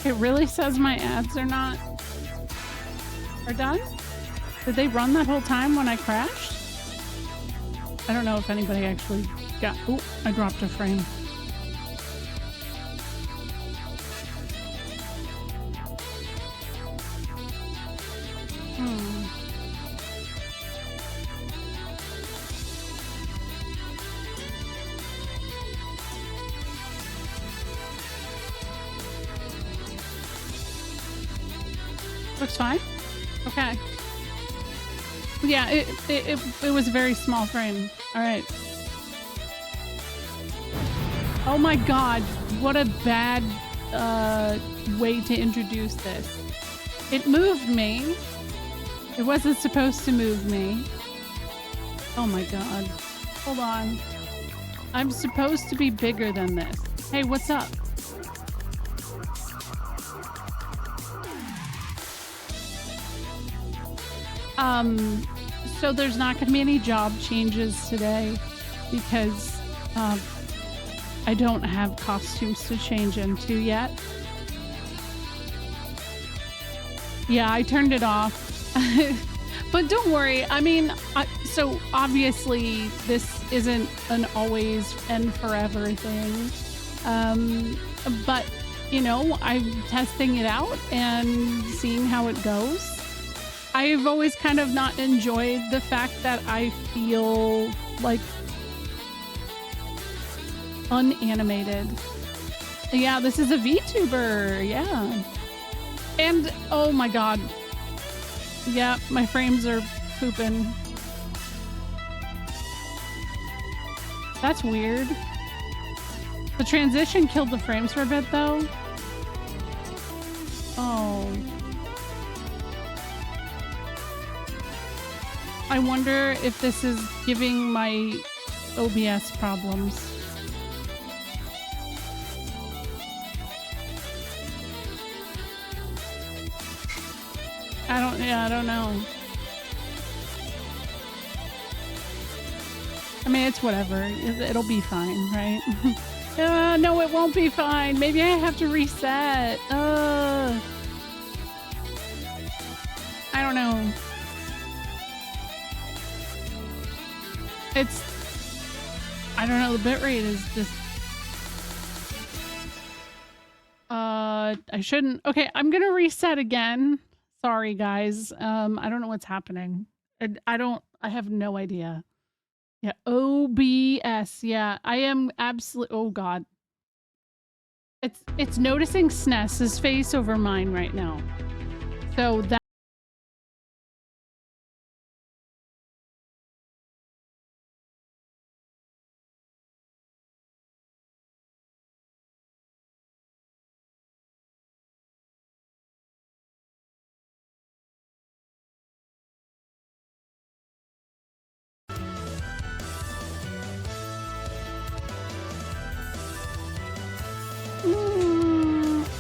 It really says my ads are done? Did they run that whole time when I crashed? I don't know if anybody actually got... Oh, I dropped a frame. Looks fine. Okay. Yeah, it was a very small frame. All right. Oh my god, what a bad way to introduce this. It moved me. It wasn't supposed to move me. Oh my god. Hold on. I'm supposed to be bigger than this. Hey, what's up? So there's not going to be any job changes today because I don't have costumes to change into yet. Yeah, I turned it off. But don't worry. I mean, so obviously this isn't an always and forever thing. But, you know, I'm testing it out and seeing how it goes. I've always kind of not enjoyed the fact that I feel like unanimated. Yeah, this is a VTuber. Yeah. And oh my god. Yeah, my frames are pooping. That's weird. The transition killed the frames for a bit though. Oh. I wonder if this is giving my OBS problems. I don't know. I mean, it's whatever. It'll be fine, right? No, it won't be fine. Maybe I have to reset. I don't know. I don't know, the bitrate is just... I shouldn't... Okay, I'm gonna reset again. Sorry, guys. I don't know what's happening. I have no idea. Yeah, OBS. Yeah, I am absolutely... Oh, God. It's noticing SNES's face over mine right now. So that...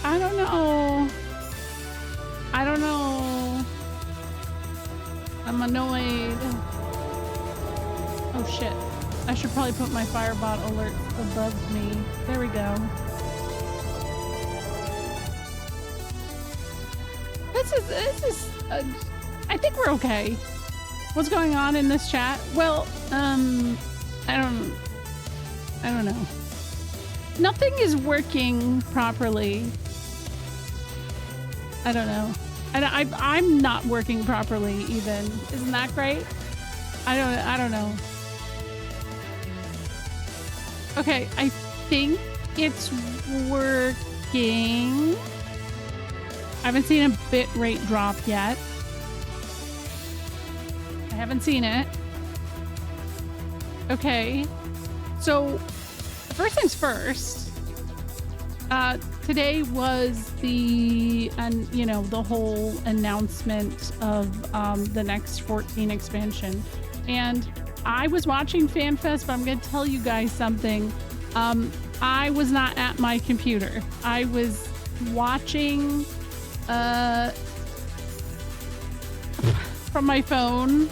I don't know. I don't know. I'm annoyed. Oh shit. I should probably put my firebot alert above me. There we go. This is I think we're okay. What's going on in this chat? Well, I don't know. Nothing is working properly. I don't know. I'm not working properly even. Isn't that great? I don't know. Okay, I think it's working. I haven't seen a bitrate drop yet. I haven't seen it. Okay. So, first things first. Today was the whole announcement of the next 14 expansion. And I was watching FanFest, but I'm going to tell you guys something. I was not at my computer. I was watching from my phone,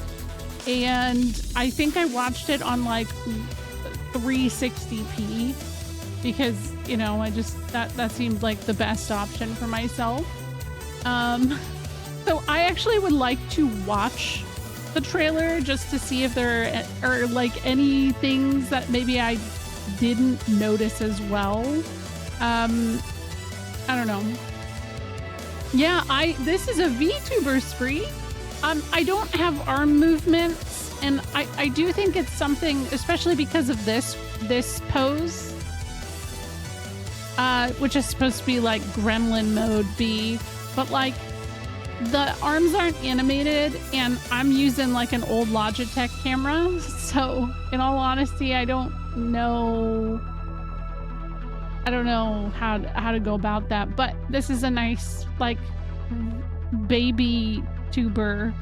and I think I watched it on like 360p. because, you know, I just, that seemed like the best option for myself. So I actually would like to watch the trailer just to see if there are like any things that maybe I didn't notice as well. I don't know. Yeah, this is a VTuber spree. I don't have arm movements, and I do think it's something, especially because of this pose, which is supposed to be like Gremlin mode B, but like the arms aren't animated, and I'm using like an old Logitech camera, so in all honesty, I don't know how to go about that. But this is a nice like baby tuber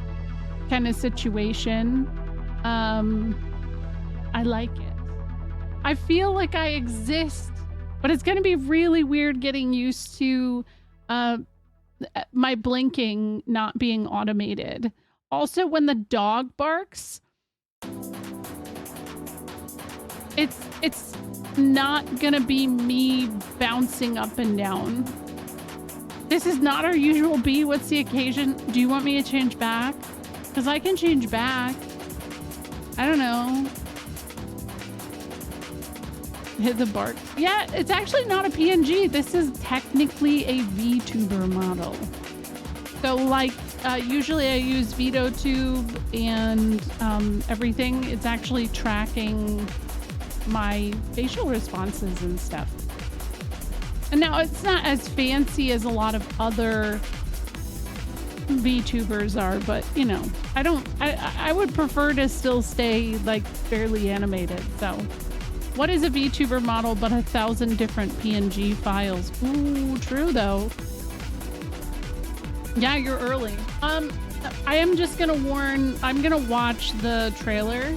kind of situation. I like it. I feel like I exist, but it's gonna be really weird getting used to my blinking not being automated. Also, when the dog barks, it's not gonna be me bouncing up and down. This is not our usual bee. What's the occasion? Do you want me to change back? Because I can change back. I don't know. Hit the bark. Yeah, it's actually not a PNG. This is technically a VTuber model. So like, usually I use VideoTube and everything. It's actually tracking my facial responses and stuff. And now it's not as fancy as a lot of other VTubers are, but you know, I would prefer to still stay like fairly animated. So what is a VTuber model but 1,000 different PNG files? Ooh, true though. Yeah, you're early. I am just gonna warn, I'm gonna watch the trailer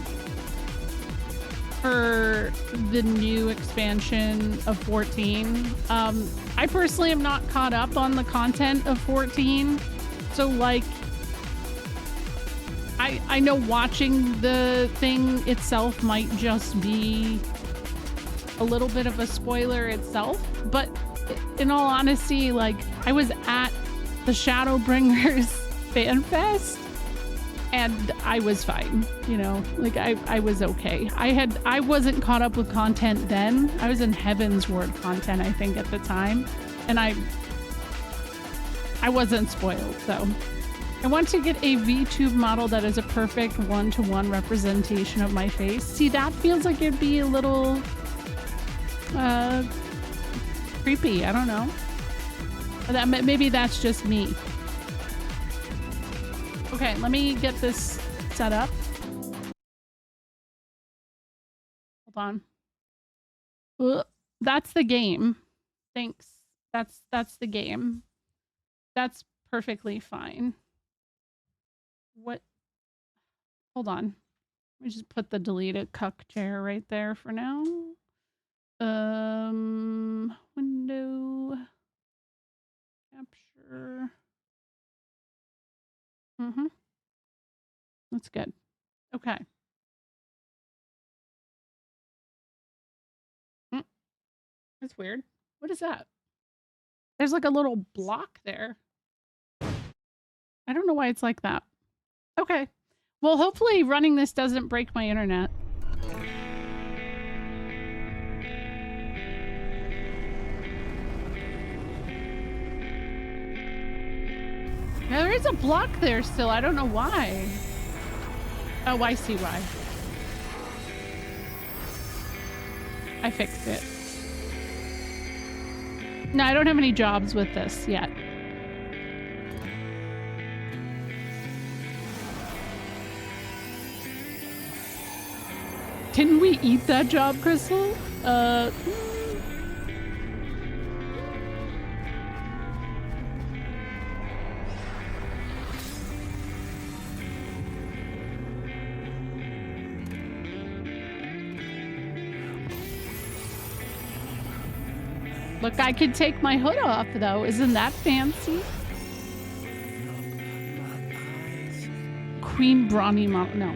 for the new expansion of 14. I personally am not caught up on the content of 14. So like, I know watching the thing itself might just be a little bit of a spoiler itself, but in all honesty, like I was at the Shadowbringers Fan Fest and I was fine, you know, like I was okay. I wasn't caught up with content then. I was in Heaven's Word content, I think, at the time, and I wasn't spoiled. So I want to get a VTube model that is a perfect one-to-one representation of my face. See, that feels like it'd be a little creepy. I don't know. That maybe that's just me. Okay, let me get this set up. Hold on. Ugh, that's the game. Thanks. That's the game. That's perfectly fine. What? Hold on. Let me just put the deleted cuck chair right there for now. Window capture. That's good. Okay. That's weird. What is that? There's like a little block there. I don't know why it's like that. Okay. Well, hopefully running this doesn't break my internet. Yeah, there is a block there still. I don't know why. Oh, I see why. I fixed it. No, I don't have any jobs with this yet. Didn't we eat that job, Crystal? Look, I could take my hood off, though. Isn't that fancy? Queen Brawny Mom. No.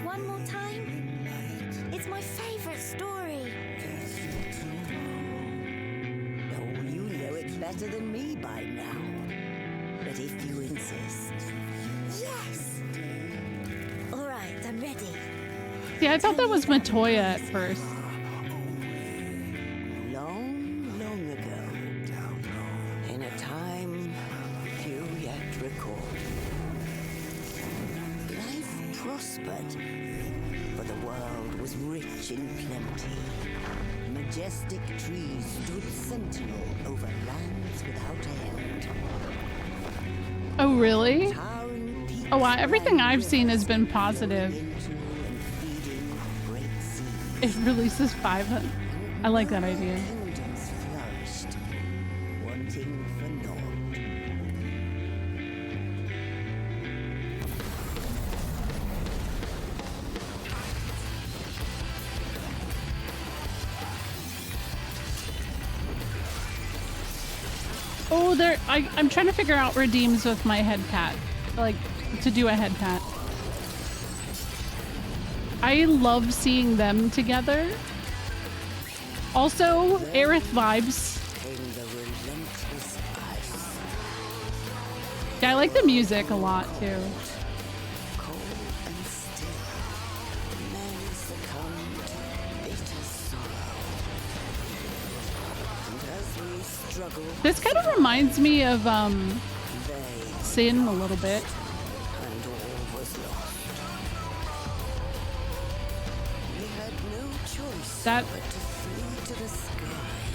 One more time. It's my favorite story. better than me by now. But if you insist. Yes! All right, I'm ready. Yeah, I thought that was Matoya at first. Long, long ago, in a time few yet recall, life prospered, for the world was rich in plenty. Majestic trees stood sentinel over lands without end. Oh, really? Oh, wow. Everything I've seen has been positive. It releases 500. I like that idea. Flourished, wanting for naught. Oh, I'm trying to figure out redeems with my head pat. Like, to do a head pat. I love seeing them together. Also, Aerith vibes. Yeah, I like the music a lot, too. This kind of reminds me of Sin a little bit.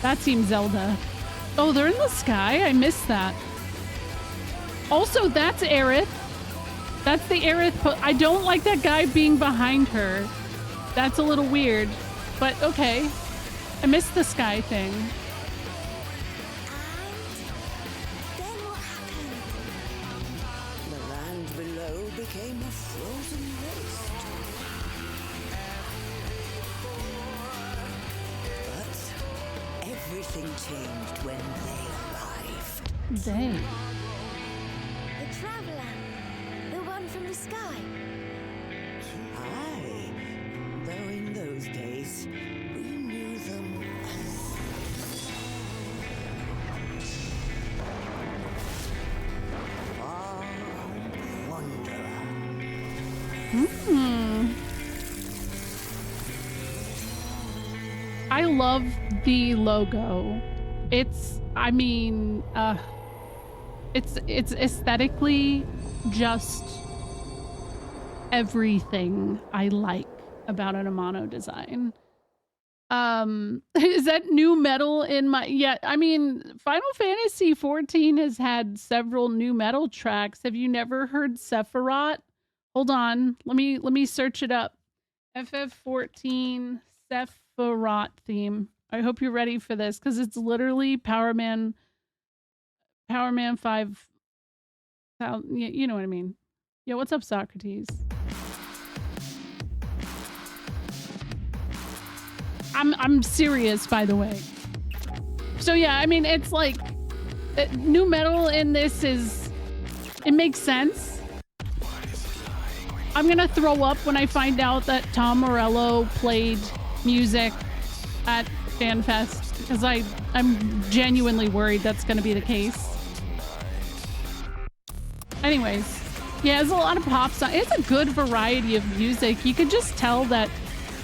That seems Zelda. Oh, they're in the sky? I missed that. Also, that's Aerith. That's the Aerith. I don't like that guy being behind her. That's a little weird. But okay. I missed the sky thing. Changed when they arrived. They? The traveler. The one from the sky. Aye. Though in those days, we knew them as... Far Wanderer. I love the logo. It's aesthetically just everything I like about an Amano design. Is that new metal in my... Yeah, I mean, Final Fantasy XIV has had several new metal tracks. Have you never heard Sephiroth? Hold on. Let me search it up. FF14 Sephiroth theme. I hope you're ready for this because it's literally Power Man 5. You know what I mean. Yeah, what's up, Socrates? I'm serious, by the way. So yeah, I mean, it's like new metal in this it makes sense. I'm gonna throw up when I find out that Tom Morello played music at FanFest because I'm genuinely worried that's going to be the case. Anyways, yeah, there's a lot of pop songs. It's a good variety of music. You could just tell that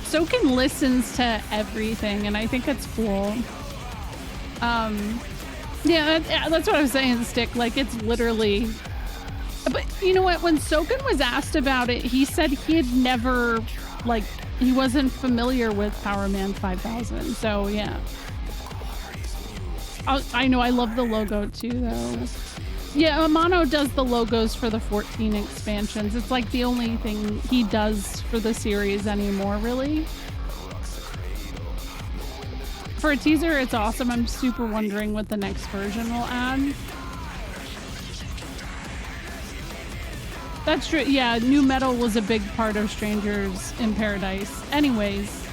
Soken listens to everything, and I think it's cool. Yeah, that's what I was saying, Stick. Like, it's literally... But you know what? When Soken was asked about it, he said he had never, like... He wasn't familiar with Power Man 5000, so yeah. I know, I love the logo too, though. Yeah, Amano does the logos for the 14 expansions. It's like the only thing he does for the series anymore, really. For a teaser, it's awesome. I'm super wondering what the next version will add. That's true. Yeah, new metal was a big part of Strangers in Paradise. Anyways,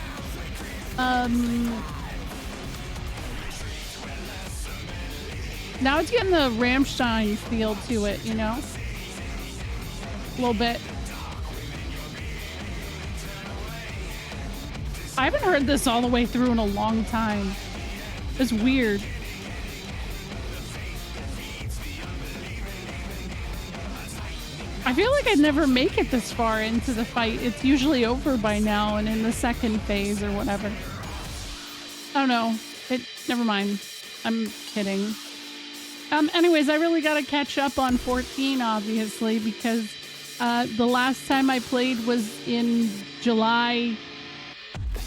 now it's getting the Rammstein feel to it, you know? A little bit. I haven't heard this all the way through in a long time. It's weird. I feel like I'd never make it this far into the fight. It's usually over by now and in the second phase or whatever. I don't know. Never mind. I'm kidding. Anyways, I really gotta catch up on 14, obviously, because the last time I played was in July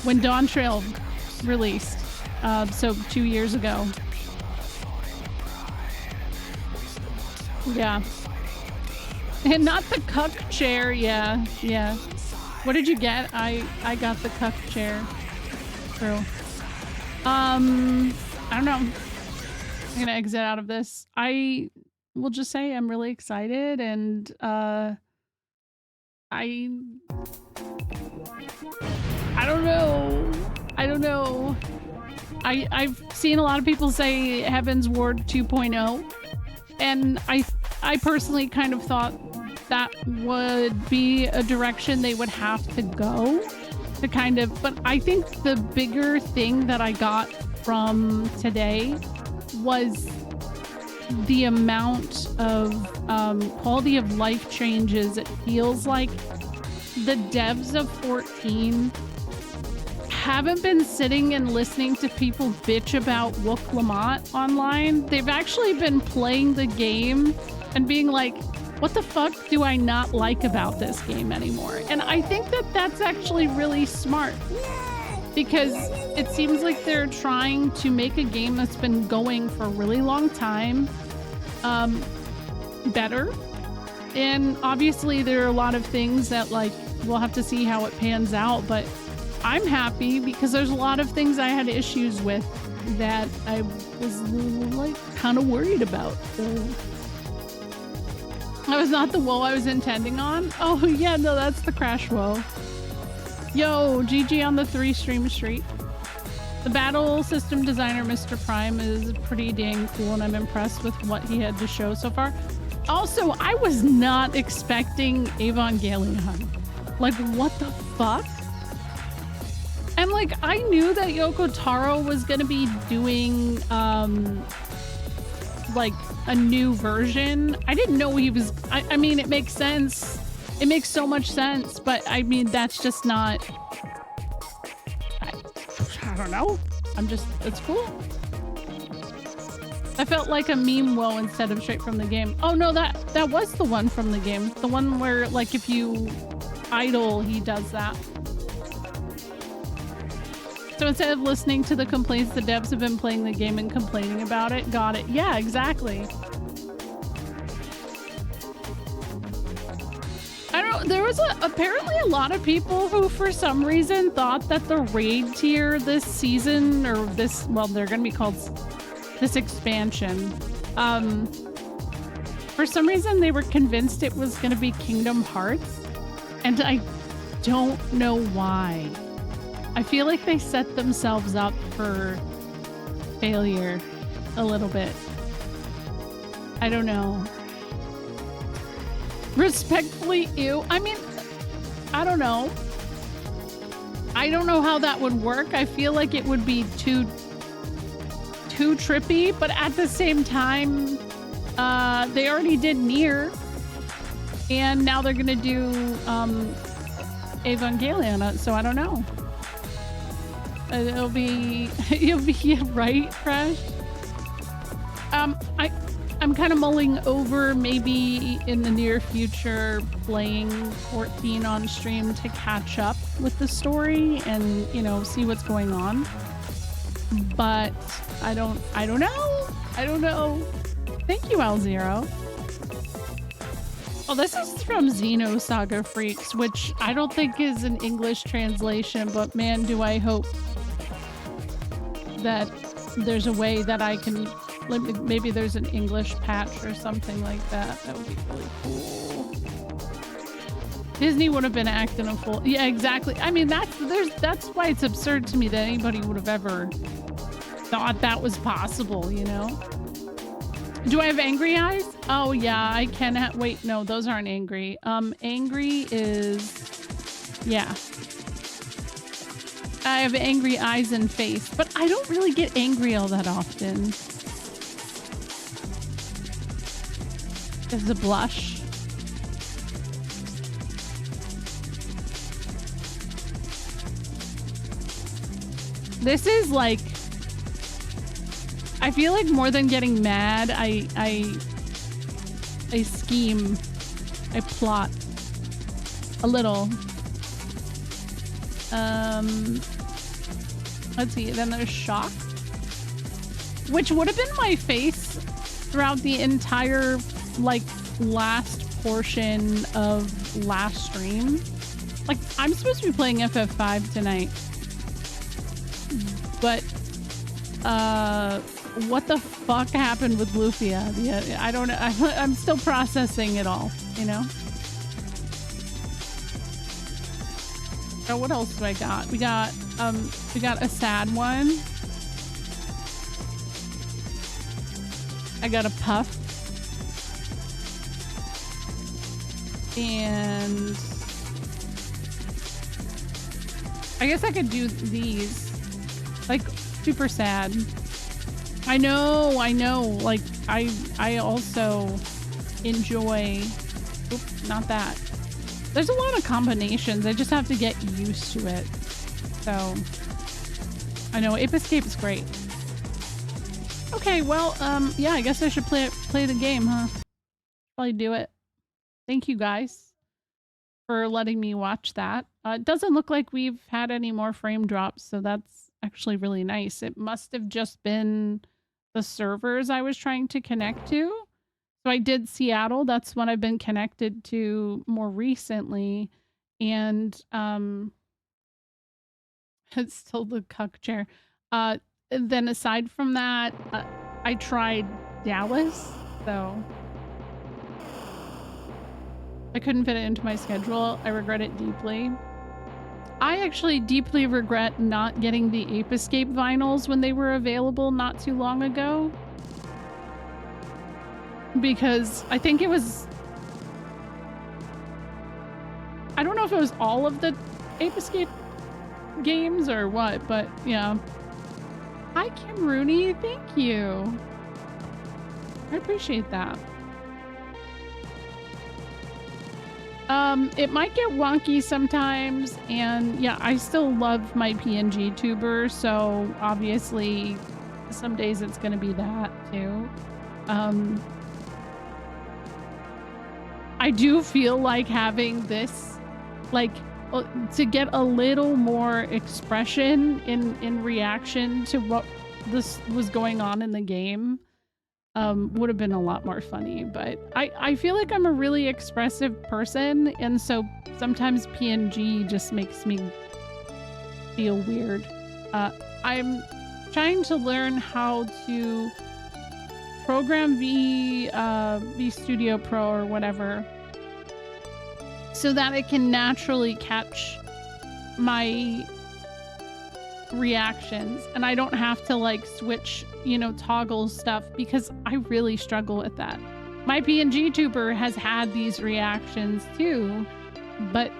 when Dawn Trail released. So 2 years ago. Yeah. And not the cuck chair. Yeah. What did you get? I got the cuck chair. True. I don't know. I'm gonna exit out of this. I will just say I'm really excited, and I don't know. I've seen a lot of people say Heaven's Ward 2.0, and I personally kind of thought that would be a direction they would have to go to kind of, but I think the bigger thing that I got from today was the amount of quality of life changes. It feels like the devs of 14 haven't been sitting and listening to people bitch about Wook Lamont online. They've actually been playing the game and being like, what the fuck do I not like about this game anymore? And I think that that's actually really smart, because it seems like they're trying to make a game that's been going for a really long time better. And obviously there are a lot of things that, like, we'll have to see how it pans out, but I'm happy because there's a lot of things I had issues with that I was like kind of worried about. So that was not the woe I was intending on. Oh yeah, no, that's the crash woe. Yo, GG on the 3 stream streak. The battle system designer, Mr. Prime, is pretty dang cool, and I'm impressed with what he had to show so far. Also, I was not expecting Evangelion. Like, what the fuck? And like, I knew that Yoko Taro was gonna be doing like a new version. I didn't know he was, I mean, it makes sense. It makes so much sense, but I mean, that's just not, I don't know. It's cool. I felt like a meme woe instead of straight from the game. Oh no, that was the one from the game. The one where, like, if you idle, he does that. So instead of listening to the complaints, the devs have been playing the game and complaining about it. Got it. Yeah, exactly. I don't know. There was apparently a lot of people who, for some reason, thought that the raid tier this season, or this, well, they're going to be called this expansion. For some reason, they were convinced it was going to be Kingdom Hearts. And I don't know why. I feel like they set themselves up for failure a little bit. I don't know. Respectfully, ew. I mean, I don't know. I don't know how that would work. I feel like it would be too trippy, but at the same time, they already did Nier, and now they're gonna do Evangelion, so I don't know. It'll be yeah, right, Crash? I'm kind of mulling over maybe in the near future playing 14 on stream to catch up with the story and, you know, see what's going on. But I don't know. Thank you, L0. Oh, this is from Xenosaga Freaks, which I don't think is an English translation, but man, do I hope that there's a way that I can, maybe there's an English patch or something like that. That would be really cool. Disney would have been acting a fool. Yeah, exactly. I mean, that's why it's absurd to me that anybody would have ever thought that was possible, you know? Do I have angry eyes? Oh yeah, I can wait, no, those aren't angry. Angry is, yeah. I have angry eyes and face, but I don't really get angry all that often. There's a blush. This is like, I feel like more than getting mad, I scheme, I plot a little. Let's see, then there's shock, which would have been my face throughout the entire, like, last portion of last stream. Like, I'm supposed to be playing FF5 tonight, but, what the fuck happened with Lufia? Yeah, I don't know. I'm still processing it all, you know? So what else do I got? We got a sad one. I got a puff. And I guess I could do these. Like, super sad. I know. Like, I also enjoy... Oops, not that. There's a lot of combinations. I just have to get used to it. So, I know. Ape Escape is great. Okay, well, yeah, I guess I should play the game, huh? Probably do it. Thank you, guys, for letting me watch that. It doesn't look like we've had any more frame drops, so that's actually really nice. It must have just been the servers I was trying to connect to. So I did Seattle. That's what I've been connected to more recently. And it's still the cuck chair. Then aside from that, I tried Dallas. So I couldn't fit it into my schedule. I regret it deeply. I actually deeply regret not getting the Ape Escape vinyls when they were available not too long ago. Because I think it was... I don't know if it was all of the Ape Escape games or what, but yeah. Hi, Kim Rooney. Thank you. I appreciate that. It might get wonky sometimes, and yeah, I still love my PNG tuber, so obviously some days it's gonna be that too. I do feel like having this, like, to get a little more expression in reaction to what this was going on in the game, would have been a lot more funny. But I feel like I'm a really expressive person, and so sometimes PNG just makes me feel weird. I'm trying to learn how to program V Studio Pro or whatever, so that it can naturally catch my reactions and I don't have to like switch, you know, toggle stuff, because I really struggle with that. My PNG tuber has had these reactions too, but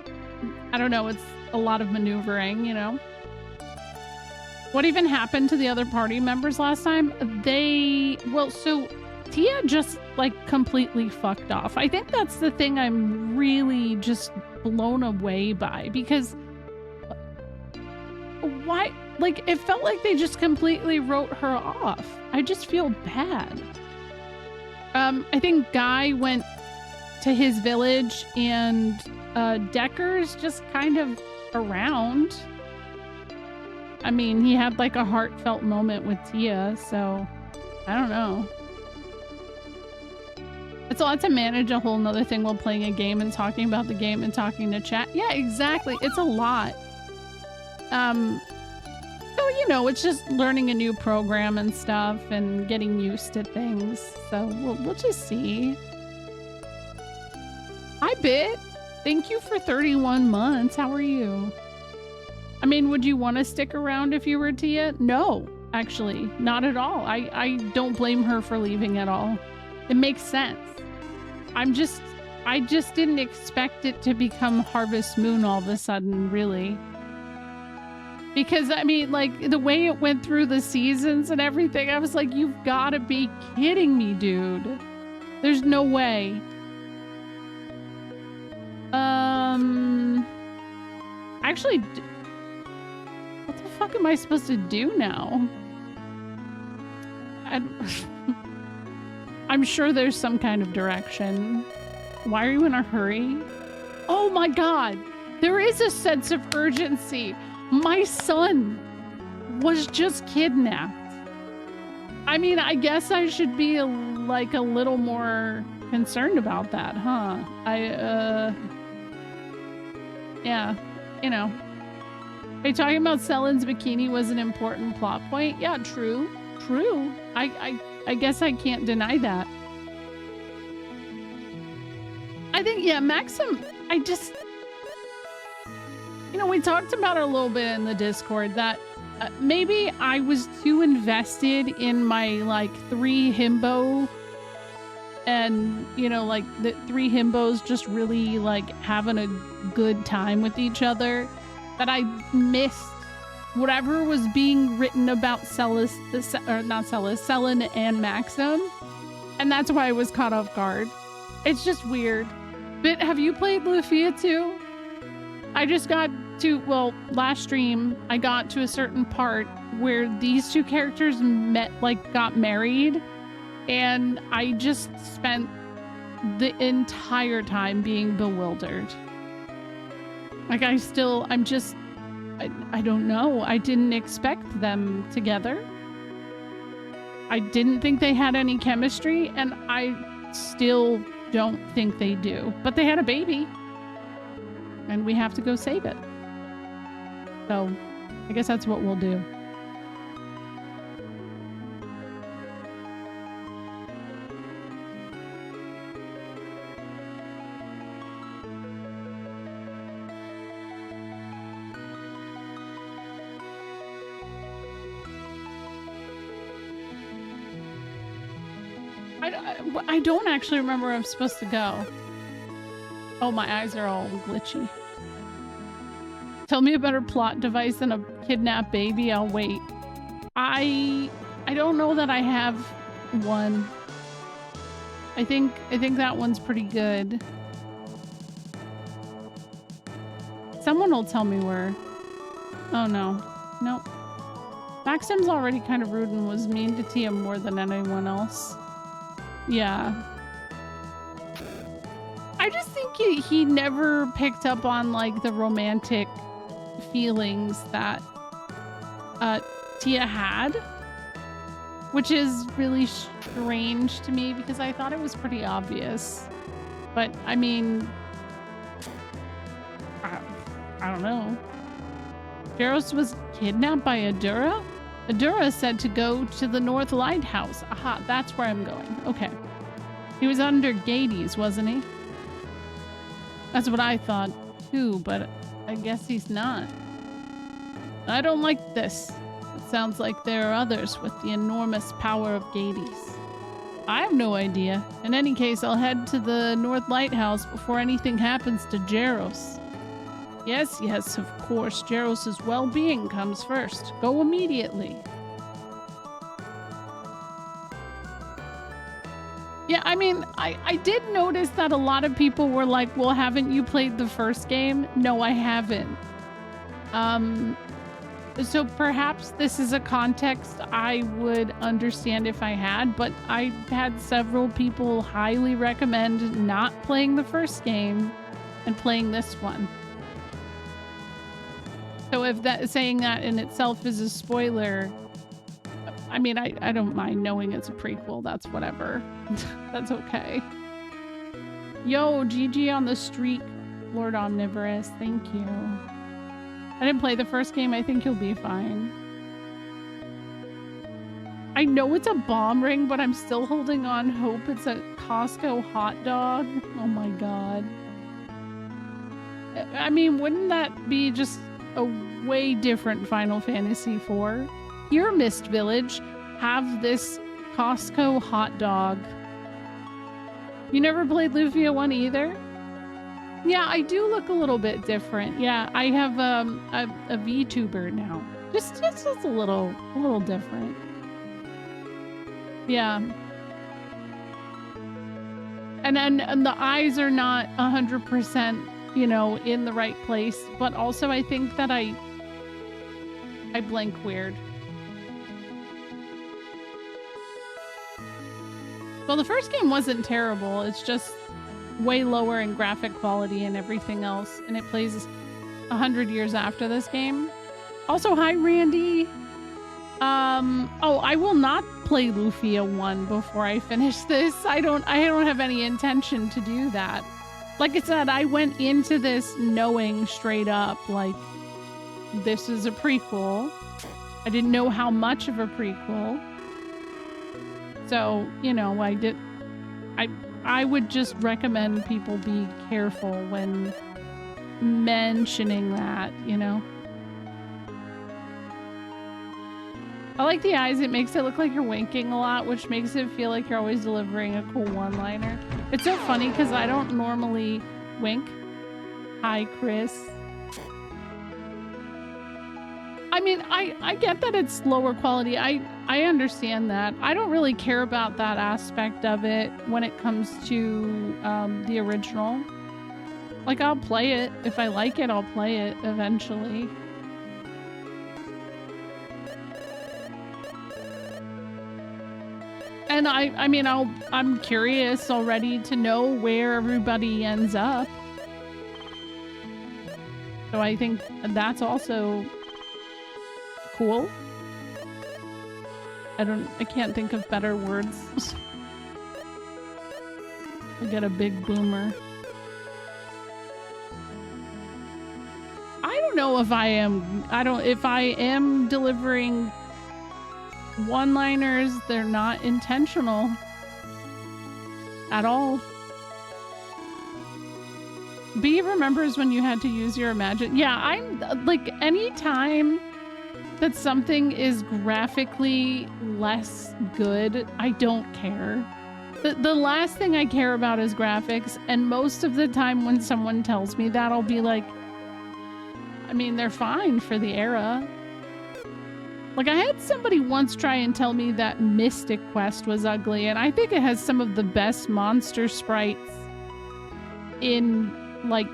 I don't know, it's a lot of maneuvering, you know. What even happened to the other party members last time? So Tia just like completely fucked off. I think that's the thing I'm really just blown away by, because why? Like, it felt like they just completely wrote her off. I just feel bad. I think Guy went to his village and Decker's just kind of around. I mean, he had like a heartfelt moment with Tia, so I don't know. It's a lot to manage a whole nother thing while playing a game and talking about the game and talking to chat. Yeah, exactly. It's a lot. So, you know, it's just learning a new program and stuff and getting used to things. So we'll just see. Hi, Bit. Thank you for 31 months. How are you? I mean, would you want to stick around if you were Tia? No, actually, not at all. I don't blame her for leaving at all. It makes sense. I just didn't expect it to become Harvest Moon all of a sudden, really. Because, I mean, like, the way it went through the seasons and everything, I was like, you've got to be kidding me, dude. There's no way. Actually, what the fuck am I supposed to do now? I'm sure there's some kind of direction. Why are you in a hurry? Oh my god! There is a sense of urgency. My son was just kidnapped. I mean, I guess I should be like a little more concerned about that, huh? Yeah, you know. Are you talking about Selen's bikini was an important plot point? Yeah, true. True. I guess I can't deny that. I think, yeah, Maxim, you know, we talked about it a little bit in the Discord that maybe I was too invested in my, like, 3 himbo and, you know, like, the 3 himbos just really, like, having a good time with each other that I missed whatever was being written about Selen and Maxim. And that's why I was caught off guard. It's just weird. But have you played Lufia too? I just got to, well, last stream, I got to a certain part where these 2 characters got married, and I just spent the entire time being bewildered. Like, I don't know. I didn't expect them together. I didn't think they had any chemistry, and I still don't think they do. But they had a baby, and we have to go save it. So, I guess that's what we'll do. I don't actually remember where I'm supposed to go. Oh, my eyes are all glitchy. Tell me a better plot device than a kidnapped baby. I'll wait. I don't know that I have one. I think that one's pretty good. Someone will tell me where. Oh no. Nope. Maxim's already kind of rude and was mean to Tia more than anyone else. Yeah. I just think he never picked up on, like, the romantic feelings that Tia had, which is really strange to me because I thought it was pretty obvious. But, I mean, I don't know. Jaros was kidnapped by Adura? Adura said to go to the North Lighthouse. Aha, that's where I'm going. Okay. He was under Gades, wasn't he? That's what I thought too, but I guess he's not. I don't like this. It sounds like there are others with the enormous power of Gades. I have no idea. In any case, I'll head to the North Lighthouse before anything happens to Jaros. Yes, of course. Jaros's well-being comes first. Go immediately. Yeah, I mean, I did notice that a lot of people were like, well, haven't you played the first game? No, I haven't. So perhaps this is a context I would understand if I had, but I had several people highly recommend not playing the first game and playing this one. So if saying that in itself is a spoiler, I mean, I don't mind knowing it's a prequel. That's whatever. That's okay. Yo, GG on the streak, Lord Omnivorous. Thank you. I didn't play the first game. I think you'll be fine. I know it's a bomb ring, but I'm still holding on hope it's a Costco hot dog. Oh my god. I mean, wouldn't that be just a way different Final Fantasy IV? Here, Mist Village, have this Costco hot dog. You never played Lufia 1 either? Yeah, I do look a little bit different. Yeah, I have a VTuber now. Just a little different. Yeah. And the eyes are not 100%, you know, in the right place, but also I think that I blink weird. Well, the first game wasn't terrible. It's just way lower in graphic quality and everything else. And it plays 100 years after this game. Also, hi, Randy. Oh, I will not play Lufia 1 before I finish this. I don't have any intention to do that. Like I said, I went into this knowing straight up, like, this is a prequel. I didn't know how much of a prequel. So, you know, I would just recommend people be careful when mentioning that, you know? I like the eyes. It makes it look like you're winking a lot, which makes it feel like you're always delivering a cool one-liner. It's so funny because I don't normally wink. Hi, Chris. I mean, I get that it's lower quality. I understand that. I don't really care about that aspect of it when it comes to the original. Like, I'll play it. If I like it, I'll play it eventually. And I mean, I'm curious already to know where everybody ends up. So I think that's also cool. I can't think of better words. I get a big boomer. I don't know if if I am delivering one-liners, they're not intentional at all. B remembers when you had to use your imagine. Yeah, I'm like, anytime that something is graphically less good, I don't care. The last thing I care about is graphics, and most of the time when someone tells me that, I'll be like, I mean, they're fine for the era. Like, I had somebody once try and tell me that Mystic Quest was ugly, and I think it has some of the best monster sprites in, like,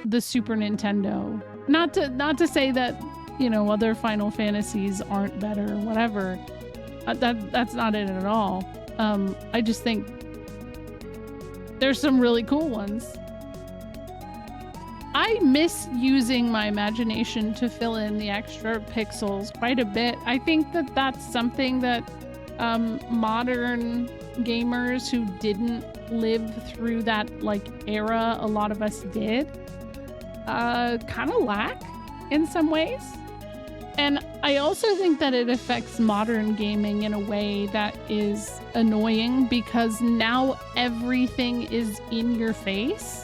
the Super Nintendo. Not to say that, you know, other Final Fantasies aren't better or whatever. That's not it at all. I just think there's some really cool ones. I miss using my imagination to fill in the extra pixels quite a bit. I think that that's something that modern gamers who didn't live through that, like, era, a lot of us did, kind of lack in some ways. And I also think that it affects modern gaming in a way that is annoying, because now everything is in your face.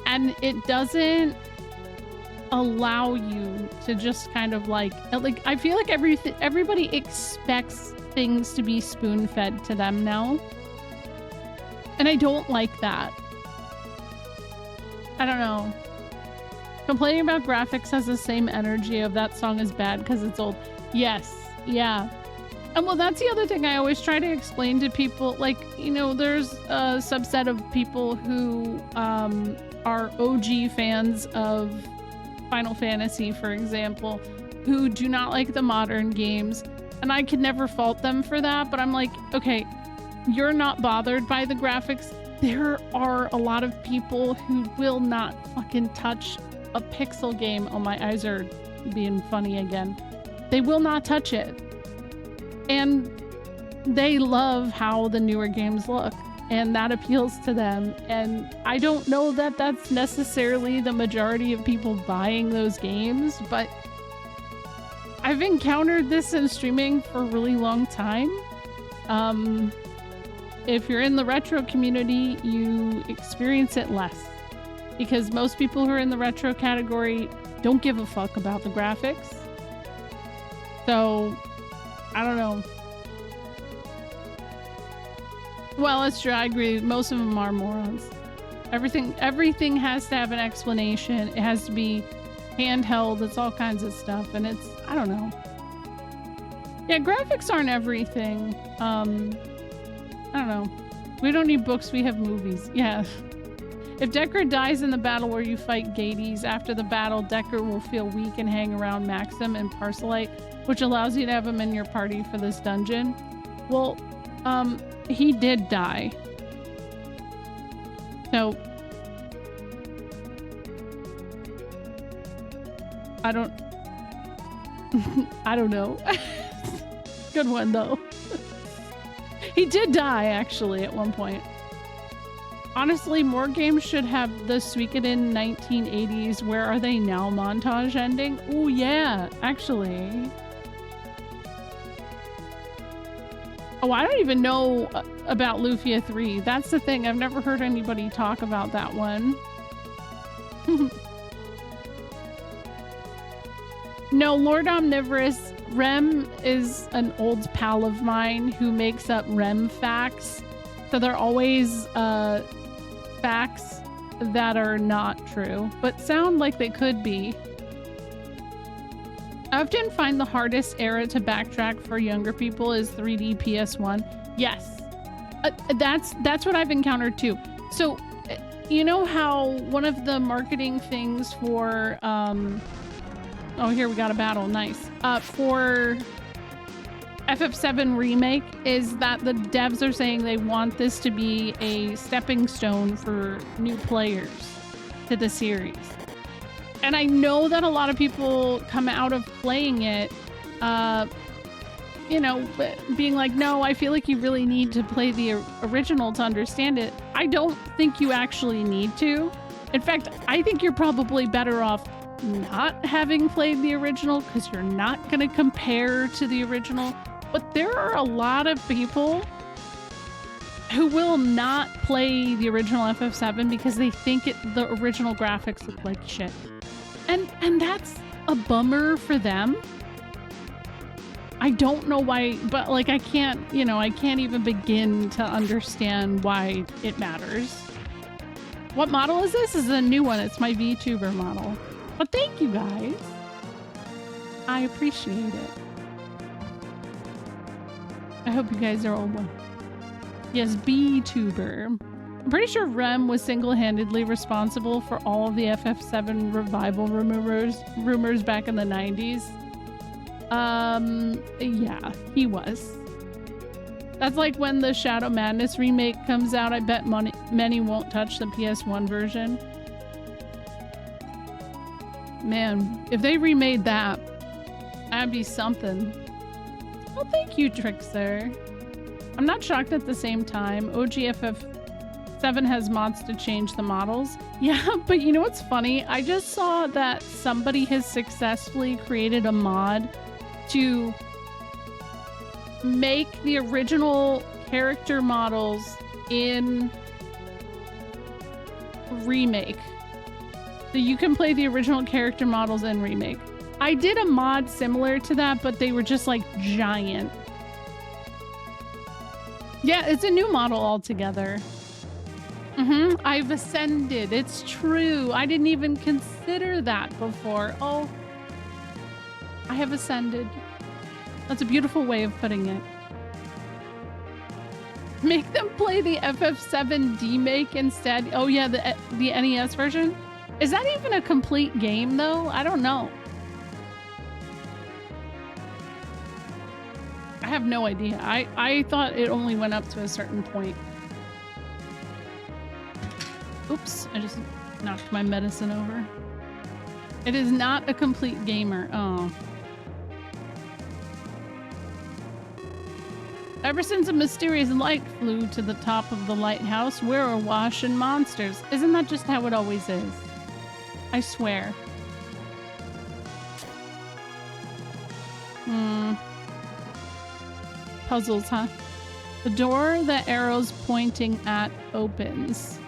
And it doesn't allow you to just kind of like I feel like everybody expects things to be spoon-fed to them now. And I don't like that. I don't know. Complaining about graphics has the same energy of that song is bad because it's old. Yes. Yeah. And well, that's the other thing I always try to explain to people. Like, you know, there's a subset of people who are OG fans of Final Fantasy, for example, who do not like the modern games. And I can never fault them for that. But I'm like, okay, you're not bothered by the graphics. There are a lot of people who will not fucking touch a pixel game. Oh, my eyes are being funny again. They will not touch it. And they love how the newer games look, and that appeals to them. And I don't know that that's necessarily the majority of people buying those games, but I've encountered this in streaming for a really long time. If you're in the retro community, you experience it less, because most people who are in the retro category don't give a fuck about the graphics. So, I don't know. Well, it's true. I agree. Most of them are morons. Everything has to have an explanation. It has to be handheld. It's all kinds of stuff. And it's, I don't know. Yeah, graphics aren't everything. I don't know. We don't need books. We have movies. Yeah. If Decker dies in the battle where you fight Gades, after the battle, Decker will feel weak and hang around Maxim and Parcelite, which allows you to have him in your party for this dungeon. Well, he did die. So, I don't know. Good one, though. He did die, actually, at one point. Honestly, more games should have the Suikoden 1980s Where Are They Now montage ending. Oh, yeah, actually. Oh, I don't even know about Lufia 3. That's the thing. I've never heard anybody talk about that one. No, Lord Omnivorous. Rem is an old pal of mine who makes up Rem facts. So they're always facts that are not true, but sound like they could be. I often find the hardest era to backtrack for younger people is 3D PS1. Yes, that's what I've encountered too. So, you know how one of the marketing things for oh, here we got a battle. Nice. For FF7 Remake is that the devs are saying they want this to be a stepping stone for new players to the series. And I know that a lot of people come out of playing it, you know, being like, no, I feel like you really need to play the original to understand it. I don't think you actually need to. In fact, I think you're probably better off not having played the original because you're not going to compare to the original. But there are a lot of people who will not play the original FF7 because they think the original graphics look like shit. And that's a bummer for them. I don't know why, but like I can't even begin to understand why it matters. What model is this? This is a new one. It's my VTuber model. But thank you guys. I appreciate it. I hope you guys are all well. Yes, VTuber. I'm pretty sure Rem was single-handedly responsible for all of the FF7 revival rumors back in the 90s. Yeah, he was. That's like when the Shadow Madness remake comes out. I bet many won't touch the PS1 version. Man, if they remade that, that'd be something. Well, thank you, Trickster. I'm not shocked at the same time. OGFF7 has mods to change the models. Yeah, but you know what's funny? I just saw that somebody has successfully created a mod to make the original character models in Remake. So you can play the original character models in Remake. I did a mod similar to that, but they were just like giant. Yeah, it's a new model altogether. I've ascended. It's true. I didn't even consider that before. Oh, I have ascended. That's a beautiful way of putting it. Make them play the FF7 demake instead. Oh yeah, the NES version. Is that even a complete game though? I don't know. I have no idea. I thought it only went up to a certain point. Oops, I just knocked my medicine over. It is not a complete gamer. Oh. Ever since a mysterious light flew to the top of the lighthouse, we're awash in monsters. Isn't that just how it always is? I swear. Puzzles, huh? The door the arrow's pointing at opens.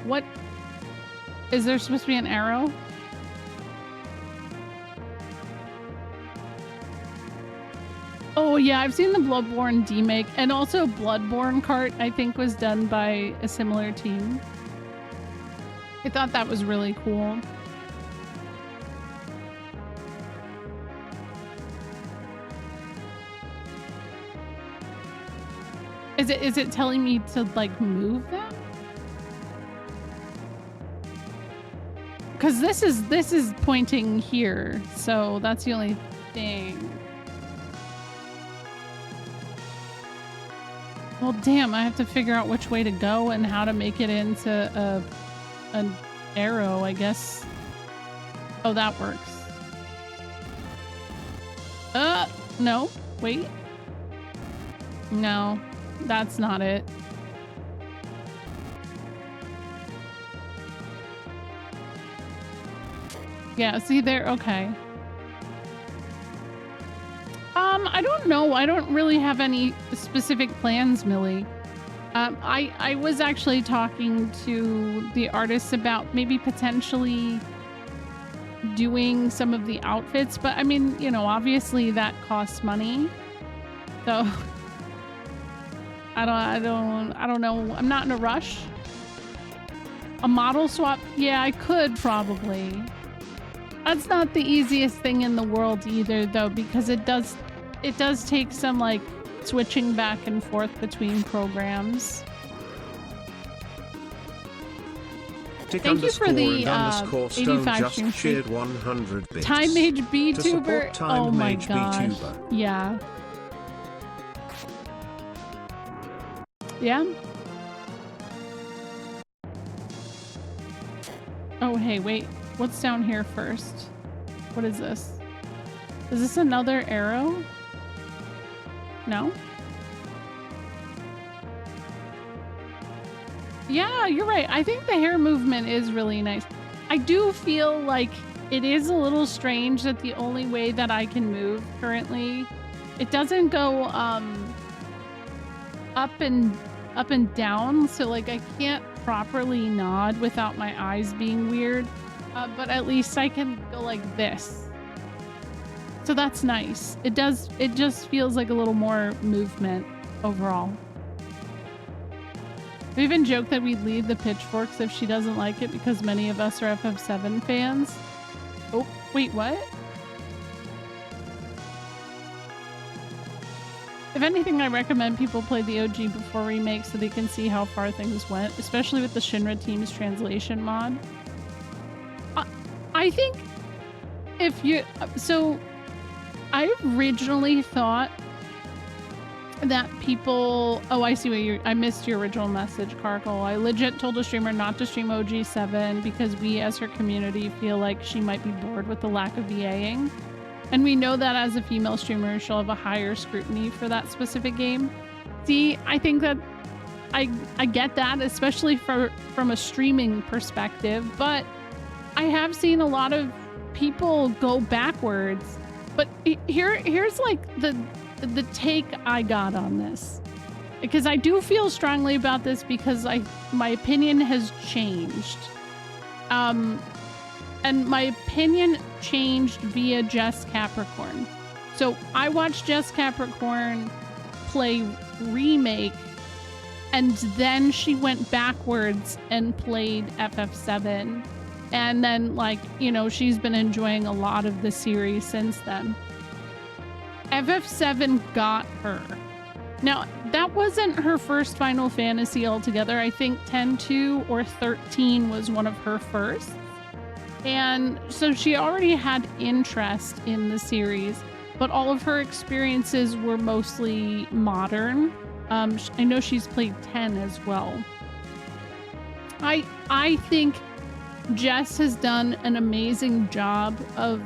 What? Is there supposed to be an arrow? Oh yeah, I've seen the Bloodborne demake, and also Bloodborne cart I think was done by a similar team. I thought that was really cool. Is it telling me to like move them? Because this is pointing here, so that's the only thing. Well, damn, I have to figure out which way to go and how to make it into an arrow, I guess. Oh, that works. No, wait. No, that's not it. Yeah, see there? Okay. I don't know. I don't really have any specific plans, Millie. I was actually talking to the artists about maybe potentially doing some of the outfits, but I mean, you know, obviously that costs money. So I don't know. I'm not in a rush. A model swap? Yeah, I could probably. That's not the easiest thing in the world either, though, because it does take some like switching back and forth between programs. Thank you for the 85 stream shared 100 bits. Time Age B-Tuber. Oh my gosh. Yeah. Yeah. Oh, hey, wait. What's down here first? What is this? Is this another arrow? No? Yeah, you're right. I think the hair movement is really nice. I do feel like it is a little strange that the only way that I can move currently, it doesn't go up and down, so like I can't properly nod without my eyes being weird. But at least I can go like this. So that's nice. It just feels like a little more movement overall. We even joked that we'd leave the pitchforks if she doesn't like it because many of us are FF7 fans. Oh, wait, what? If anything, I recommend people play the OG before remake so they can see how far things went, especially with the Shinra team's translation mod. I think if you... So, I originally thought that people... Oh, I see what you're... I missed your original message, Carkle. I legit told a streamer not to stream OG7 because we as her community feel like she might be bored with the lack of VAing. And we know that as a female streamer, she'll have a higher scrutiny for that specific game. See, I think that I get that, especially from a streaming perspective, but I have seen a lot of people go backwards. But here's like the take I got on this, because I do feel strongly about this because my opinion has changed. And my opinion changed via Jess Capricorn. So I watched Jess Capricorn play Remake, and then she went backwards and played FF7. And then, like, you know, she's been enjoying a lot of the series since then. FF7 got her. Now, that wasn't her first Final Fantasy altogether. I think 10-2 or 13 was one of her first. And so she already had interest in the series, but all of her experiences were mostly modern. I know she's played 10 as well. I think Jess has done an amazing job of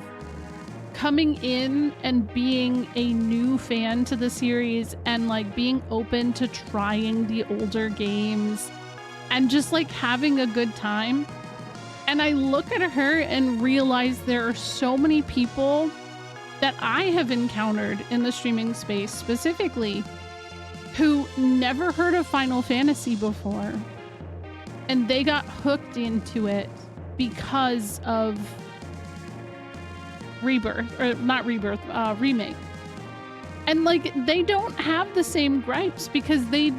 coming in and being a new fan to the series and like being open to trying the older games and just like having a good time. And I look at her and realize there are so many people that I have encountered in the streaming space specifically who never heard of Final Fantasy before. And they got hooked into it because of Rebirth, or not Rebirth, Remake. And like, they don't have the same gripes because they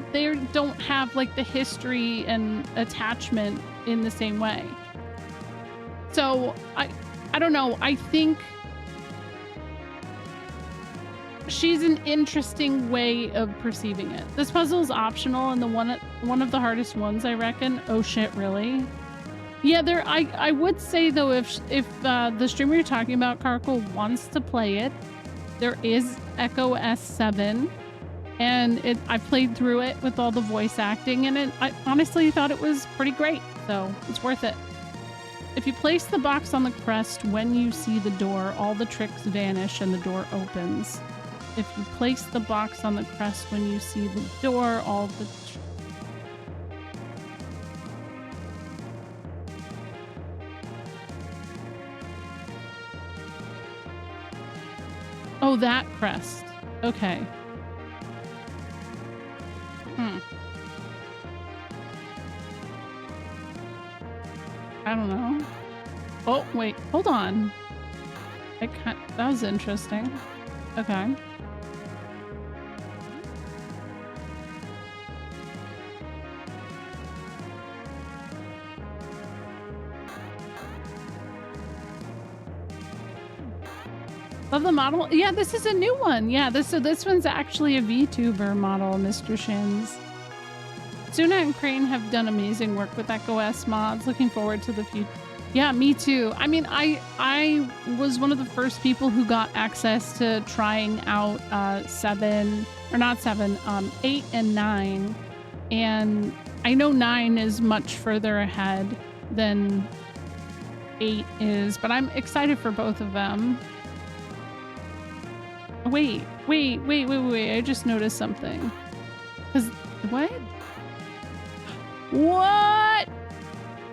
don't have like the history and attachment in the same way. So I don't know. I think she's an interesting way of perceiving it. This puzzle is optional and one of the hardest ones, I reckon. Oh shit, really? Yeah, I would say though, if the streamer you're talking about, Karkle, wants to play it, there is Echo S7, and I played through it with all the voice acting, and I honestly thought it was pretty great, so it's worth it. If you place the box on the crest when you see the door, all the tricks vanish and the door opens. If you place the box on the crest when you see the door, all the... Oh, that crest. Okay. I don't know. Oh, wait. Hold on. That was interesting. Okay. Love the model. Yeah, this is a new one. Yeah, so this one's actually a VTuber model, Mr. Shins. Suna and Crane have done amazing work with Echo S mods. Looking forward to the future. Yeah, me too. I mean, I was one of the first people who got access to trying out 8 and 9. And I know 9 is much further ahead than 8 is, but I'm excited for both of them. Wait. I just noticed something. What? What?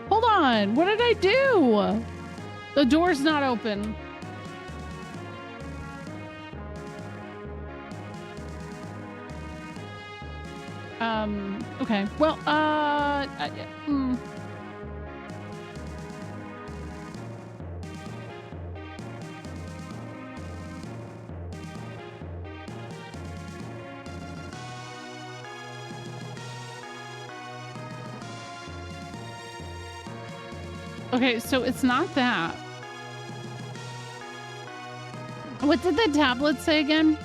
Hold on. What did I do? The door's not open. Okay. Well, okay, so it's not that. What did the tablet say again?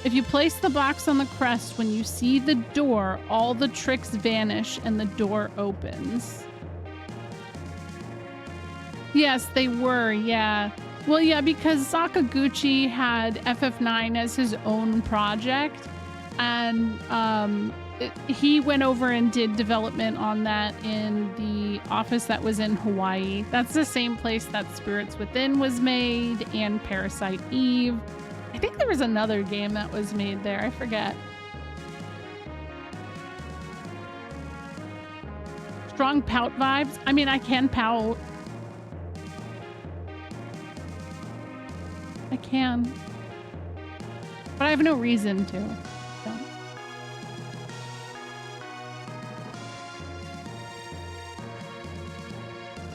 If you place the box on the crest when you see the door, all the tricks vanish and the door opens. Yes, they were, yeah. Well, yeah, because Sakaguchi had FF9 as his own project, and he went over and did development on that in the office that was in Hawaii. That's the same place that Spirits Within was made and Parasite Eve. I think there was another game that was made there. I forget. Strong pout vibes. I mean, I can pout. I can. But I have no reason to. So.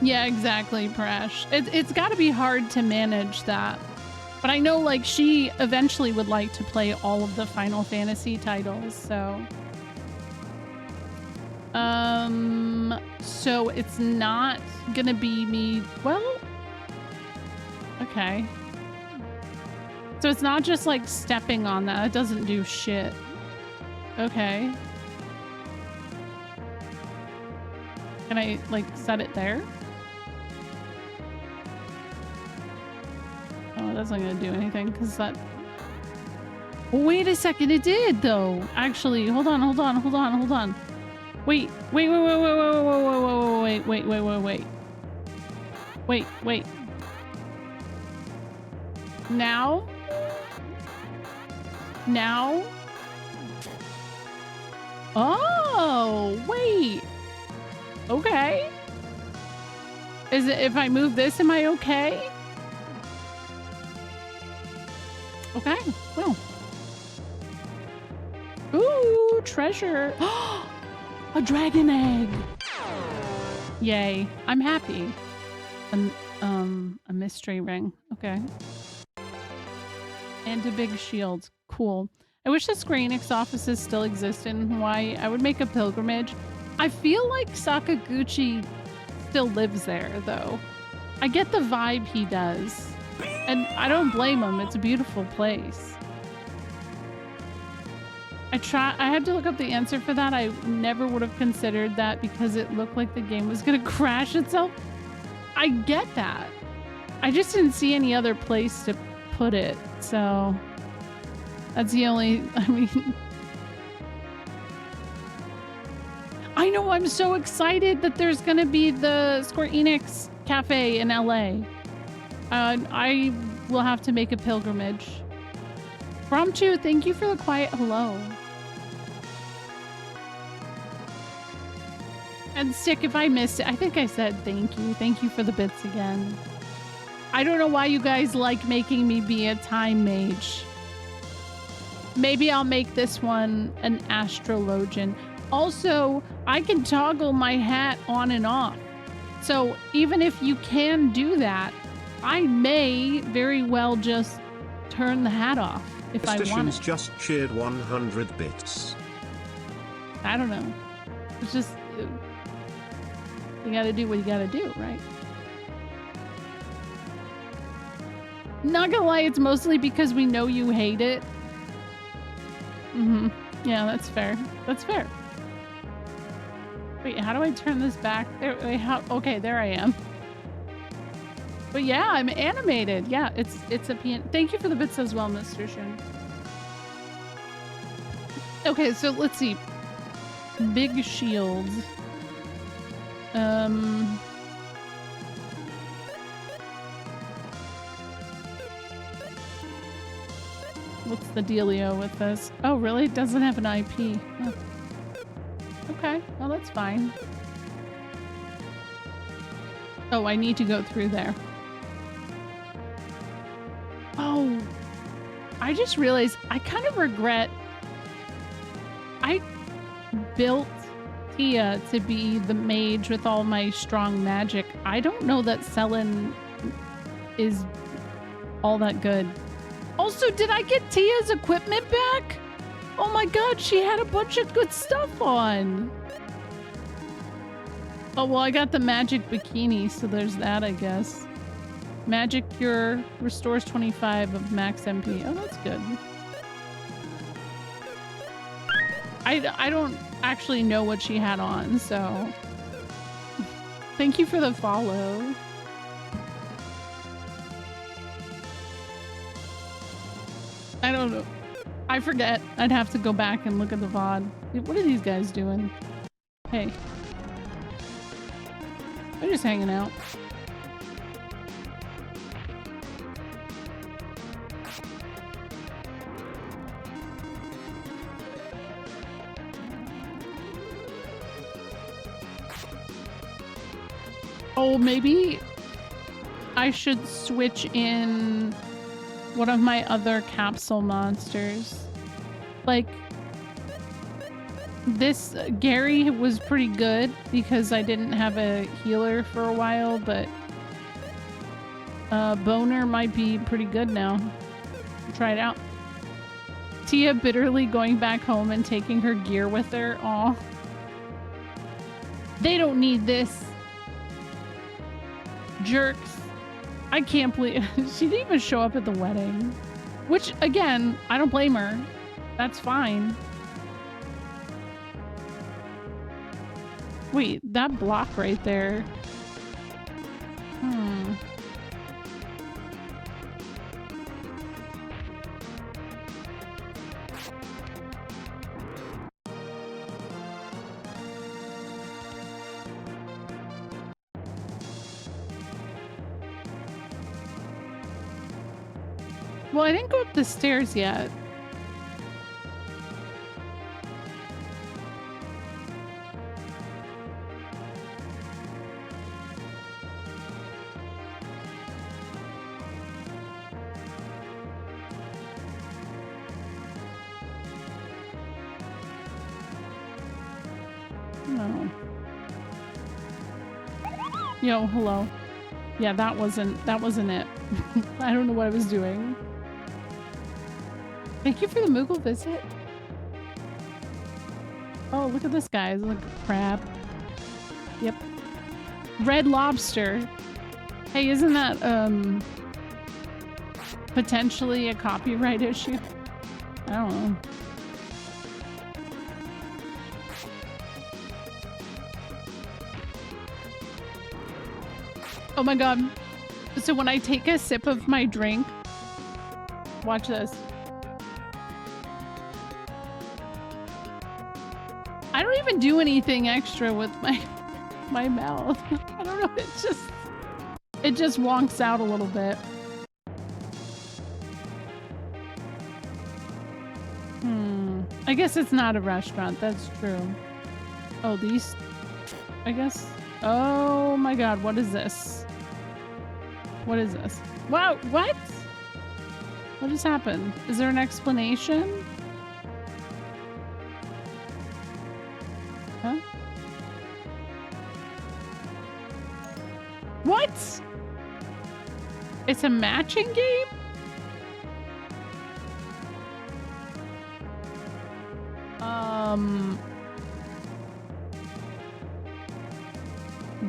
Yeah, exactly, Prash. It's got to be hard to manage that. But I know, like, she eventually would like to play all of the Final Fantasy titles, so... So it's not gonna be me... Well... Okay. So it's not just, like, stepping on that. It doesn't do shit. Okay. Can I, like, set it there? Oh, that's not gonna do anything because that... Wait a second, it did though. Actually, hold on. Wait. Now? Oh, wait. Okay. Is it, if I move this, am I okay? Okay, well. Ooh, treasure. A dragon egg. Yay, I'm happy. A mystery ring. Okay. And a big shield. Cool. I wish the Square Enix offices still existed in Hawaii. I would make a pilgrimage. I feel like Sakaguchi still lives there, though. I get the vibe he does. And I don't blame him. It's a beautiful place. I had to look up the answer for that. I never would have considered that because it looked like the game was gonna crash itself. I get that. I just didn't see any other place to put it, so that's the only, I mean, I know, I'm so excited that there's gonna be the Square Enix Cafe in LA. I will have to make a pilgrimage. Bromchu, thank you for the quiet hello. And Stick, if I missed it, I think I said thank you. Thank you for the bits again. I don't know why you guys like making me be a time mage. Maybe I'll make this one an astrologian. Also, I can toggle my hat on and off. So even if you can do that, I may very well just turn the hat off if I want it. Just cheered 100 bits. I don't know. It's just, you gotta do what you gotta do, right? Not gonna lie, it's mostly because we know you hate it. Mm-hmm. Yeah, that's fair. That's fair. Wait, how do I turn this back? There, wait, how? Okay, there I am. But yeah, I'm animated. Yeah, it's a piano. Thank you for the bits as well, Mr. Shun. Okay, so let's see. Big shield. What's the dealio with this? Oh, really? It doesn't have an IP. Oh. Okay, well, that's fine. Oh, I need to go through there. Oh, I just realized I kind of regret I built Tia to be the mage with all my strong magic. I don't know that Selen is all that good. Also, did I get Tia's equipment back? Oh my god, she had a bunch of good stuff on. Oh, well, I got the magic bikini, so there's that, I guess. Magic Cure restores 25 of max MP. Oh, that's good. I don't actually know what she had on, so... Thank you for the follow. I don't know. I forget. I'd have to go back and look at the VOD. What are these guys doing? Hey. They're just hanging out. Oh, maybe I should switch in one of my other capsule monsters. Like, this Gary was pretty good because I didn't have a healer for a while, but Boner might be pretty good now. Try it out. Tia bitterly going back home and taking her gear with her. Aw. They don't need this. Jerks. I can't believe she didn't even show up at the wedding. Which, again, I don't blame her. That's fine. Wait, that block right there. Well, I didn't go up the stairs yet. No. Yo, hello. Yeah, that wasn't it. I don't know what I was doing. Thank you for the Moogle visit. Oh, look at this guy. It's like a crab. Yep. Red Lobster. Hey, isn't that potentially a copyright issue? I don't know. Oh my god. So when I take a sip of my drink, watch this. I don't even do anything extra with my mouth. I don't know. It just wonks out a little bit. I guess it's not a restaurant. That's true. Oh, these, I guess. Oh my god, what is this? What is this? Wow, what? What just happened? Is there an explanation? Huh? What? It's a matching game?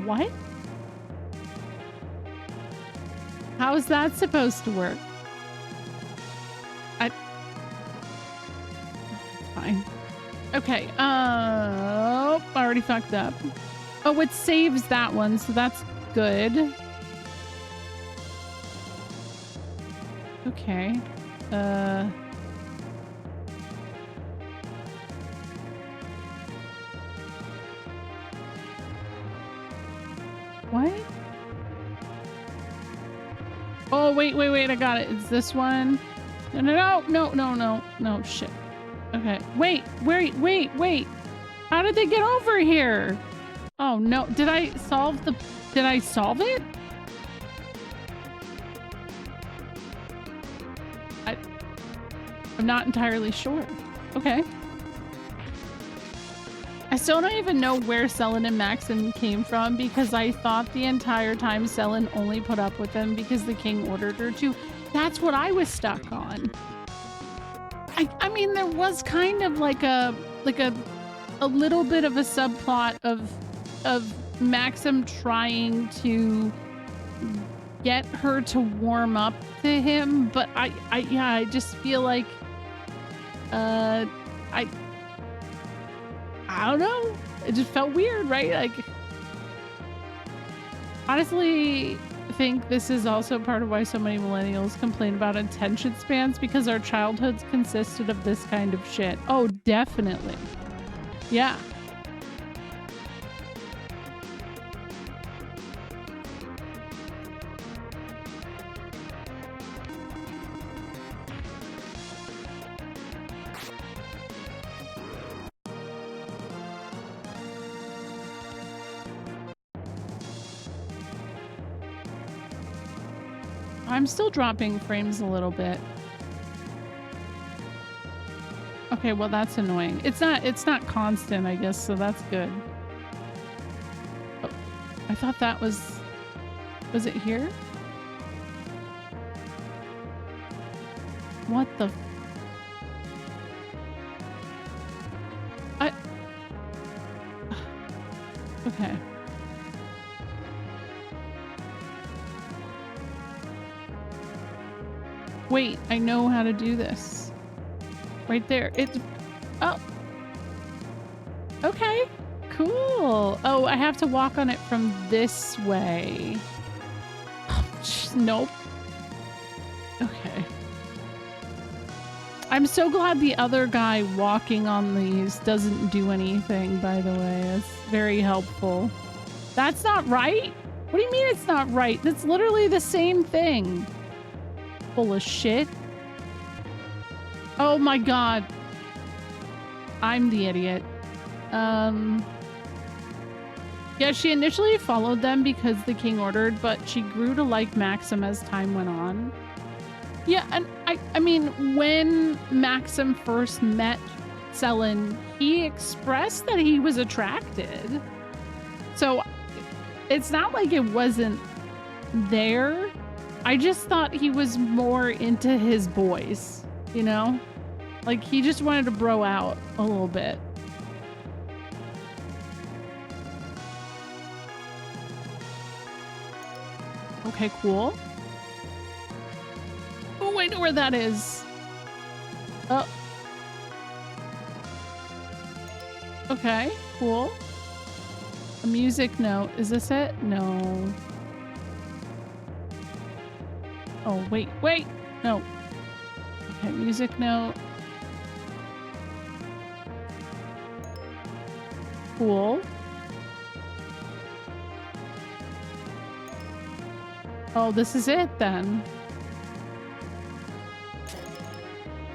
What? How is that supposed to work? Fine. Okay, I already fucked up. Oh, it saves that one, so that's good. Okay. What? Oh, wait, I got it. It's this one. No, shit. Okay, wait. How did they get over here? Oh, no. Did I solve it? I'm not entirely sure. Okay. I still don't even know where Selen and Maxim came from because I thought the entire time Selen only put up with them because the king ordered her to. That's what I was stuck on. I mean, there was kind of like a little bit of a subplot of Maxim trying to get her to warm up to him, but I just feel like I don't know. It just felt weird, right? Like, honestly, I think this is also part of why so many millennials complain about attention spans, because our childhoods consisted of this kind of shit. Oh, definitely. Yeah. I'm still dropping frames a little bit. Okay, well that's annoying. It's not constant, I guess, so that's good. Oh, I thought that was it here? What the okay. Wait, I know how to do this. Right there. It's... Oh. Okay. Cool. Oh, I have to walk on it from this way. Oh, nope. Okay. I'm so glad the other guy walking on these doesn't do anything, by the way. It's very helpful. That's not right? What do you mean it's not right? That's literally the same thing. Full of shit. Oh my god. I'm the idiot. Yeah, she initially followed them because the king ordered, but she grew to like Maxim as time went on. Yeah, and I mean, when Maxim first met Selen, he expressed that he was attracted. So it's not like it wasn't there. I just thought he was more into his boys, you know? Like, he just wanted to bro out a little bit. Okay, cool. Oh, I know where that is. Oh. Okay, cool. A music note. Is this it? No. Oh, wait, wait. No. Okay, music note. Cool. Oh, this is it then.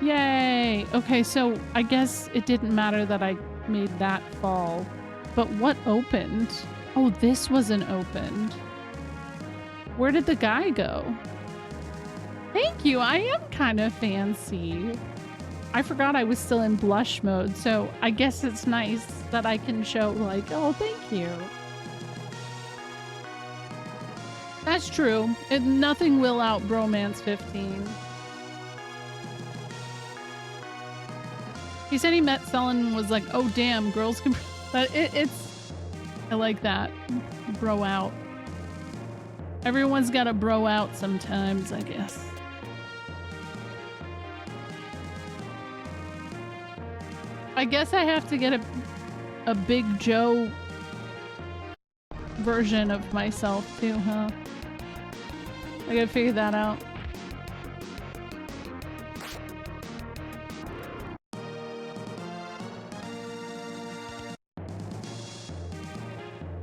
Yay! Okay, so I guess it didn't matter that I made that fall. But what opened? Oh, this wasn't opened. Where did the guy go? Thank you, I am kind of fancy. I forgot I was still in blush mode, so I guess it's nice that I can show like, oh, thank you. That's true. Nothing will out Bromance 15. He said he met Selen and was like, oh damn, girls can... But it's... I like that. Bro out. Everyone's gotta bro out sometimes, I guess. I guess I have to get a Big Joe version of myself too, huh? I gotta figure that out.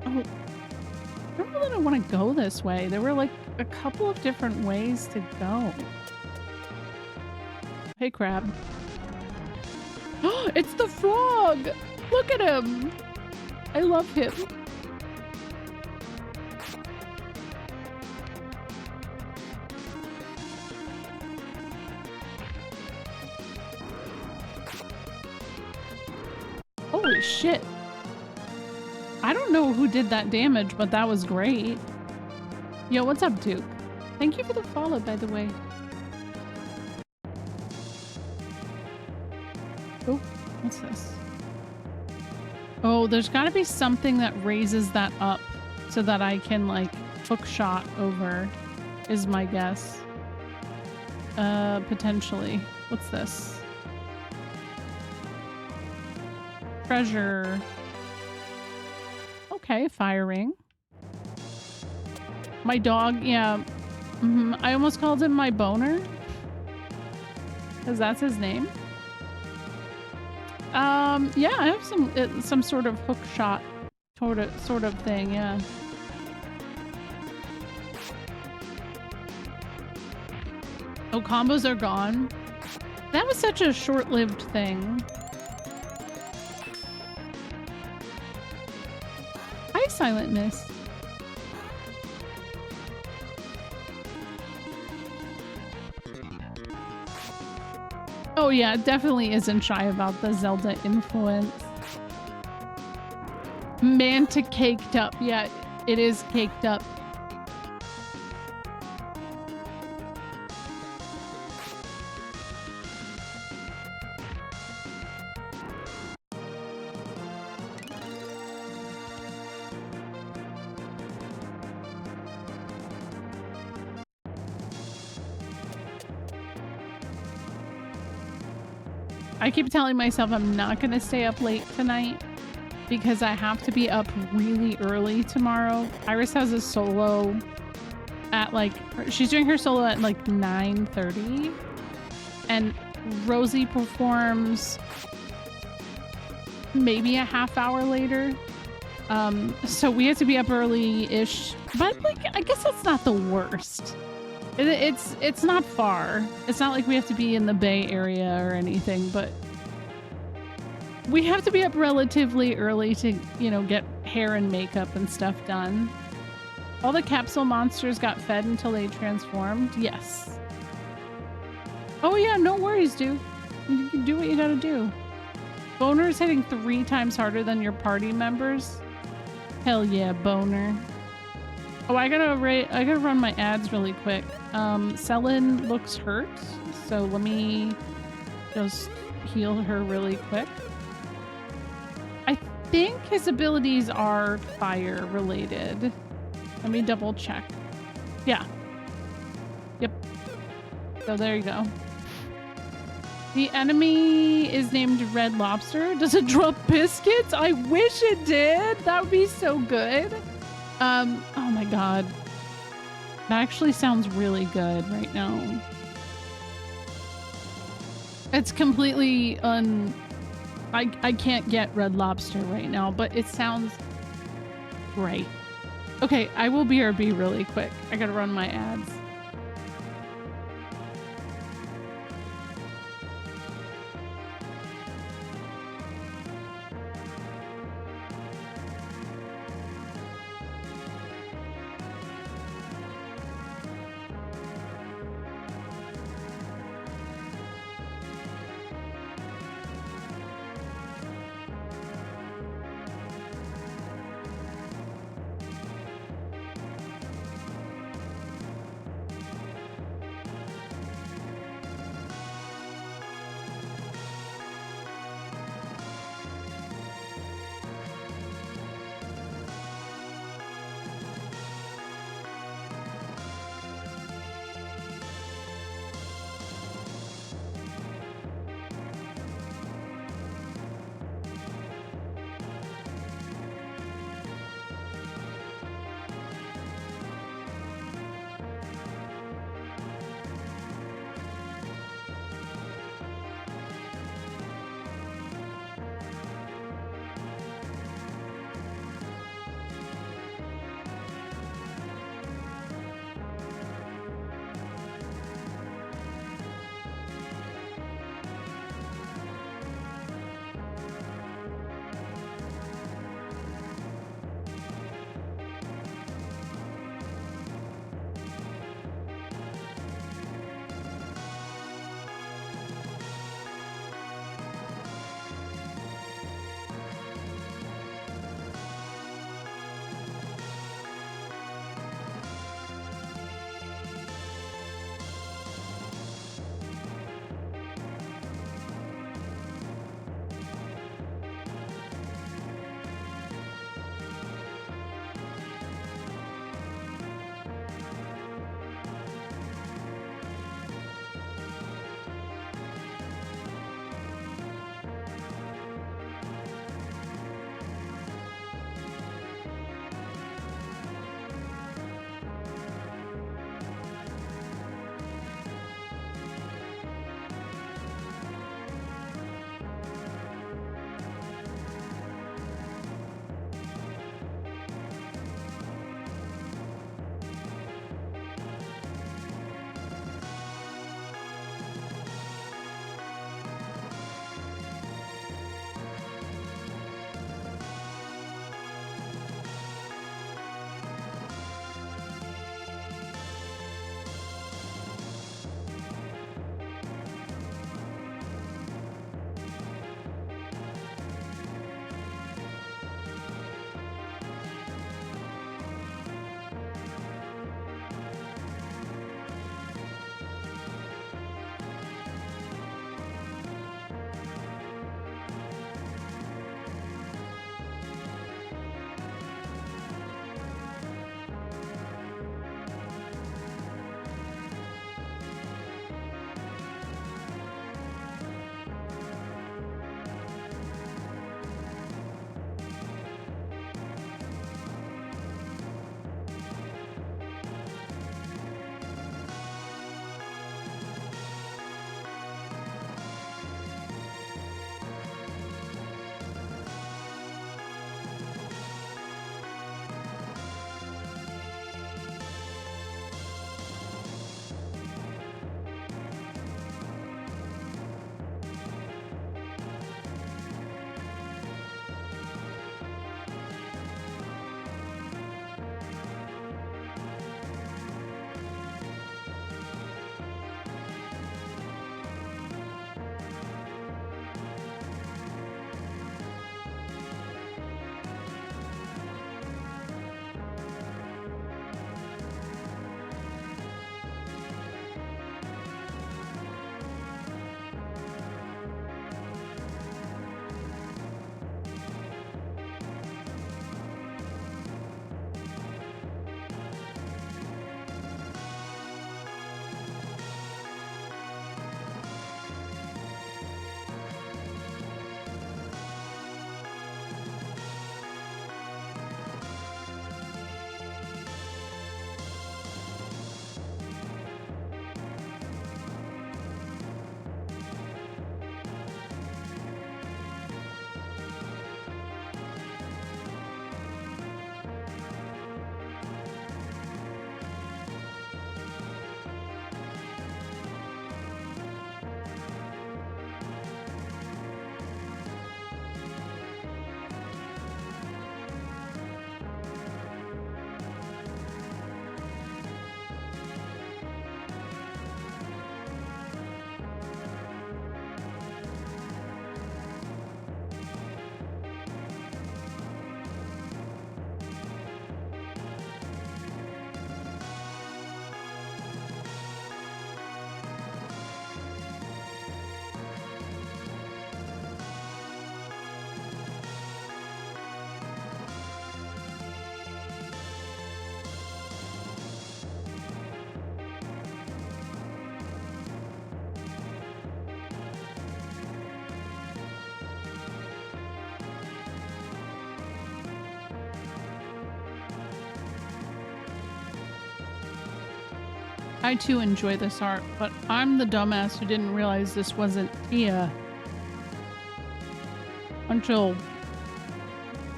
Oh, I don't know that I want to go this way. There were like a couple of different ways to go. Hey, crab. It's the frog! Look at him! I love him. Holy shit. I don't know who did that damage, but that was great. Yo, what's up, Duke? Thank you for the follow, by the way. Oh, what's this? Oh, there's gotta be something that raises that up so that I can, like, hook shot over, is my guess. Potentially. What's this? Treasure. Okay, firing. My dog, yeah. I almost called him my boner. Because that's his name. Yeah, I have some sort of hook shot sort of thing, yeah. Oh, combos are gone. That was such a short-lived thing. Hi, Silent Miss. Oh yeah, it definitely isn't shy about the Zelda influence. Manta caked up. Yeah, it is caked up. I keep telling myself I'm not gonna stay up late tonight because I have to be up really early tomorrow. Iris has a solo at like, she's doing her solo at like 9:30 and Rosie performs maybe a half hour later. So we have to be up early-ish, but like, I guess that's not the worst. It's not far. It's not like we have to be in the Bay Area or anything, but we have to be up relatively early to, you know, get hair and makeup and stuff done. All the capsule monsters got fed until they transformed? Yes. Oh yeah, no worries, dude. You can do what you gotta do. Boner's hitting 3 times harder than your party members? Hell yeah, Boner. Oh, I gotta run my ads really quick. Selen looks hurt, so let me just heal her really quick. I think his abilities are fire related. Let me double check. Yeah. Yep. So there you go. The enemy is named Red Lobster. Does it drop biscuits? I wish it did. That would be so good. Oh my god. That actually sounds really good right now. It's completely I can't get Red Lobster right now, but it sounds great. Okay, I will BRB really quick. I gotta run my ads. I too enjoy this art, but I'm the dumbass who didn't realize this wasn't Tia until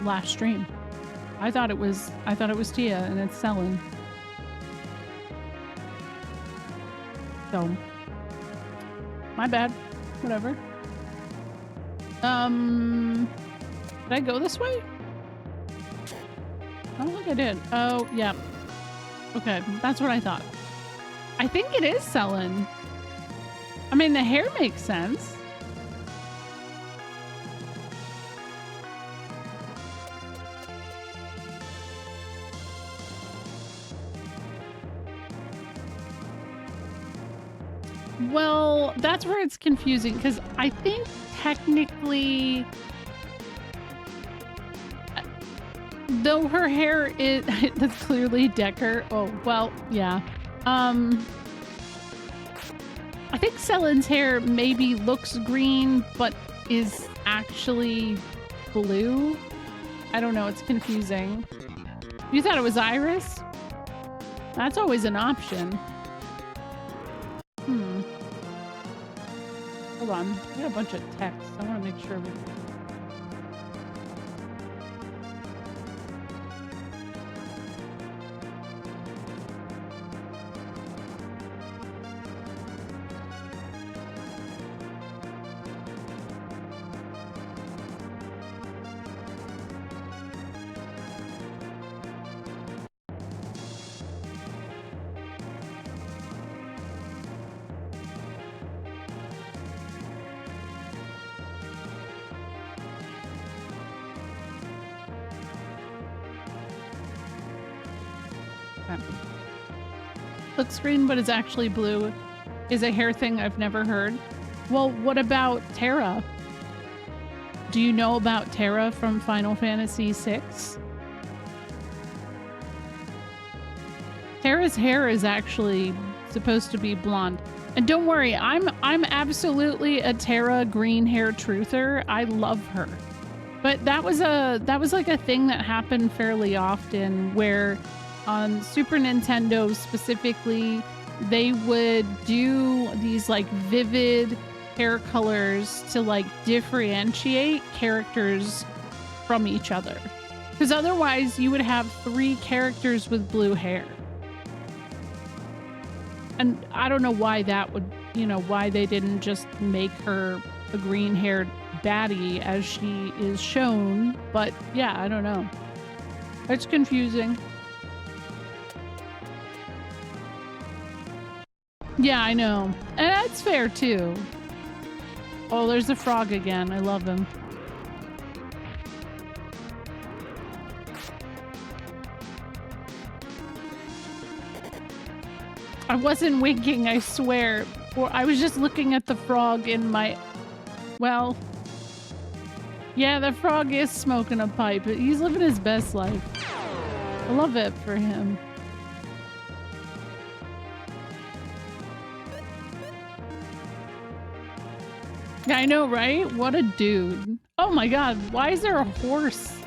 last stream. I thought it was Tia, and it's Selen. So, my bad. Whatever. Did I go this way? I don't think I did. Oh, yeah. Okay, that's what I thought. I think it is Selen. I mean, the hair makes sense. Well, that's where it's confusing because I think technically, though her hair is that's clearly Decker. Oh, well, yeah. I think Selen's hair maybe looks green, but is actually blue. I don't know. It's confusing. You thought it was Iris? That's always an option. Hold on. I got a bunch of text. I want to make sure we... Looks green, but is actually blue. Is a hair thing I've never heard. Well, what about Terra? Do you know about Terra from Final Fantasy VI? Terra's hair is actually supposed to be blonde. And don't worry, I'm absolutely a Terra green hair truther. I love her. But that was like a thing that happened fairly often where on Super Nintendo specifically, they would do these like vivid hair colors to like differentiate characters from each other. Because otherwise you would have 3 characters with blue hair. And I don't know why that would, why they didn't just make her a green haired baddie as she is shown. But yeah, I don't know. It's confusing. Yeah, I know. And that's fair too. Oh, there's the frog again. I love him. I wasn't winking, I swear. Or I was just looking at the frog in my... Well... Yeah, the frog is smoking a pipe. He's living his best life. I love it for him. Yeah, I know, right? What a dude. Oh my god, why is there a horse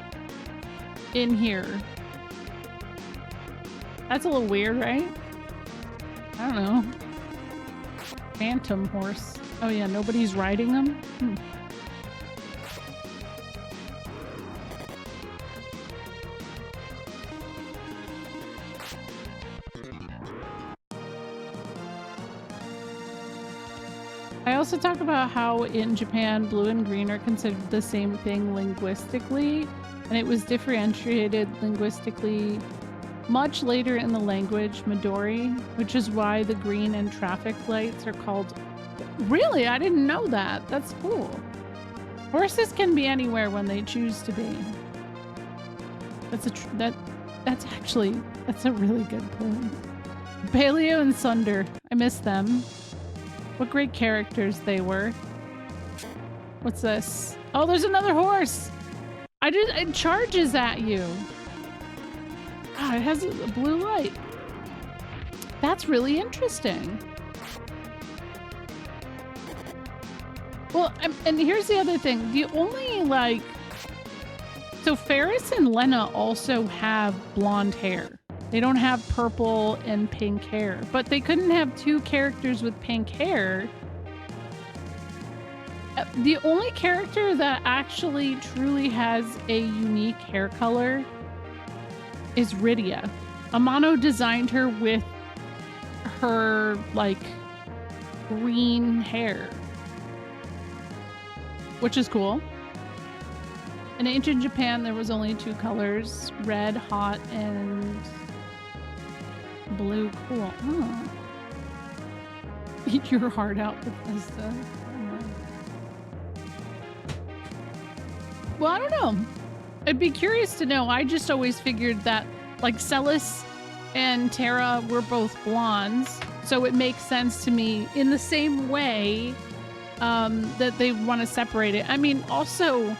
in here? That's a little weird, right? I don't know. Phantom horse. Oh yeah, nobody's riding them? I also talk about how in Japan, blue and green are considered the same thing linguistically, and it was differentiated linguistically much later in the language, Midori, which is why the green and traffic lights are called... Really? I didn't know that. That's cool. Horses can be anywhere when they choose to be. That's a really good point. Paleo and Sunder. I miss them. What great characters they were. What's this? Oh, there's another horse. It charges at you. God, it has a blue light. That's really interesting. Well, and here's the other thing. The only so Ferris and Lena also have blonde hair. They don't have purple and pink hair, but they couldn't have two characters with pink hair. The only character that actually truly has a unique hair color is Rydia. Amano designed her with her, like, green hair, which is cool. In ancient Japan, there was only two colors, red, hot, and blue. Cool. Oh. Eat your heart out, Bethesda. Well, I don't know. I'd be curious to know. I just always figured that, like, Celis and Terra were both blondes, so it makes sense to me in the same way that they want to separate it. I mean, also,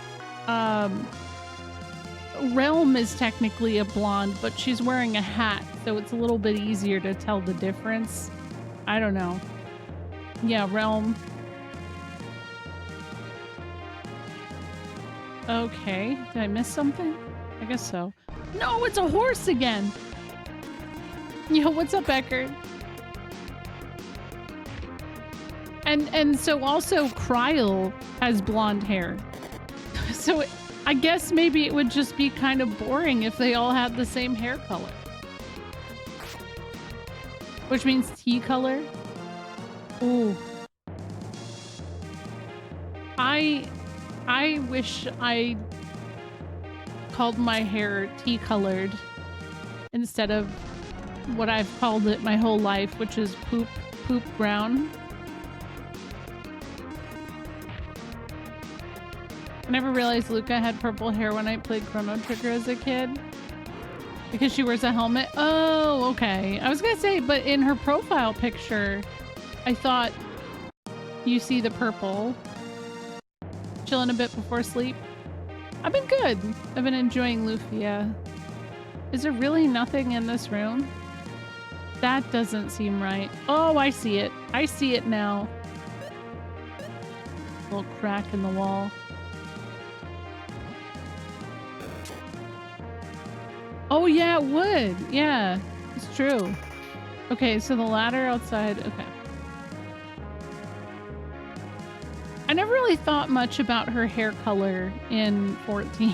Realm is technically a blonde, but she's wearing a hat, so it's a little bit easier to tell the difference. I don't know. Yeah, Realm. Okay, did I miss something? I guess so. No, it's a horse again! Yo, what's up, Eckerd? And so also Kryl has blonde hair. So I guess maybe it would just be kind of boring if they all had the same hair color. Which means tea color. Ooh. I wish I called my hair tea colored instead of what I've called it my whole life, which is poop brown. I never realized Luca had purple hair when I played Chrono Trigger as a kid. Because she wears a helmet? Oh, okay. I was gonna say, but in her profile picture, I thought you see the purple. Chilling a bit before sleep. I've been good. I've been enjoying Lufia. Is there really nothing in this room? That doesn't seem right. Oh, I see it. I see it now. Little crack in the wall. Oh yeah, it would. Yeah, it's true. Okay, so the ladder outside. Okay. I never really thought much about her hair color in 14,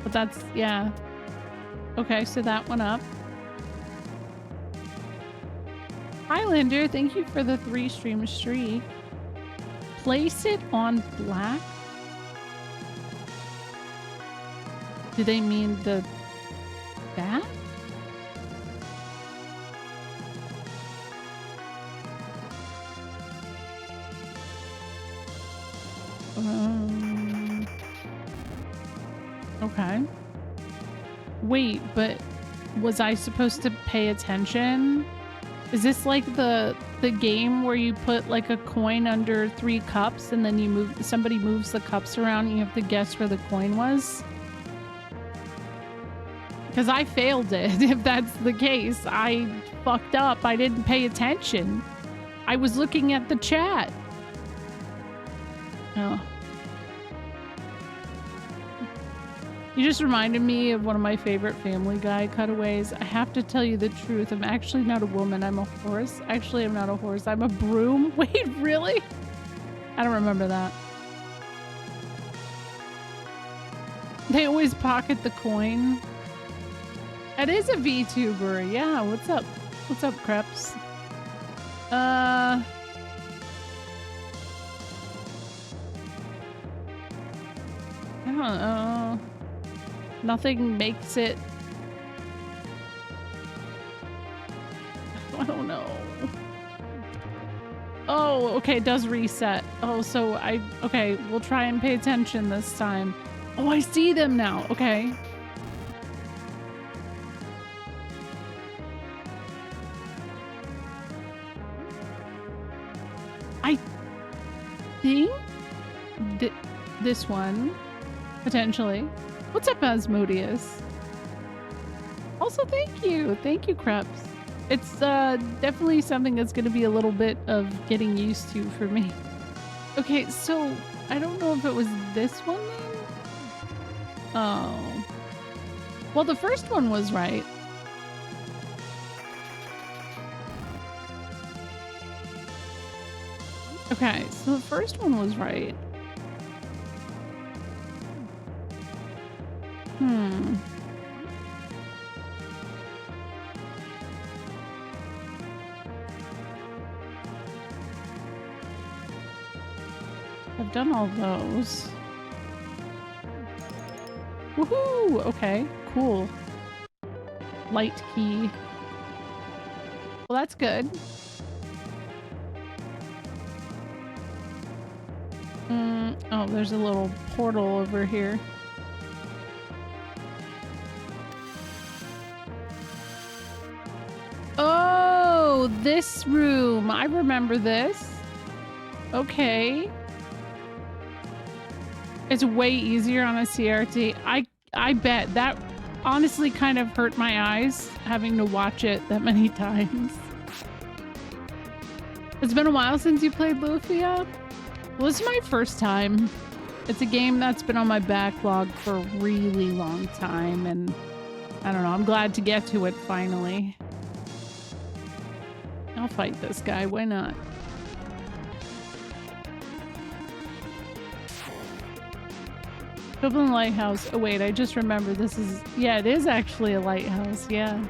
but that's, yeah. Okay, so that one up. Highlander, thank you for the 3-stream streak. Place it on black? Do they mean that? Okay. Wait, but was I supposed to pay attention? Is this like the game where you put like a coin under 3 cups and then somebody moves the cups around and you have to guess where the coin was? Because I failed it, if that's the case. I fucked up. I didn't pay attention. I was looking at the chat. Oh. You just reminded me of one of my favorite Family Guy cutaways. I have to tell you the truth. I'm actually not a woman. I'm a horse. Actually, I'm not a horse. I'm a broom. Wait, really? I don't remember that. They always pocket the coin. It is a VTuber. Yeah, what's up? What's up, Creps? I don't know. Nothing makes it... I don't know. Oh, okay, it does reset. Oh, so okay, we'll try and pay attention this time. Oh, I see them now. Okay. I think this one, potentially. What's up, Asmodeus? Also, thank you. Thank you, Kreps. It's definitely something that's going to be a little bit of getting used to for me. Okay, so I don't know if it was this one then? Oh. Well, the first one was right. Okay, so the first one was right. I've done all those. Woohoo! Okay, cool. Light key. Well, that's good. Oh, there's a little portal over here. Oh, this room. I remember this. Okay. It's way easier on a CRT. I bet that honestly kind of hurt my eyes having to watch it that many times. It's been a while since you played Lufia. Well, this is my first time. It's a game that's been on my backlog for a really long time, and I don't know, I'm glad to get to it finally. I'll fight this guy, why not? Dublin Lighthouse. Oh wait, I just remember this is... Yeah, it is actually a lighthouse, yeah.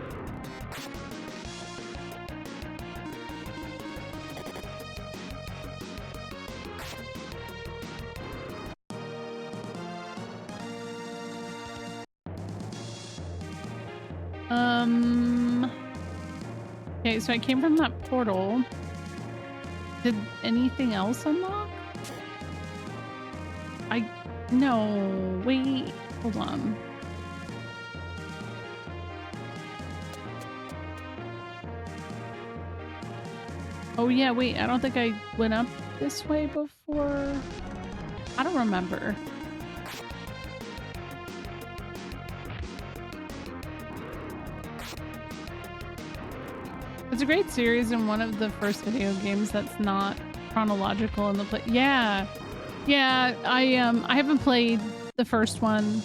Okay, so I came from that portal. Did anything else unlock? No, wait, hold on. Oh yeah, wait, I don't think I went up this way before. I don't remember. It's a great series and one of the first video games that's not chronological in the play. Yeah. Yeah, I haven't played the first one,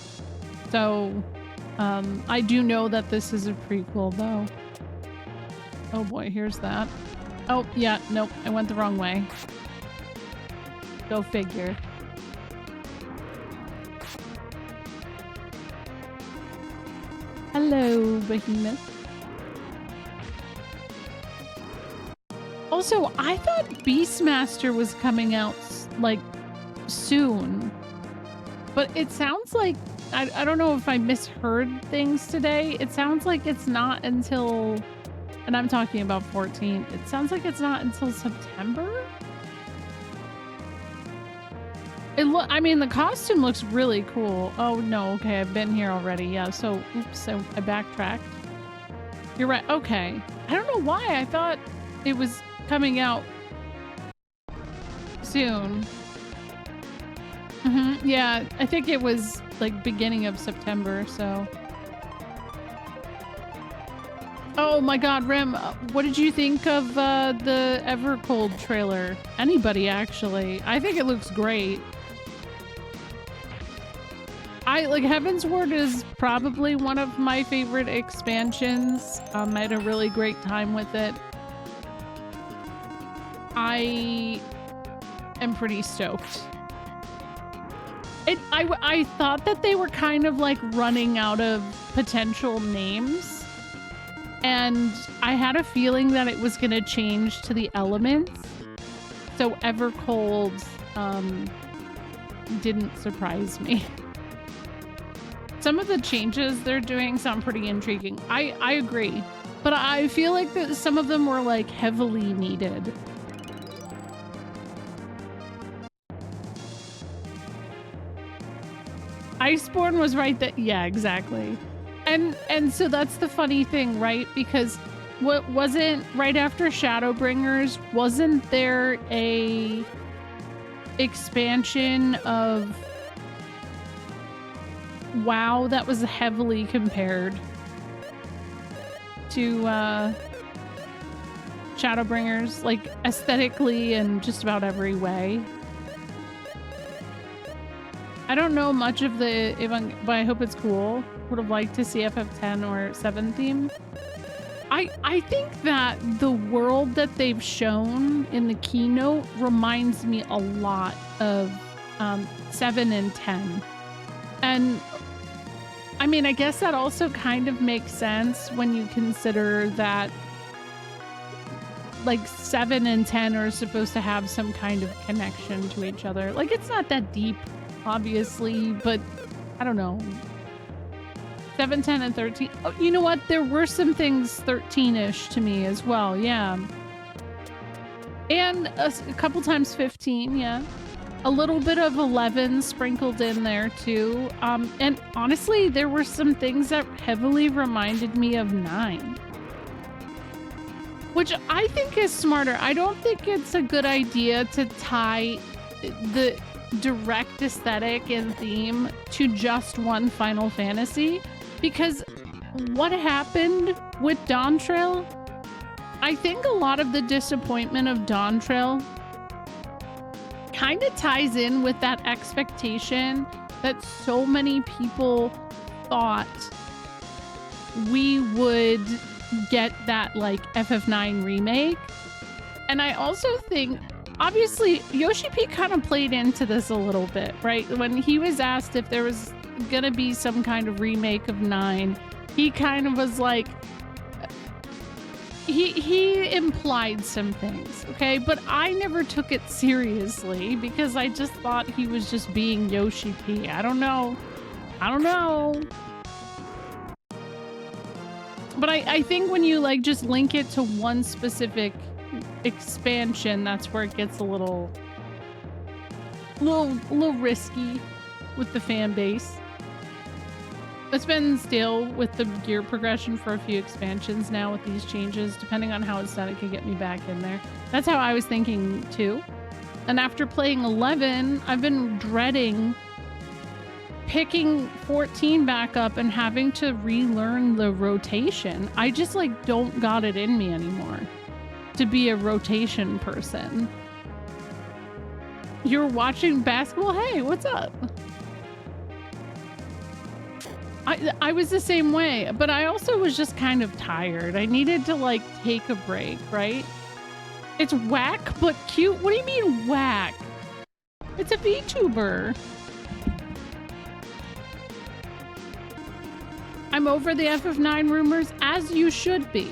so I do know that this is a prequel though. Oh boy, here's that. Oh yeah, nope, I went the wrong way. Go figure. Hello, Behemoth. Also, I thought Beastmaster was coming out like soon, but it sounds like I don't know if I misheard things today. It sounds like it's not until, and I'm talking about 14. It sounds like it's not until September. I mean, the costume looks really cool. Oh no, okay, I've been here already. Yeah, so oops, so I backtracked. You're right. Okay, I don't know why I thought it was coming out soon. Yeah, I think it was like beginning of September, so. Oh my god, Rem, what did you think of the Evercold trailer? Anybody, actually. I think it looks great. Like, Heaven's Ward is probably one of my favorite expansions. I had a really great time with it. I am pretty stoked. I thought that they were kind of like running out of potential names, and I had a feeling that it was going to change to the elements. So Evercold didn't surprise me. Some of the changes they're doing sound pretty intriguing. I agree, but I feel like that some of them were like heavily needed. Iceborne was right that, yeah, exactly. And so that's the funny thing, right? Because what wasn't right after Shadowbringers, wasn't there a expansion of WoW that was heavily compared to Shadowbringers, like aesthetically and just about every way? I don't know much of the but I hope it's cool. Would have liked to see FF10 or 7 theme. I think that the world that they've shown in the keynote reminds me a lot of 7 and 10. And I mean, I guess that also kind of makes sense when you consider that like 7 and 10 are supposed to have some kind of connection to each other. Like, it's not that deep, obviously, but I don't know. 7, 10, and 13. Oh, you know what? There were some things 13-ish to me as well. Yeah. And a couple times 15. Yeah. A little bit of 11 sprinkled in there too. And honestly, there were some things that heavily reminded me of 9. Which I think is smarter. I don't think it's a good idea to tie the direct aesthetic and theme to just one Final Fantasy. Because what happened with Dawn Trail, I think a lot of the disappointment of Dawn Trail kind of ties in with that expectation that so many people thought we would get that like FF9 remake. And I also think, obviously, Yoshi P kind of played into this a little bit, right? When he was asked if there was gonna be some kind of remake of 9, he kind of was like, he implied some things, okay? But I never took it seriously because I just thought he was just being Yoshi P. I don't know. But I think when you like just link it to one specific expansion, that's where it gets a little risky with the fan base. It's been stale with the gear progression for a few expansions now with these changes. Depending on how it's done, it could get me back in there. That's how I was thinking too. And after playing 11, I've been dreading picking 14 back up and having to relearn the rotation. I just like don't got it in me anymore to be a rotation person. You're watching basketball? Hey, what's up? I was the same way, but I also was just kind of tired. I needed to like take a break, right? It's whack but cute. What do you mean whack? It's a VTuber. I'm over the FF9 rumors, as you should be.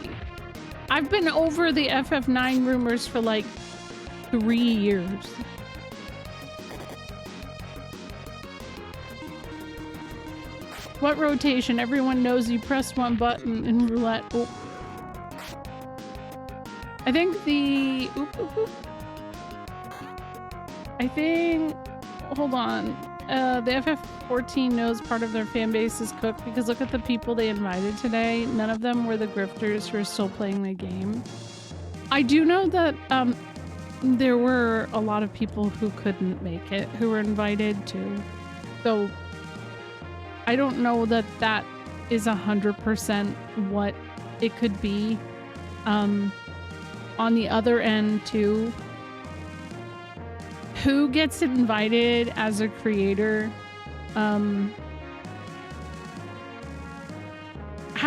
I've been over the FF9 rumors for like 3 years. What rotation? Everyone knows you press one button in roulette. Oh. I think the... I think... Hold on. The FF14 knows part of their fan base is cooked because look at the people they invited today. None of them were the grifters who are still playing the game. I do know that there were a lot of people who couldn't make it who were invited too. So I don't know that that is 100% what it could be. On the other end too, who gets invited as a creator? How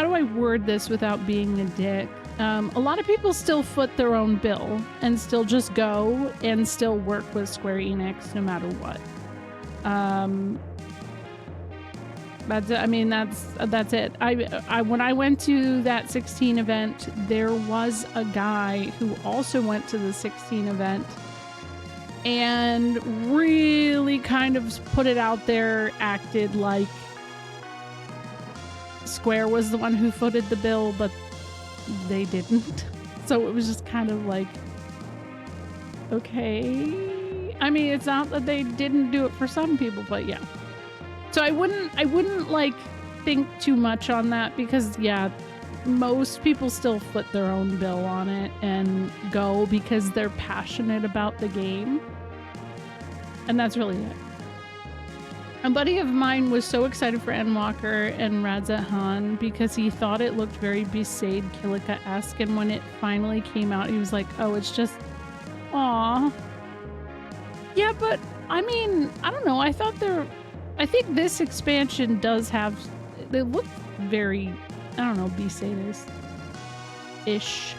do I word this without being a dick? A lot of people still foot their own bill and still just go and still work with Square Enix no matter what. That's it. I when I went to that 16 event, there was a guy who also went to the 16 event and really kind of put it out there, acted like Square was the one who footed the bill, but they didn't. So it was just kind of like, okay. I mean, it's not that they didn't do it for some people, but yeah. So I wouldn't like think too much on that because yeah, most people still foot their own bill on it and go because they're passionate about the game. And that's really it. A buddy of mine was so excited for Endwalker and Radzat Han because he thought it looked very Besaid Kilika-esque, and when it finally came out, he was like, oh, it's just, aw. Yeah, but I mean, I don't know. I think this expansion does have, they look very, I don't know, Besaid-esque. ish.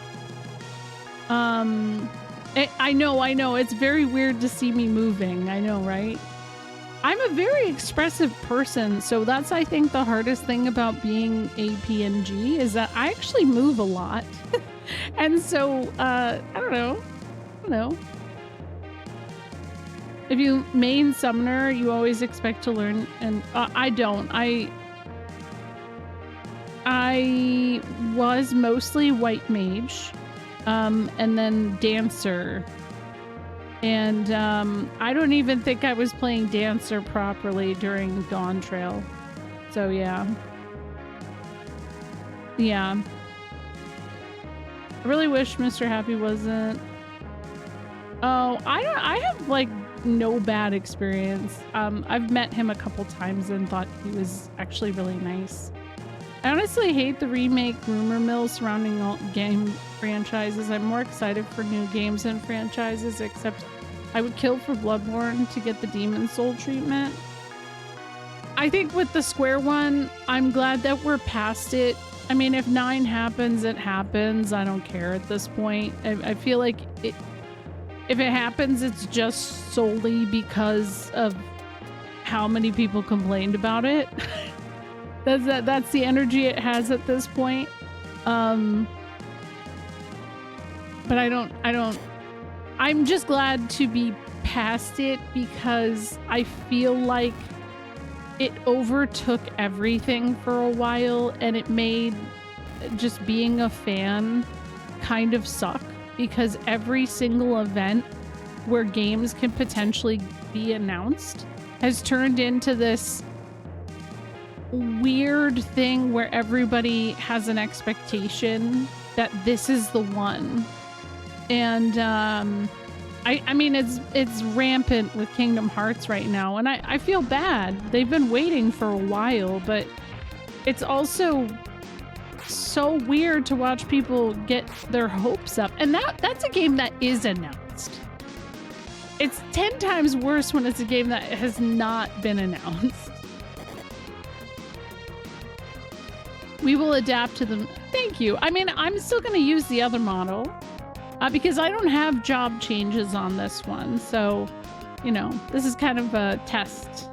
I know. It's very weird to see me moving. I know, right? I'm a very expressive person, so that's, I think, the hardest thing about being a PNG is that I actually move a lot. And so, I don't know. If you main summoner, you always expect to learn, and I don't. I was mostly white mage, and then dancer. And I don't even think I was playing dancer properly during Dawn Trail. So yeah. Yeah. I really wish Mr. Happy wasn't... Oh, I have like no bad experience. I've met him a couple times and thought he was actually really nice. I honestly hate the remake rumor mill surrounding all game franchises. I'm more excited for new games and franchises, except I would kill for Bloodborne to get the Demon Soul treatment. I think with the Square one, I'm glad that we're past it. I mean, if 9 happens, it happens. I don't care at this point. I feel like if it happens, it's just solely because of how many people complained about it. That's the energy it has at this point. But I'm just glad to be past it because I feel like it overtook everything for a while and it made just being a fan kind of suck because every single event where games can potentially be announced has turned into this weird thing where everybody has an expectation that this is the one. And I mean it's rampant with Kingdom Hearts right now, and I feel bad. They've been waiting for a while, but it's also so weird to watch people get their hopes up. And that's a game that is announced. It's 10 times worse when it's a game that has not been announced. We will adapt to them. Thank you. I mean, I'm still going to use the other model because I don't have job changes on this one. So, you know, this is kind of a test.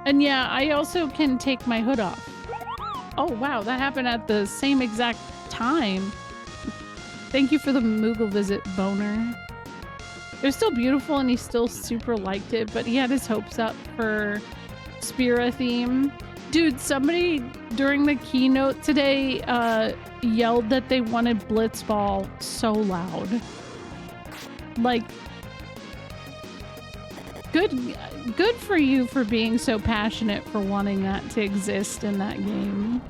And yeah, I also can take my hood off. Oh, wow. That happened at the same exact time. Thank you for the Moogle visit, Boner. It was still beautiful and he still super liked it, but he had his hopes up for Spira theme. Dude, somebody during the keynote today yelled that they wanted Blitzball so loud. Like, good for you for being so passionate for wanting that to exist in that game.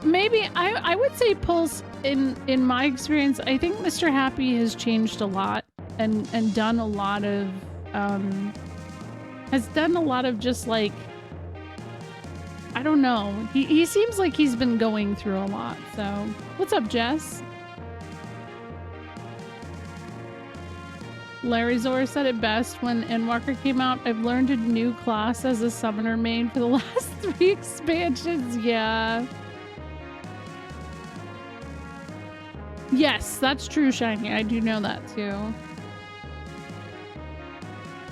Maybe I would say Pulse in my experience, I think Mr. Happy has changed a lot and done a lot of has done a lot of just like, I don't know. He seems like he's been going through a lot. So what's up, Jess? Larry Zor said it best when Endwalker came out. I've learned a new class as a summoner main for the last 3 expansions. Yeah. Yes, that's true, Shiny. I do know that too.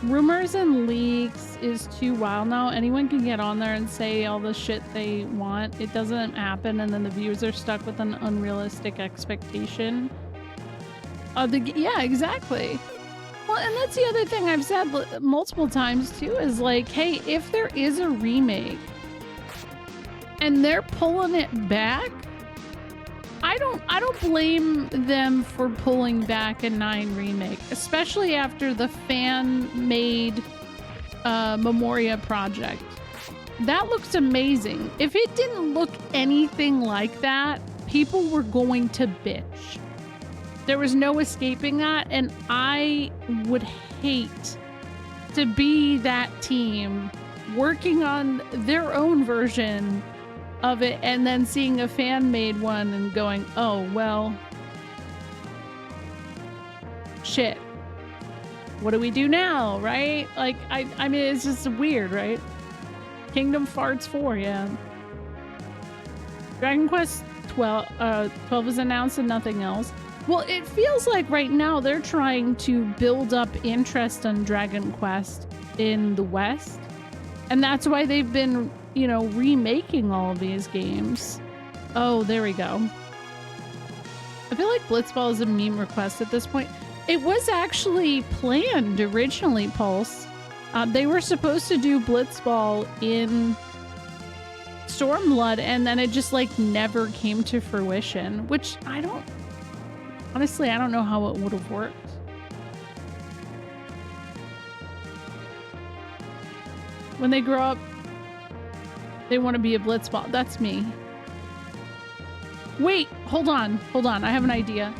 Rumors and leaks is too wild now. Anyone can get on there and say all the shit they want. It doesn't happen, and then the viewers are stuck with an unrealistic expectation. Yeah, exactly. Well, and that's the other thing I've said multiple times too, is like, hey, if there is a remake and they're pulling it back, I don't blame them for pulling back a 9 remake, especially after the fan-made Memoria project. That looks amazing. If it didn't look anything like that, people were going to bitch. There was no escaping that, and I would hate to be that team working on their own version of it and then seeing a fan-made one and going, oh, well, shit. what do we do now, right? Like, I mean, it's just weird, right? Kingdom Farts 4, yeah. Dragon Quest 12 is announced and nothing else. Well, it feels like right now they're trying to build up interest on Dragon Quest in the West. And that's why they've been, you know, remaking all of these games. Oh, there we go. I feel like Blitzball is a meme request at this point. It was actually planned originally, Pulse. They were supposed to do Blitzball in Stormblood, and then it just like never came to fruition, which honestly, I don't know how it would have worked. When they grow up, they want to be a Blitzball. That's me. Wait, hold on. I have an idea.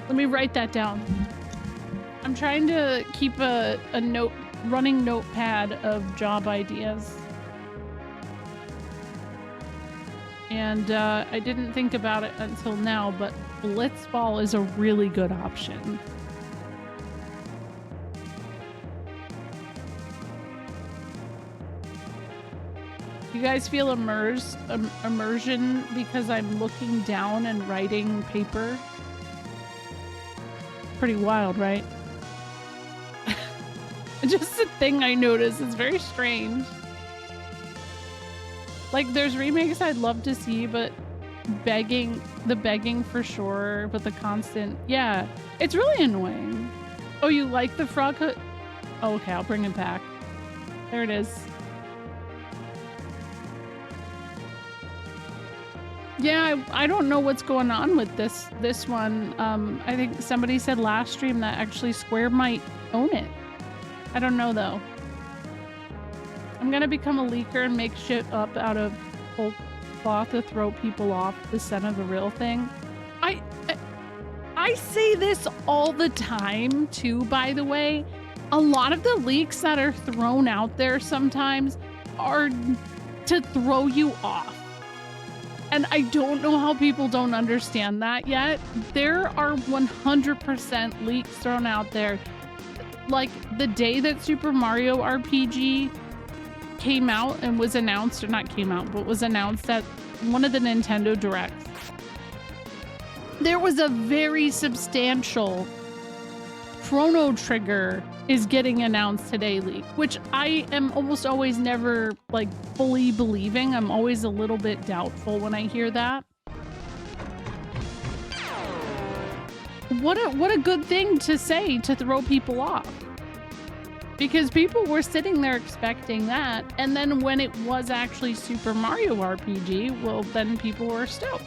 Let me write that down. I'm trying to keep a running notepad of job ideas. And I didn't think about it until now, but Blitzball is a really good option. You guys feel immersion because I'm looking down and writing paper? Pretty wild, right? Just a thing I noticed. It's very strange. Like, there's remakes I'd love to see, but the begging for sure, but the constant, yeah, it's really annoying. Oh, you like the frog hood? Oh, okay, I'll bring it back. There it is. Yeah, I don't know what's going on with this one. I think somebody said last stream that actually Square might own it. I don't know though. I'm gonna become a leaker and make shit up out of whole cloth to throw people off the scent of the real thing. I say this all the time too, by the way. A lot of the leaks that are thrown out there sometimes are to throw you off. And I don't know how people don't understand that yet. There are 100% leaks thrown out there. Like the day that Super Mario RPG came out and was announced, or not came out, but was announced at one of the Nintendo Directs. There was a very substantial Chrono Trigger is getting announced today leak, which I am almost always never like fully believing. I'm always a little bit doubtful when I hear that. What a good thing to say to throw people off. Because people were sitting there expecting that, and then when it was actually Super Mario RPG, well, then people were stoked.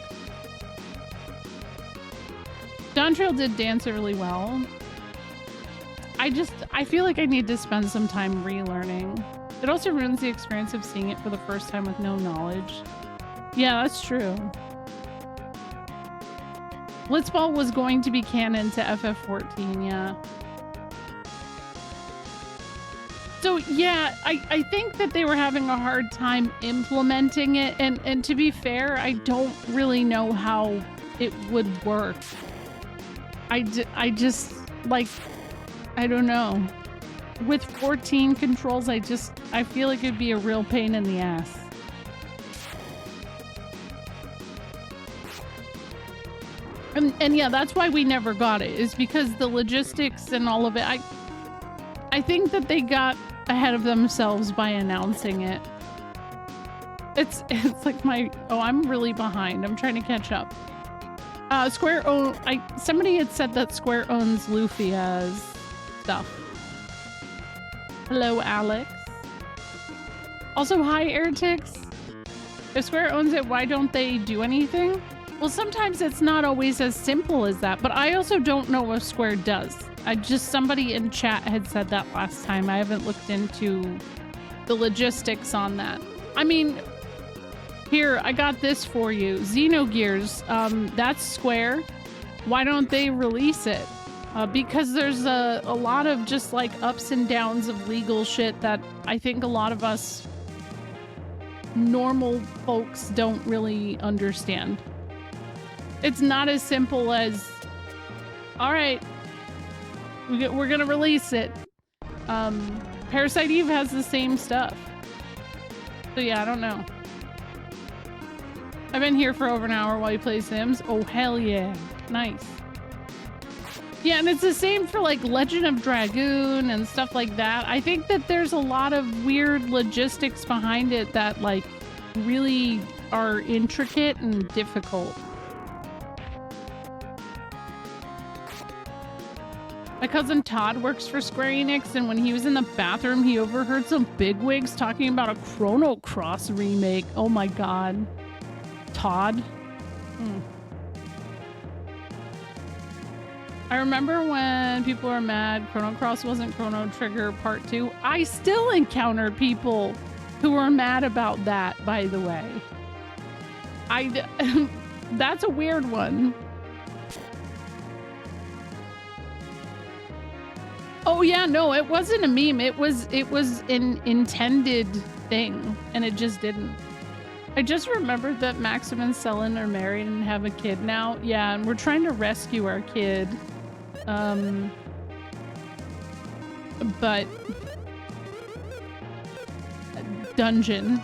Dawntrail did dance really well. I feel like I need to spend some time relearning. It also ruins the experience of seeing it for the first time with no knowledge. Yeah, that's true. Blitzball was going to be canon to FF14, yeah. So yeah, I think that they were having a hard time implementing it, and to be fair, I don't really know how it would work. I just, like, I don't know. With 14 controls, I feel like it'd be a real pain in the ass. And yeah, that's why we never got it, is because the logistics and all of it, I think that they got ahead of themselves by announcing it. It's like I'm really behind. I'm trying to catch up. Somebody had said that Square owns Lufia's stuff. Hello, Alex. Also, hi, Airtix. If Square owns it, why don't they do anything? Well, sometimes it's not always as simple as that, but I also don't know what Square does. Somebody in chat had said that last time. I haven't looked into the logistics on that. I mean, here, I got this for you. Xenogears, that's Square. Why don't they release it? Because there's a lot of just like ups and downs of legal shit that I think a lot of us normal folks don't really understand. It's not as simple as, all right, We're gonna release it. Parasite Eve has the same stuff. So yeah, I don't know. I've been here for over an hour while you play Sims. Oh, hell yeah. Nice. Yeah, and it's the same for like Legend of Dragoon and stuff like that. I think that there's a lot of weird logistics behind it that like really are intricate and difficult. My cousin Todd works for Square Enix, and when he was in the bathroom, he overheard some bigwigs talking about a Chrono Cross remake. Oh my god. Todd? I remember when people were mad Chrono Cross wasn't Chrono Trigger Part 2. I still encounter people who are mad about that, by the way. That's a weird one. Oh yeah, no, it wasn't a meme. It was an intended thing, and it just didn't. I just remembered that Maxim and Selen are married and have a kid now. Yeah, and we're trying to rescue our kid. But dungeon.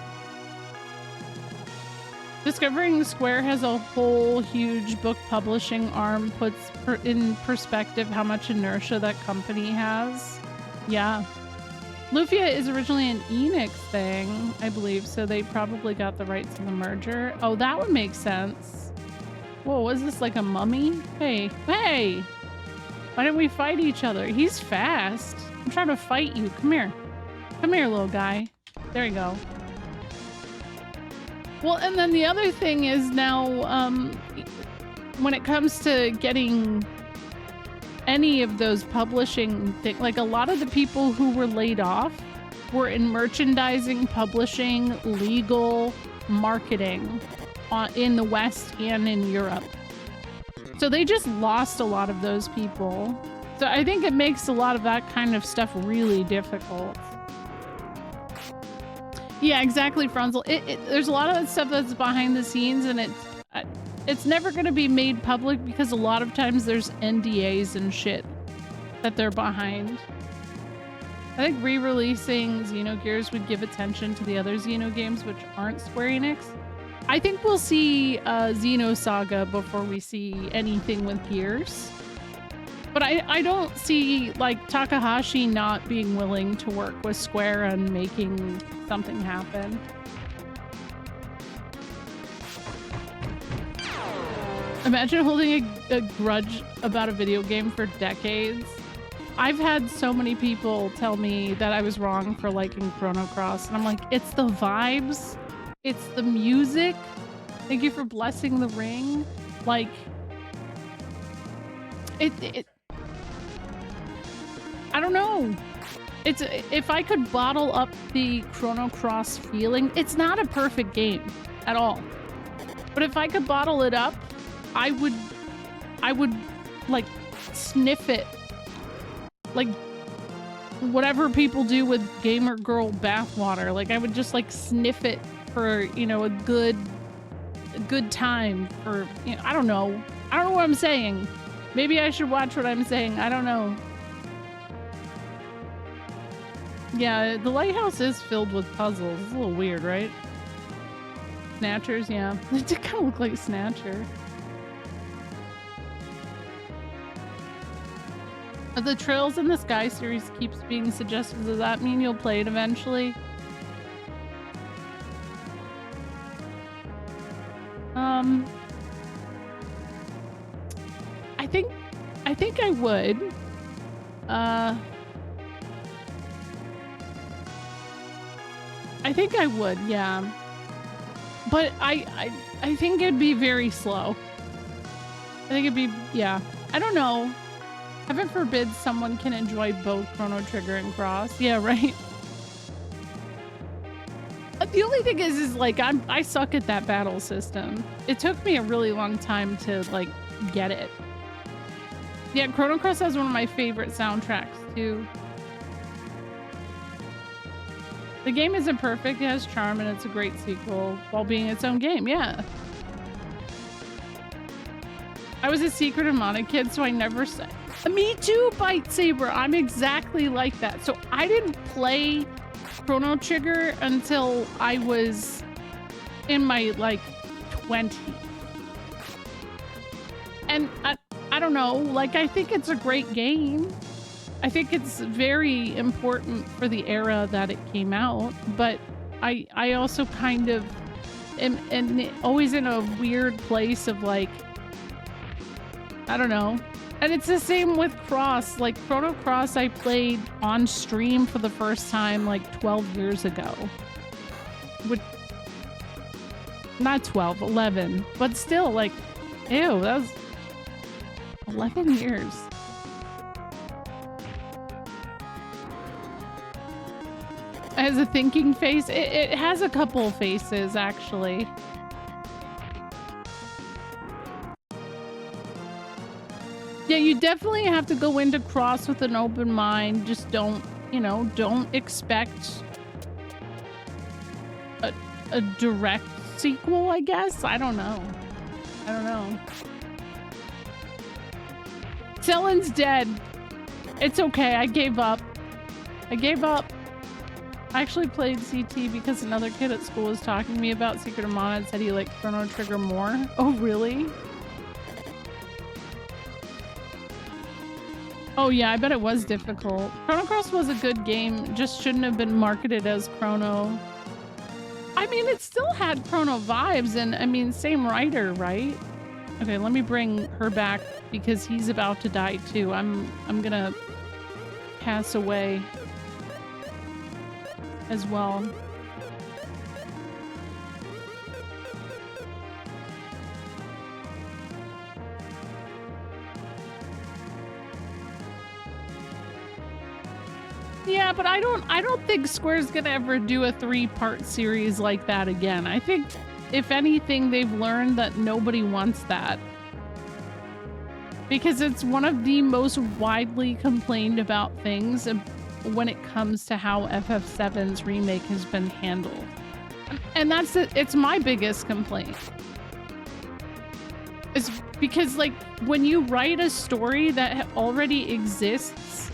Discovering Square has a whole huge book publishing arm puts in perspective how much inertia that company has. Yeah. Lufia is originally an Enix thing, I believe, so they probably got the rights to the merger. Oh, that would make sense. Whoa, was this like a mummy? Hey, hey! Why didn't we fight each other? He's fast. I'm trying to fight you. Come here. Come here, little guy. There you go. Well, and then the other thing is now, when it comes to getting any of those publishing things, like a lot of the people who were laid off were in merchandising, publishing, legal, marketing in the West and in Europe. So they just lost a lot of those people. So I think it makes a lot of that kind of stuff really difficult. Yeah, exactly, Franzel. There's a lot of that stuff that's behind the scenes, and it's never going to be made public because a lot of times there's NDAs and shit that they're behind. I think re-releasing Xenogears would give attention to the other Xeno games which aren't Square Enix. I think we'll see Xenosaga before we see anything with Gears. But I don't see, like, Takahashi not being willing to work with Square on making something happen. Imagine holding a grudge about a video game for decades. I've had so many people tell me that I was wrong for liking Chrono Cross, and I'm like, it's the vibes, it's the music. Thank you for blessing the ring. Like, I don't know. If I could bottle up the Chrono Cross feeling, it's not a perfect game at all. But if I could bottle it up, I would like sniff it. Like whatever people do with gamer girl bathwater. Like I would just like sniff it for, a good time for, I don't know. I don't know what I'm saying. Maybe I should watch what I'm saying. I don't know. Yeah, the lighthouse is filled with puzzles. It's a little weird, right? Snatchers, yeah. It did kind of look like Snatcher. The Trails in the Sky series keeps being suggested. Does that mean you'll play it eventually? I think I would. I think I would, yeah. But I think it'd be very slow. I think it'd be, yeah. I don't know. Heaven forbid someone can enjoy both Chrono Trigger and Cross. Yeah, right? The only thing is like, I suck at that battle system. It took me a really long time to, like, get it. Yeah, Chrono Cross has one of my favorite soundtracks, too. The game isn't perfect, it has charm, and it's a great sequel while being its own game, yeah. I was a Secret of Mana kid, so I never said. Me too, Bite Saber. I'm exactly like that. So I didn't play Chrono Trigger until I was in my like 20s. And I don't know, like I think it's a great game. I think it's very important for the era that it came out, but I also kind of am always in a weird place of like, I don't know. And it's the same with Cross. Like Chrono Cross I played on stream for the first time like 12 years ago. Not 12, 11. But still like, ew, that was 11 years. It has a thinking face. It has a couple faces, actually. Yeah, you definitely have to go into Cross with an open mind. Just don't, you know, don't expect a direct sequel, I guess. I don't know. I don't know. Sellen's dead. It's okay. I gave up. I gave up. I actually played CT because another kid at school was talking to me about Secret of Mana and said he liked Chrono Trigger more. Oh, really? Oh yeah, I bet it was difficult. Chrono Cross was a good game, just shouldn't have been marketed as Chrono. I mean, it still had Chrono vibes, and I mean, same writer, right? Okay, let me bring her back because he's about to die too. I'm gonna pass away as well. Yeah, but I don't think Square's gonna ever do a 3-part series like that again. I think, if anything, they've learned that nobody wants that. Because it's one of the most widely complained about things when it comes to how FF7's remake has been handled. And that's it. It's my biggest complaint. It's because, like, when you write a story that already exists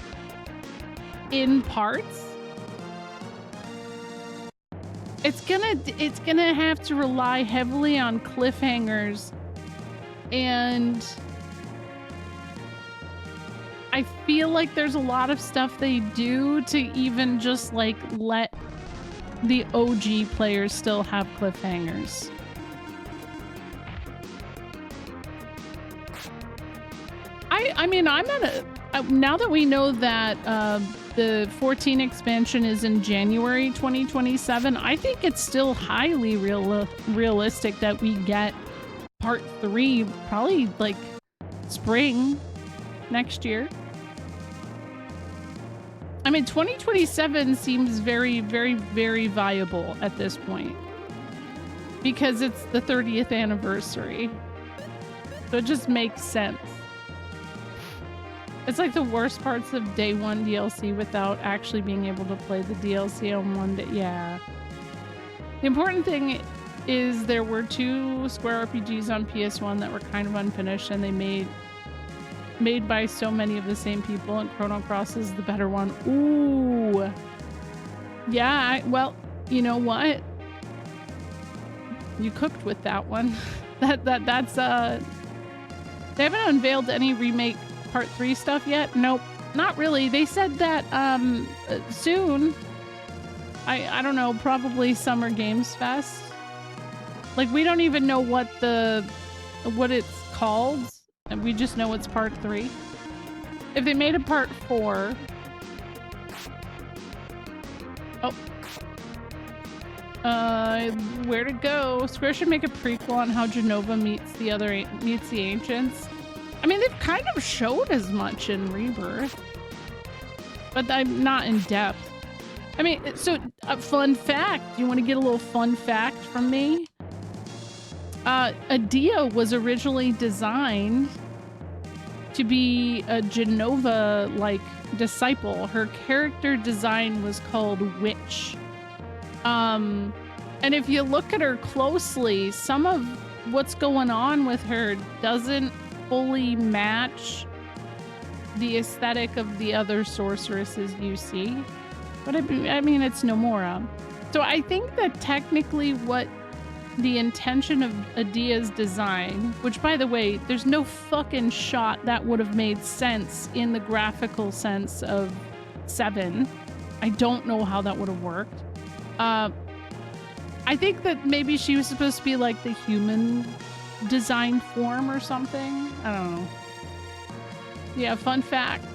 in parts, it's gonna have to rely heavily on cliffhangers, and I feel like there's a lot of stuff they do to even just like let the OG players still have cliffhangers. I mean, I'm at a now that we know that the 14 expansion is in January 2027, I think it's still highly realistic that we get part 3 probably like spring next year. I mean, 2027 seems very, very, very viable at this point because it's the 30th anniversary. So it just makes sense. It's like the worst parts of day 1 DLC without actually being able to play the DLC on one day. Yeah. The important thing is there were 2 Square RPGs on PS1 that were kind of unfinished, and they made by so many of the same people, and Chrono Cross is the better one. Ooh. Yeah, well, you know what? You cooked with that one. That's they haven't unveiled any remake part 3 stuff yet. Nope, not really. They said that soon. I don't know, probably Summer Games Fest. Like, we don't even know what it's called. And we just know it's part 3. If they made a part 4... Oh. Where to go? Square should make a prequel on how Jenova meets the Ancients. I mean, they've kind of showed as much in Rebirth. But I'm not in depth. I mean, so, a fun fact. You want to get a little fun fact from me? Adia was originally designed to be a Jenova like disciple. Her character design was called Witch. And if you look at her closely, some of what's going on with her doesn't fully match the aesthetic of the other sorceresses you see. But I mean, it's Nomura. So I think that technically what the intention of Adia's design, which by the way, there's no fucking shot that would have made sense in the graphical sense of 7. I don't know how that would have worked. I think that maybe she was supposed to be like the human design form or something. I don't know. Yeah, fun fact.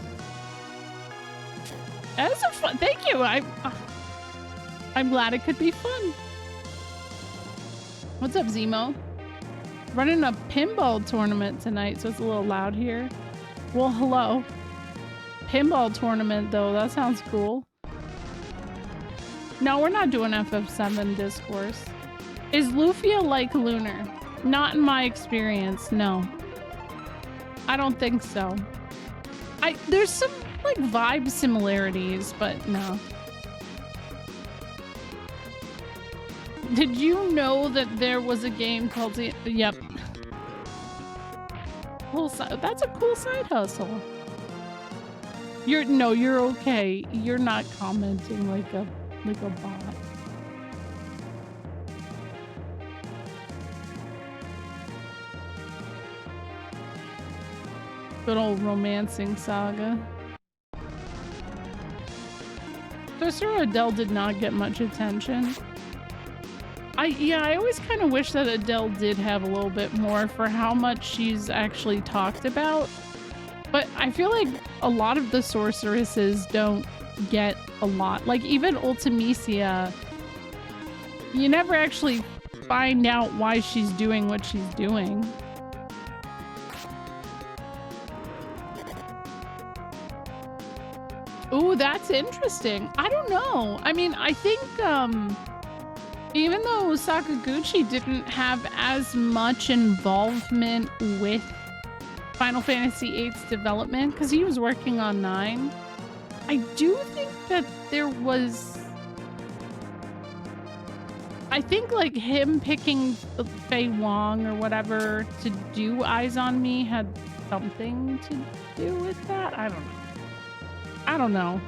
That's a fun. Thank you. I'm glad it could be fun. What's up, Zemo? Running a pinball tournament tonight, so it's a little loud here. Well, hello. Pinball tournament, though. That sounds cool. No, we're not doing FF7 discourse. Is Lufia like Lunar? Not in my experience, no. I don't think so. There's some like vibe similarities, but no. Did you know that there was a game called Yep. Cool. That's a cool side hustle. You're okay. You're not commenting like a bot. Good old romancing saga. Sorcerer Adele did not get much attention. I always kind of wish that Adele did have a little bit more for how much she's actually talked about. But I feel like a lot of the sorceresses don't get a lot. Like even Ultimisia, you never actually find out why she's doing what she's doing. Ooh, that's interesting. I don't know. I mean, I think even though Sakaguchi didn't have as much involvement with Final Fantasy VIII's development, because he was working on 9, I do think that there was... I think like him picking Fei Wong or whatever to do Eyes on Me had something to do with that. I don't know. I don't know.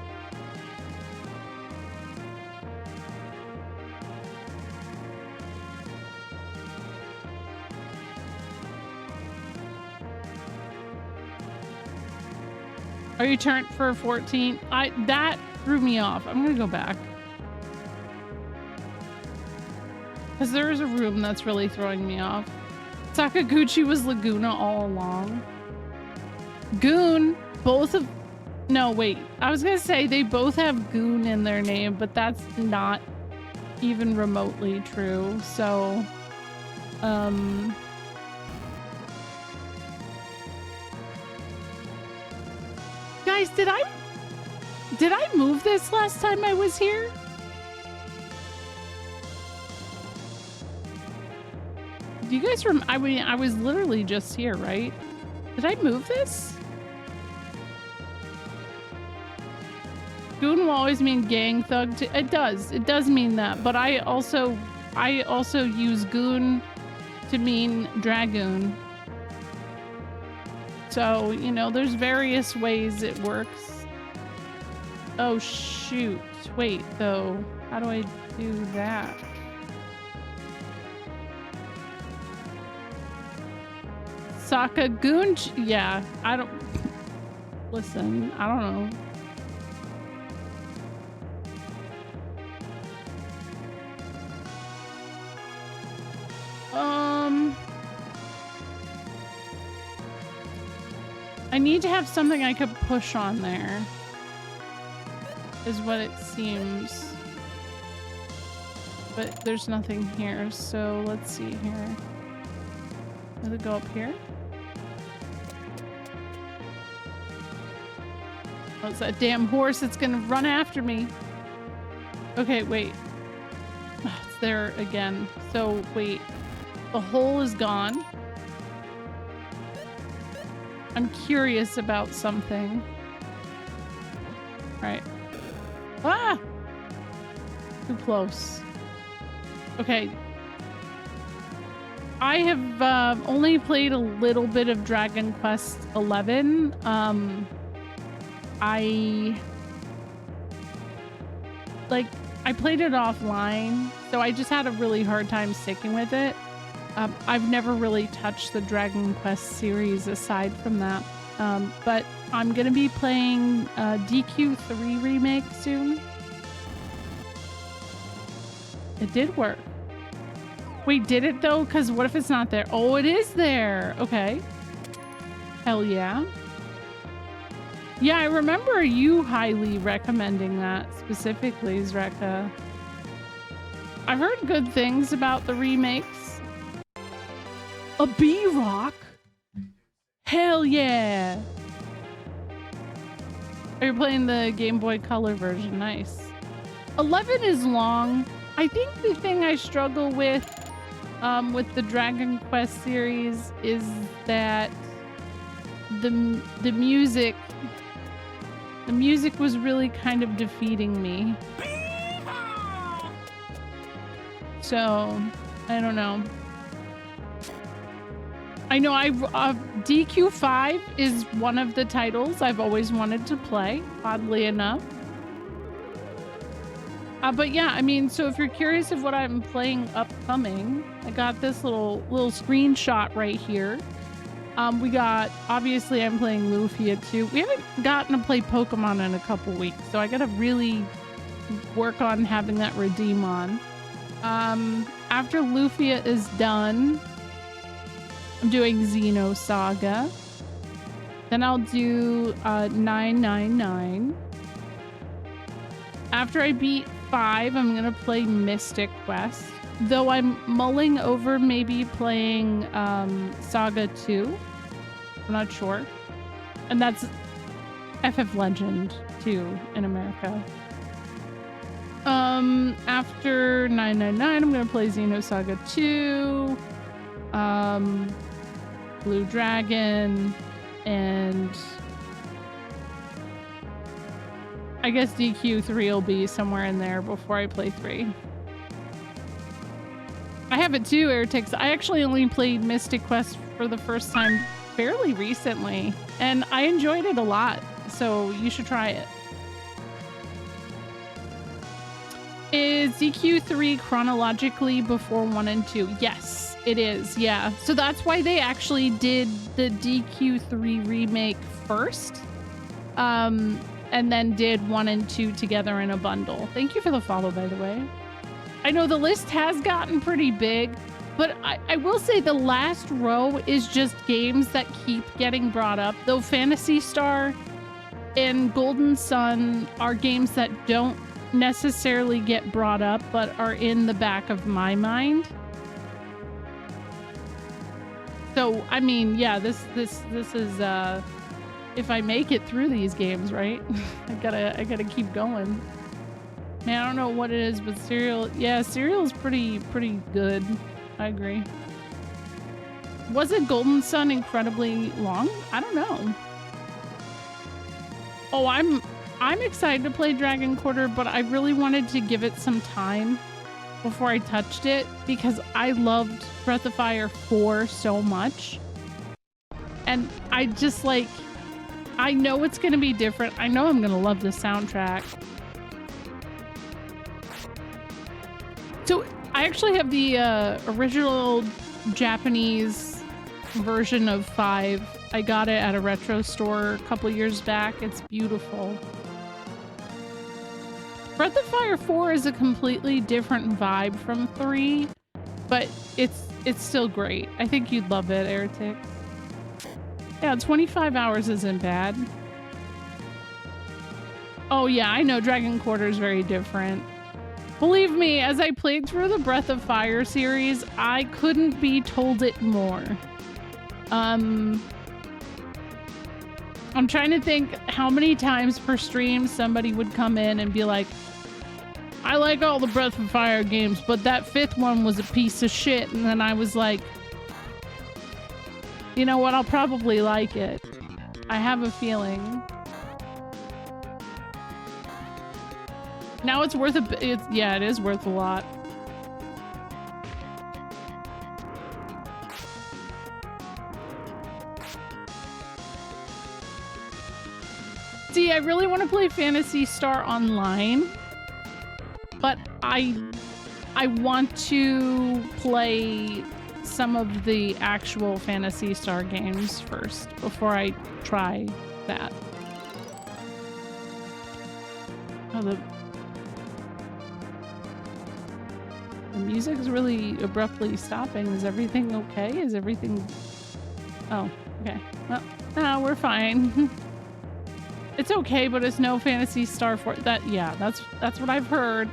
Are you turned for 14? That threw me off. I'm gonna go back. Because there is a room that's really throwing me off. Sakaguchi was Laguna all along. Goon, both of... No, wait. I was gonna say they both have Goon in their name, but that's not even remotely true. So, guys, did I move this last time I was here? Do you guys I mean, I was literally just here, right? Did I move this? Goon will always mean gang thug. It does mean that. But I also use goon to mean dragoon. So, you know, there's various ways it works. Oh, shoot. Wait, though. How do I do that? Sakagoon? Yeah, I don't... Listen, I don't know. I need to have something I could push on there, is what it seems. But there's nothing here, so let's see here. Does it go up here? Oh, it's that damn horse that's gonna run after me. Okay, wait. Oh, it's there again. So, wait. The hole is gone. I'm curious about something. Right. Ah! Too close. Okay. I have only played a little bit of Dragon Quest 11. I played it offline, so I just had a really hard time sticking with it. I've never really touched the Dragon Quest series aside from that. But I'm gonna be playing DQ3 Remake soon. It did work. Wait, did it though? Because what if it's not there? Oh, it is there. Okay. Hell yeah. Yeah, I remember you highly recommending that specifically, Zreka. I've heard good things about the remakes. A B-Rock? Hell yeah. Are you playing the Game Boy Color version? Nice. 11 is long. I think the thing I struggle with the Dragon Quest series is that the music was really kind of defeating me. So, I don't know. I know DQ5 is one of the titles I've always wanted to play, oddly enough. But yeah, I mean, so if you're curious of what I'm playing upcoming, I got this little screenshot right here. Obviously I'm playing Lufia too. We haven't gotten to play Pokemon in a couple weeks, so I gotta really work on having that redeem on. After Lufia is done, I'm doing Xenosaga. Then I'll do 999. After I beat 5, I'm gonna play Mystic Quest. Though I'm mulling over maybe playing Saga 2. I'm not sure. And that's FF Legend 2 in America. After 999, I'm gonna play Xenosaga 2, Blue Dragon, and I guess DQ3 will be somewhere in there before I play 3. I have it too, Airtix. I actually only played Mystic Quest for the first time fairly recently, and I enjoyed it a lot, so you should try it. Is DQ3 chronologically before 1 and 2? Yes, it is, yeah. So that's why they actually did the DQ3 remake first, and then did 1 and 2 together in a bundle. Thank you for the follow, by the way. I know the list has gotten pretty big, but I will say the last row is just games that keep getting brought up. Though Phantasy Star and Golden Sun are games that don't necessarily get brought up, but are in the back of my mind. So, I mean, yeah, this is, if I make it through these games, right? I gotta keep going. Man, I don't know what it is, but Serial, yeah, Serial is pretty good. I agree. Wasn't Golden Sun incredibly long? I don't know. Oh, I'm excited to play Dragon Quarter, but I really wanted to give it some time before I touched it because I loved Breath of Fire 4 so much. And I just like, I know it's going to be different. I know I'm going to love the soundtrack. So I actually have the original Japanese version of 5. I got it at a retro store a couple years back. It's beautiful. Breath of Fire 4 is a completely different vibe from 3, but it's still great. I think you'd love it, Airtix. Yeah, 25 hours isn't bad. Oh yeah, I know Dragon Quarter is very different. Believe me, as I played through the Breath of Fire series, I couldn't be told it more. I'm trying to think how many times per stream somebody would come in and be like, I like all the Breath of Fire games, but that 5th one was a piece of shit. And then I was like, you know what? I'll probably like it. I have a feeling. Now it's worth yeah, it is worth a lot. See, I really want to play Phantasy Star Online, but I want to play some of the actual Phantasy Star games first before I try that. Oh, the music is really abruptly stopping. Is everything okay? Is everything... Oh, okay. Well, no, we're fine. It's okay, but it's no Phantasy Star for that. Yeah, that's what I've heard.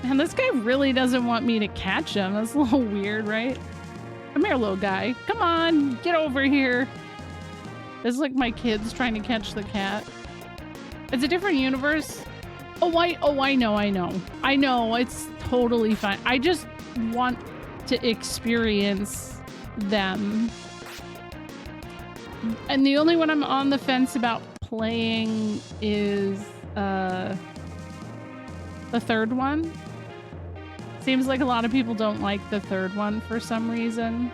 And this guy really doesn't want me to catch him. That's a little weird, right? Come here, little guy. Come on, get over here. This is like my kids trying to catch the cat. It's a different universe. Oh, I know. I know, it's totally fine. I just want to experience them. And the only one I'm on the fence about playing is the third one. Seems like a lot of people don't like the third one for some reason.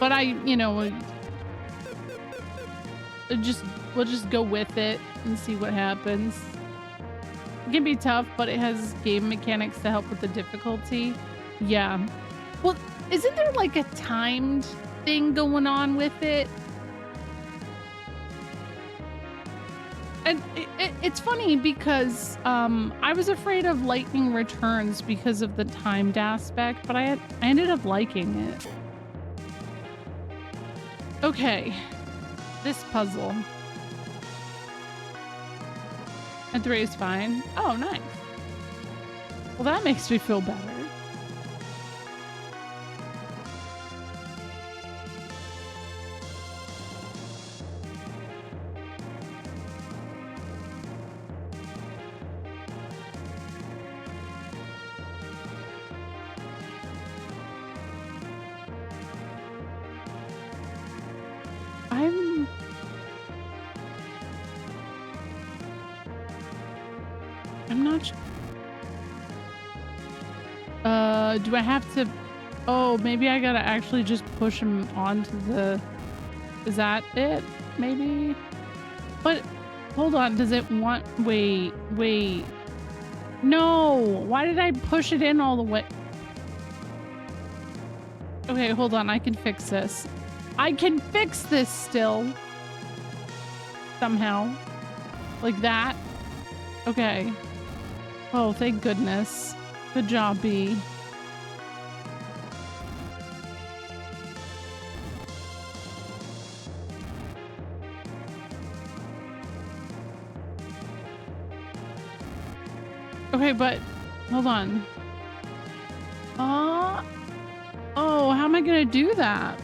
But we'll just go with it and see what happens. It can be tough, but it has game mechanics to help with the difficulty. Yeah. Well, isn't there like a timed thing going on with it? And it's funny because I was afraid of Lightning Returns because of the timed aspect, but I ended up liking it. Okay, this puzzle. And 3 is fine. Oh, nice. Well, that makes me feel better. I'm not sure. Do I have to... Oh, maybe I gotta actually just push him onto the... Is that it? Maybe? But, hold on, does it want... Wait. No! Why did I push it in all the way? Okay, hold on, I can fix this. I can fix this still. Somehow. Like that. Okay. Oh, thank goodness. Good job, B. Okay, but hold on. Oh, how am I gonna do that?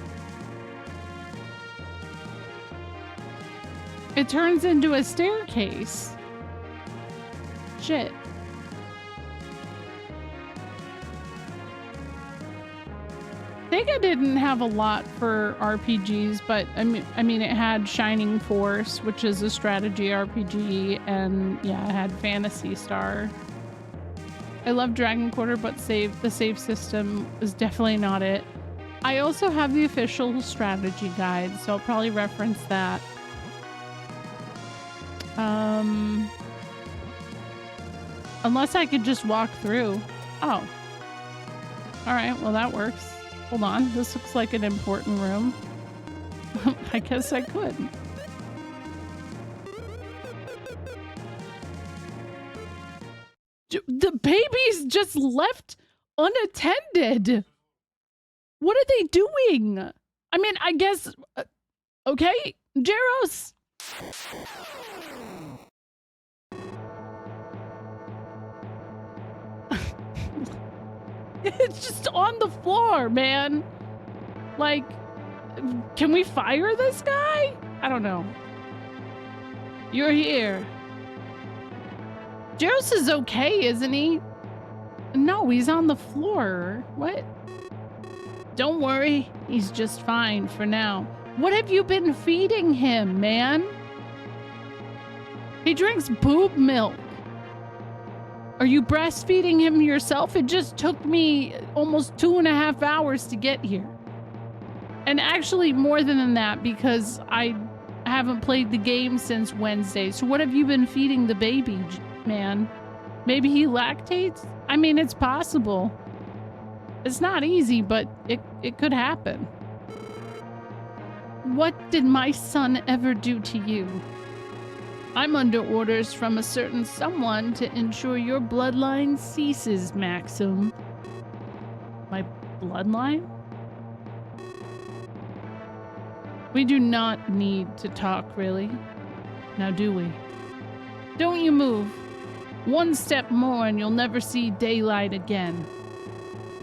It turns into a staircase. Shit. Sega didn't have a lot for RPGs, but I mean it had Shining Force, which is a strategy RPG, and yeah, it had Phantasy Star. I love Dragon Quarter, but the save system is definitely not it. I also have the official strategy guide, so I'll probably reference that. Unless I could just walk through. Oh. Alright, well that works. Hold on, this looks like an important room. I guess I could. The baby's just left unattended. What are they doing? I mean, I guess... okay, Jaros. It's just on the floor, man. Like, can we fire this guy? I don't know. You're here. Jaros is okay, isn't he? No, he's on the floor. What? Don't worry, he's just fine for now. What have you been feeding him, man? He drinks boob milk. Are you breastfeeding him yourself? It just took me almost 2.5 hours to get here. And actually more than that, because I haven't played the game since Wednesday. So what have you been feeding the baby, man? Maybe he lactates? I mean, it's possible. It's not easy, but it could happen. What did my son ever do to you? I'm under orders from a certain someone to ensure your bloodline ceases, Maxim. My bloodline? We do not need to talk, really. Now do we? Don't you move. One step more and you'll never see daylight again.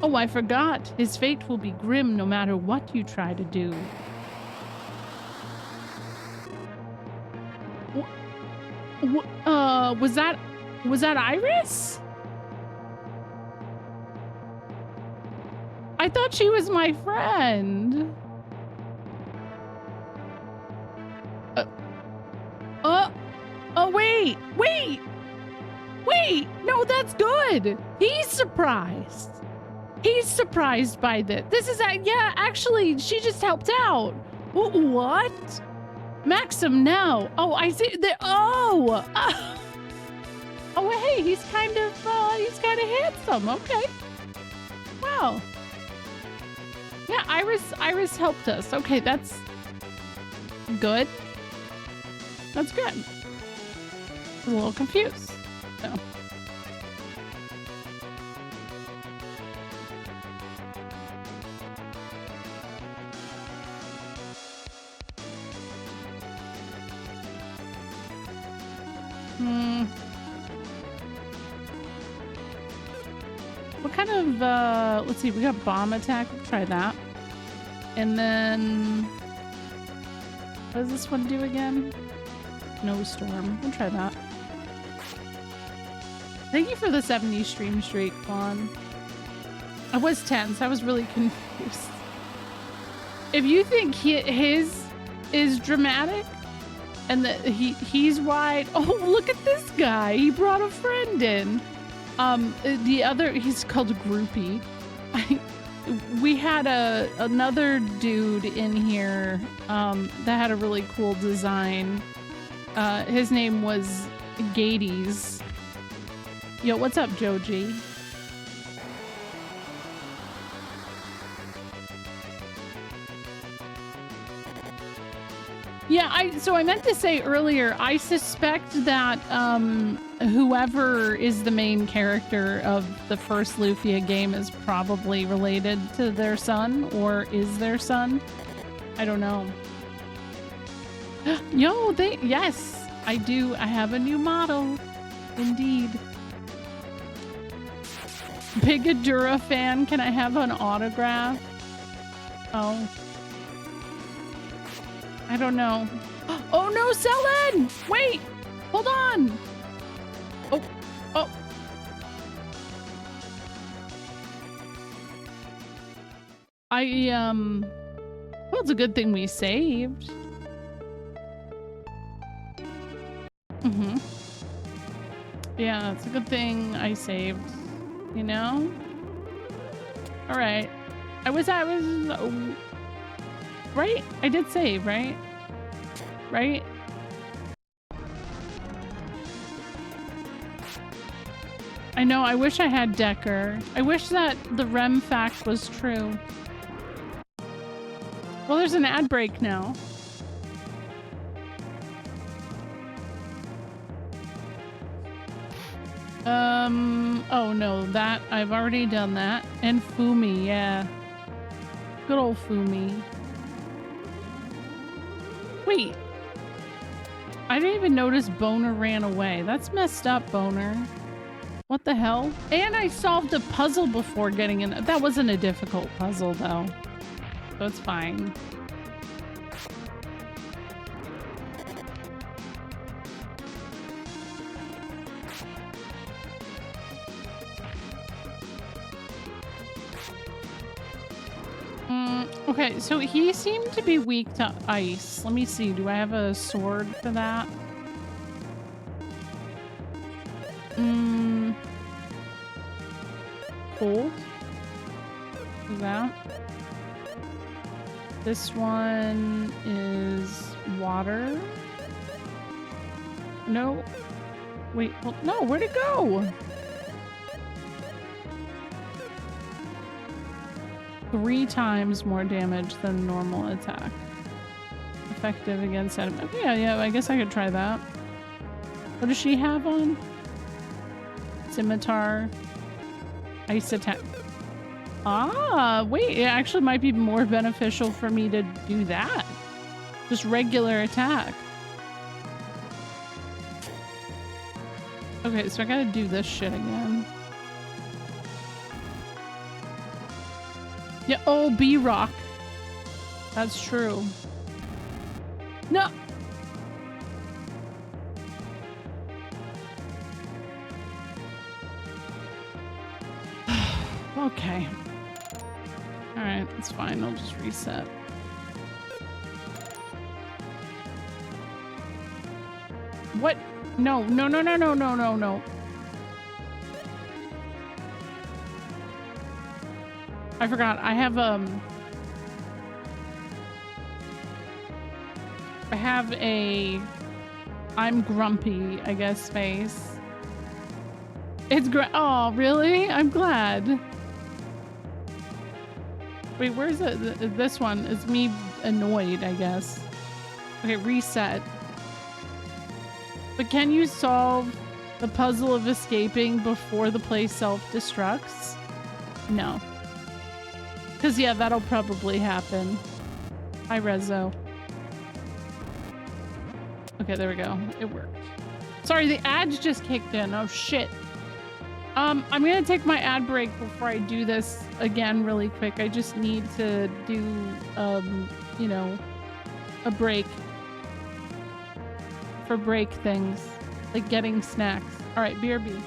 Oh, I forgot. His fate will be grim no matter what you try to do. Was that Iris? I thought she was my friend. Oh, wait. No, that's good. He's surprised. He's surprised by this. This is, yeah, actually, she just helped out. What? Maxim now. Oh, I see. Oh, hey, he's kind of handsome. Okay. Wow. Yeah, Iris helped us. Okay, that's good. That's good. I was a little confused. So. What kind of, let's see, we got bomb attack. We'll try that. And then, what does this one do again? No storm. We'll try that. Thank you for the 70 stream streak, Vaughn. I was tense. I was really confused. If you think his is dramatic and that he's wide, oh, look at this guy. He brought a friend in. The other, he's called Groupie. We had another dude in here that had a really cool design. His name was Gades. Yo, what's up, Joji? Yeah, so I meant to say earlier, I suspect that whoever is the main character of the first Lufia game is probably related to their son, or is their son. I don't know. Yo, yes, I do. I have a new model. Indeed. Bigadura fan, can I have an autograph? Oh. I don't know. Oh no, Selen! Wait! Hold on! Oh. Well, it's a good thing we saved. Yeah, it's a good thing I saved. You know? Alright. I was right? I did save, right? Right? I know, I wish I had Decker. I wish that the REM fact was true. Well, there's an ad break now. Oh no, that, I've already done that. And Fumi, yeah. Good old Fumi. Wait. I didn't even notice Boner ran away. That's messed up, Boner. What the hell? And I solved a puzzle before getting in. That wasn't a difficult puzzle, though. So it's fine. Okay, so he seemed to be weak to ice. Let me see. Do I have a sword for that? Cold? Is that? This one is water. No. Wait, well, no, where'd it go? 3 times more damage than normal attack. Effective against enemy. Okay, yeah, I guess I could try that. What does she have on? Scimitar. Ice attack. Ah, wait, it actually might be more beneficial for me to do that. Just regular attack. Okay, so I gotta do this shit again. Yeah, oh, B-Rock. That's true. No! Okay. Alright, that's fine. I'll just reset. What? No, no, no, no, no, no, no, no. I forgot. I have a I'm grumpy, I guess, face. It's oh, really? I'm glad. Wait, where's it? This one is me annoyed, I guess. Okay, reset. But can you solve the puzzle of escaping before the place self-destructs? No. Because, yeah, that'll probably happen. Hi, Rezo. Okay, there we go. It worked. Sorry, the ads just kicked in. Oh, shit. I'm gonna take my ad break before I do this again really quick. I just need to do, you know, a break. For break things. Like getting snacks. Alright, BRB.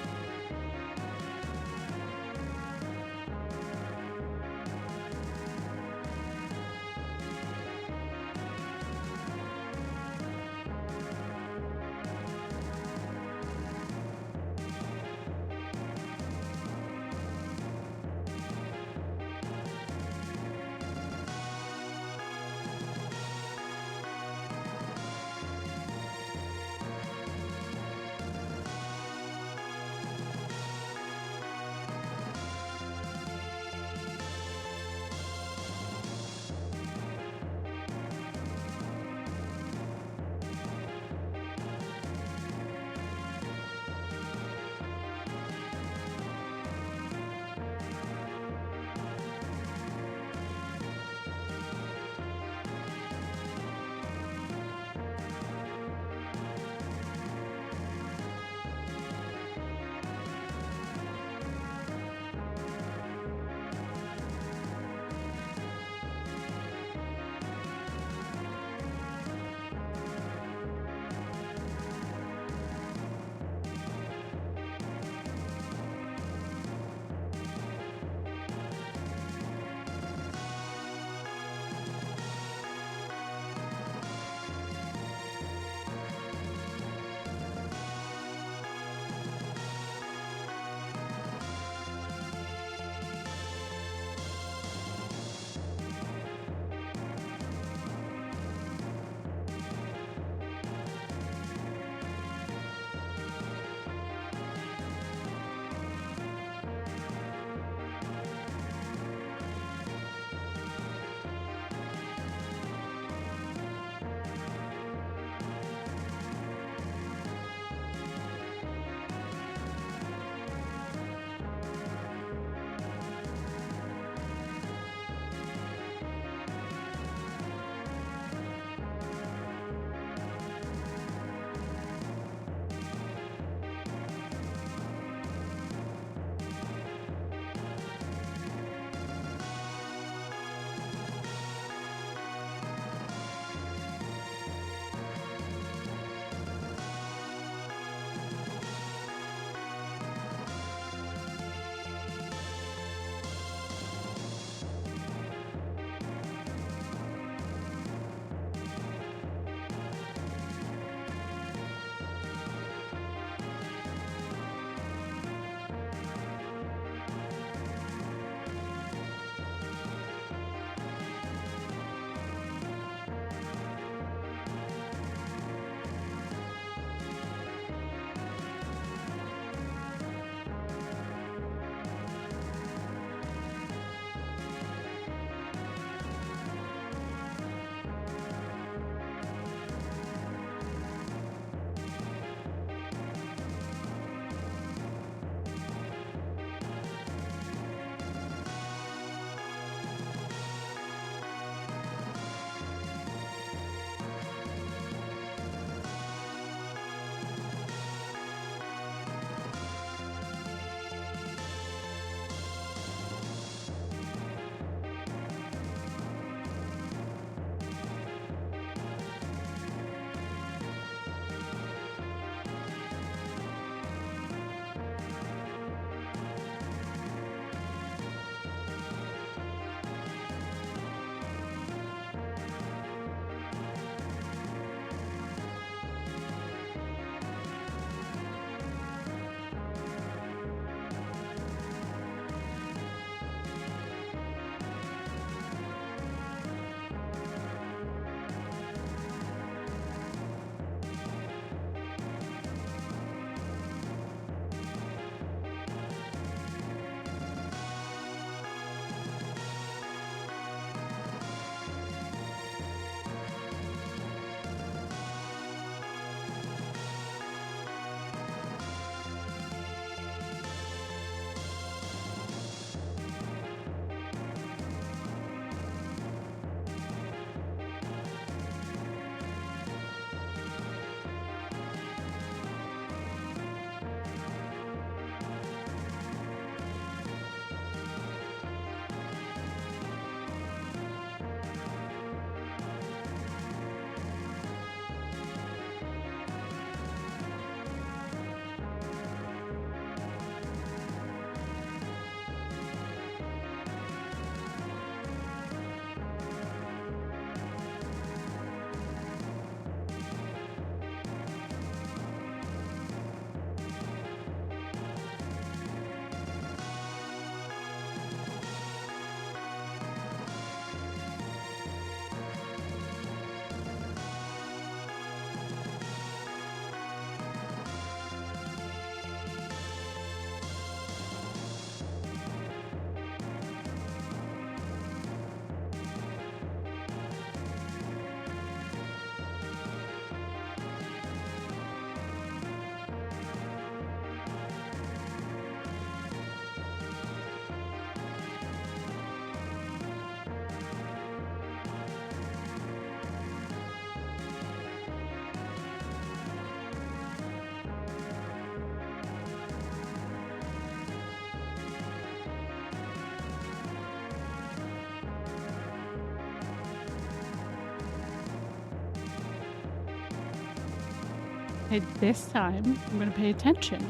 Okay, this time I'm gonna pay attention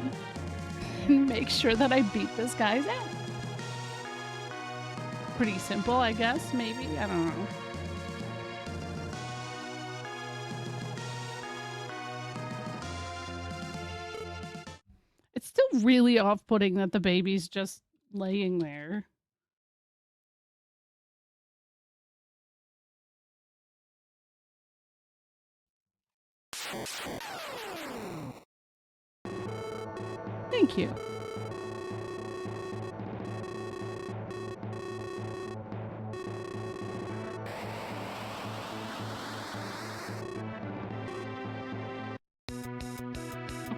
and make sure that I beat this guy's ass. Pretty simple, I guess, maybe? I don't know. It's still really off-putting that the baby's just laying there. Thank you.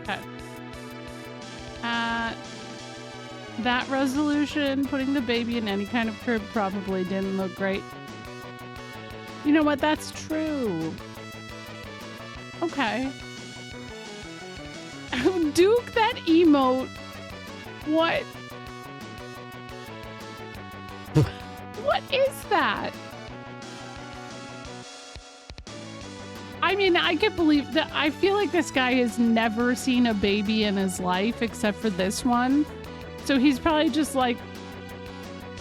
Okay. That resolution, putting the baby in any kind of crib probably didn't look great. You know what? That's true. Okay. Duke, that emote. What? What is that? I mean, I can't believe that. I feel like this guy has never seen a baby in his life except for this one. So he's probably just like,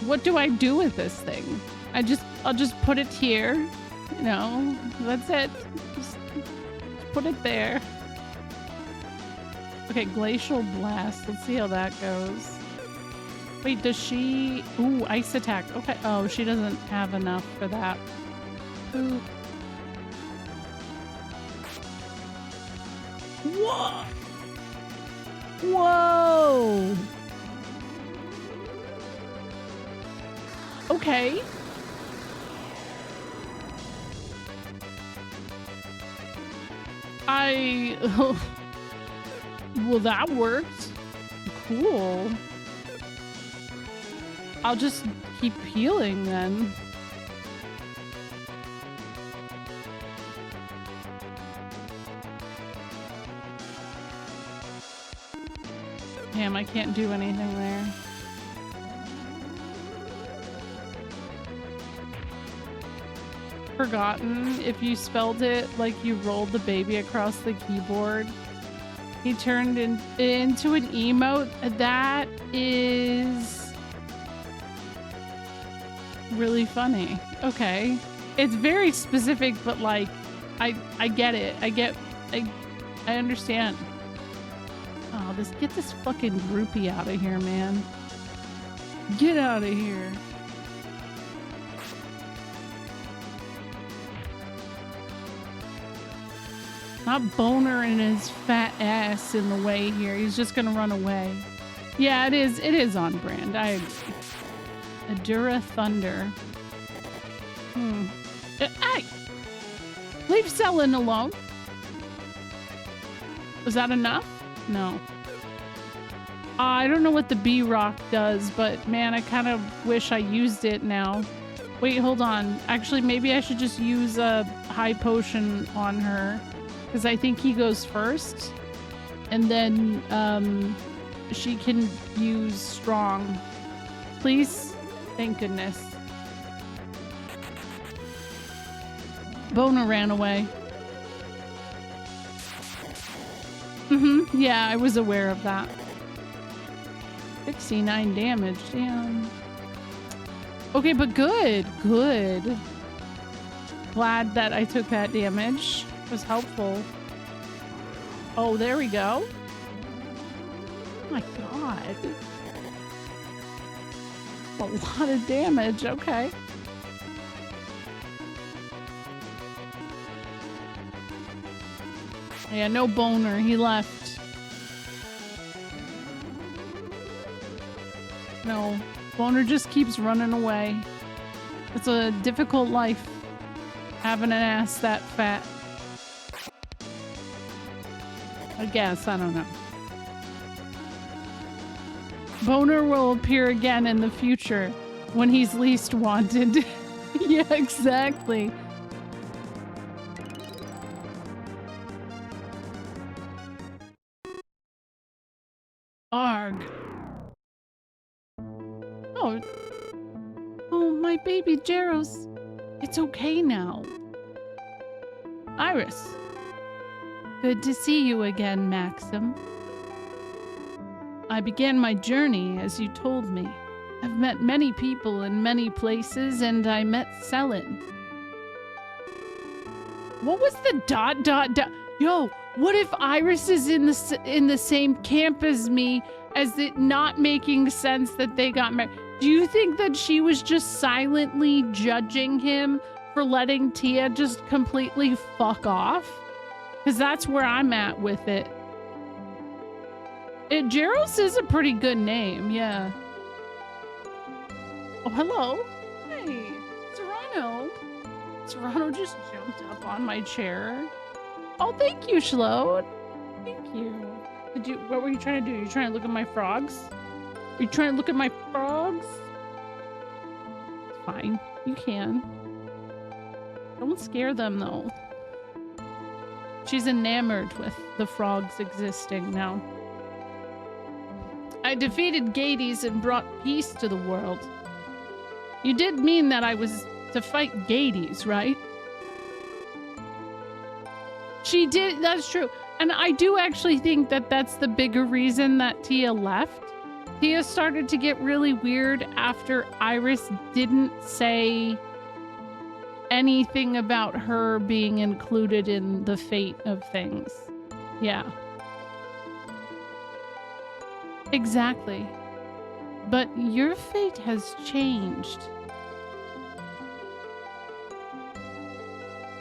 what do I do with this thing? I'll just put it here. You know, that's it. Just put it there. Okay, Glacial Blast. Let's see how that goes. Wait, does she... Ooh, Ice Attack. Okay. Oh, she doesn't have enough for that. Ooh. Whoa! Whoa! Okay. Well, that worked. Cool. I'll just keep healing then. Damn, I can't do anything there. Forgotten if you spelled it like you rolled the baby across the keyboard. He turned into an emote. That is really funny. Okay. It's very specific, but like I get it. I understand. Oh, get this fucking groupie out of here, man. Get out of here. Not Boner and his fat ass in the way here. He's just gonna run away. Yeah, it is on brand. I agree. Adura Thunder. Hey! Leave Selin alone. Was that enough? No. I don't know what the B-Rock does, but man, I kind of wish I used it now. Wait, hold on. Actually, maybe I should just use a high potion on her. Because I think he goes first. And then she can use strong. Please? Thank goodness. Boner ran away. Yeah, I was aware of that. 69 damage, damn. Okay, but good. Good. Glad that I took that damage. It was helpful. Oh, there we go. Oh my god. A lot of damage. Okay. Yeah, no Boner. He left. No. Boner just keeps running away. It's a difficult life. Having an ass that fat. I guess. I don't know. Boner will appear again in the future when he's least wanted. Yeah, exactly. Arg. Oh. Oh, my baby Jaros. It's okay now. Iris. Good to see you again, Maxim. I began my journey as you told me. I've met many people in many places, and I met Selin. What was the ... Yo, what if Iris is in the same camp as me, as it not making sense that they got married? Do you think that she was just silently judging him for letting Tia just completely fuck off? Because that's where I'm at with it. Jaros is a pretty good name, yeah. Oh, hello. Hey, Serrano. Serrano just jumped up on my chair. Oh, thank you, Shlo. Thank you. What were you trying to do? You trying to look at my frogs? Are you trying to look at my frogs? It's fine. You can. Don't scare them, though. She's enamored with the frogs existing now. I defeated Gades and brought peace to the world. You did mean that I was to fight Gades, right? She did, that's true. And I do actually think that that's the bigger reason that Tia left. Tia started to get really weird after Iris didn't say anything about her being included in the fate of things. Yeah. Exactly. But your fate has changed.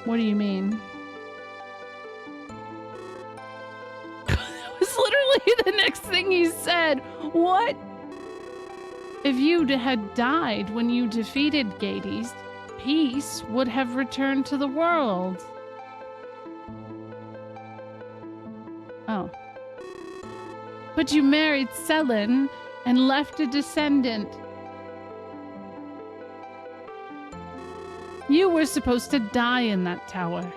What do you mean? That was literally the next thing he said. What? If you had died when you defeated Gades, peace would have returned to the world. Oh. But you married Selin and left a descendant. You were supposed to die in that tower.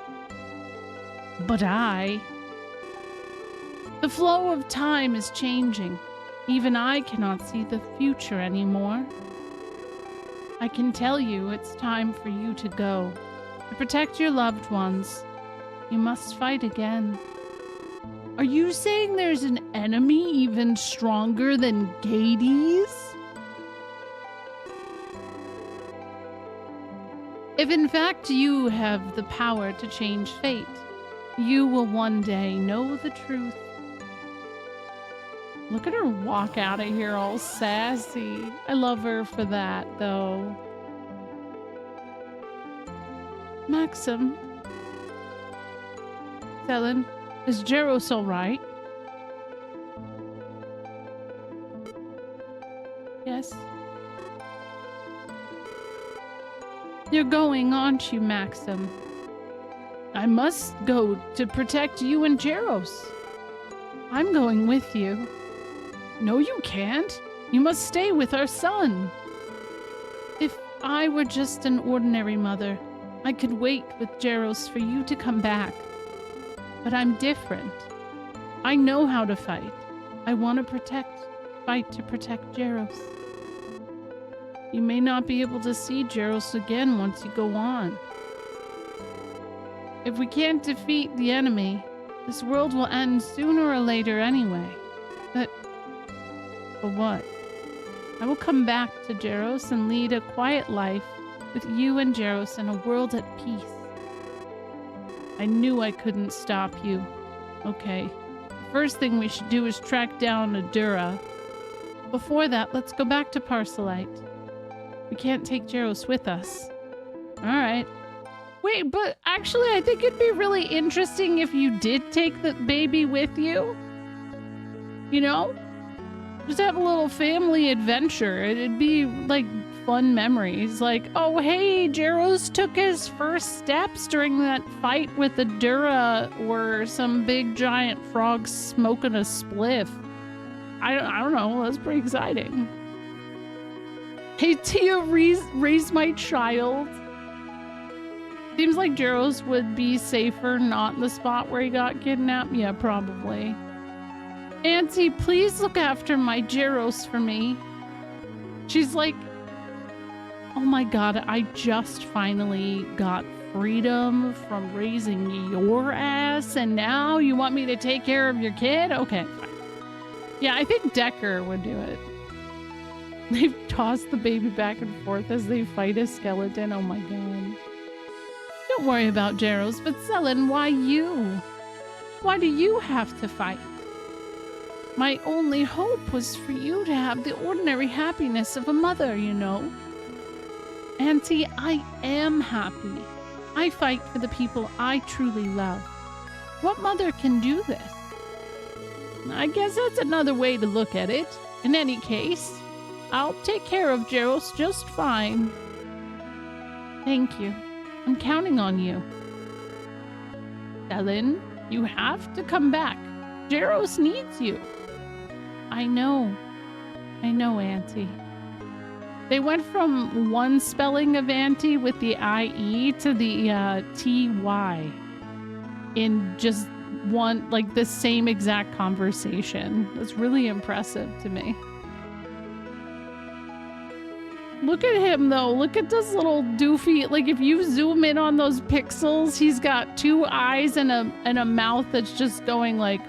But I... The flow of time is changing. Even I cannot see the future anymore. I can tell you it's time for you to go. To protect your loved ones, you must fight again. Are you saying there's an enemy even stronger than Gades? If in fact you have the power to change fate, you will one day know the truth. Look at her walk out of here all sassy. I love her for that, though. Maxim. Selin, is Jaros all right? Yes. You're going, aren't you, Maxim? I must go to protect you and Jaros. I'm going with you. No, you can't. You must stay with our son. If I were just an ordinary mother, I could wait with Jaros for you to come back. But I'm different. I know how to fight. I want to fight to protect Jaros. You may not be able to see Jaros again once you go on. If we can't defeat the enemy, this world will end sooner or later anyway. But for what? I will come back to Jaros and lead a quiet life with you and Jaros in a world at peace. I knew I couldn't stop you. Okay. The first thing we should do is track down Adura. Before that, let's go back to Parcelite. We can't take Jaros with us. Alright. Wait, but actually I think it'd be really interesting if you did take the baby with you. You know? Just have a little family adventure. It'd be like fun memories. Like, oh hey, Jaros took his first steps during that fight with Adura or some big giant frog smoking a spliff. I don't know. That's pretty exciting. Hey Tia, raise my child. Seems like Jaros would be safer not in the spot where he got kidnapped. Yeah, probably. Auntie, please look after my Jaros for me. She's like, oh my god, I just finally got freedom from raising your ass, and now you want me to take care of your kid? Okay, fine. Yeah, I think Decker would do it. They've tossed the baby back and forth as they fight a skeleton. Oh my god. Don't worry about Jaros, but Selen, why you? Why do you have to fight? My only hope was for you to have the ordinary happiness of a mother, you know. Auntie, I am happy. I fight for the people I truly love. What mother can do this? I guess that's another way to look at it. In any case, I'll take care of Jaros just fine. Thank you. I'm counting on you. Selen, you have to come back. Jaros needs you. I know, Auntie. They went from one spelling of Auntie with the IE to the TY in just one, like the same exact conversation. That's really impressive to me. Look at him though. Look at this little doofy. Like if you zoom in on those pixels, he's got two eyes and a mouth that's just going like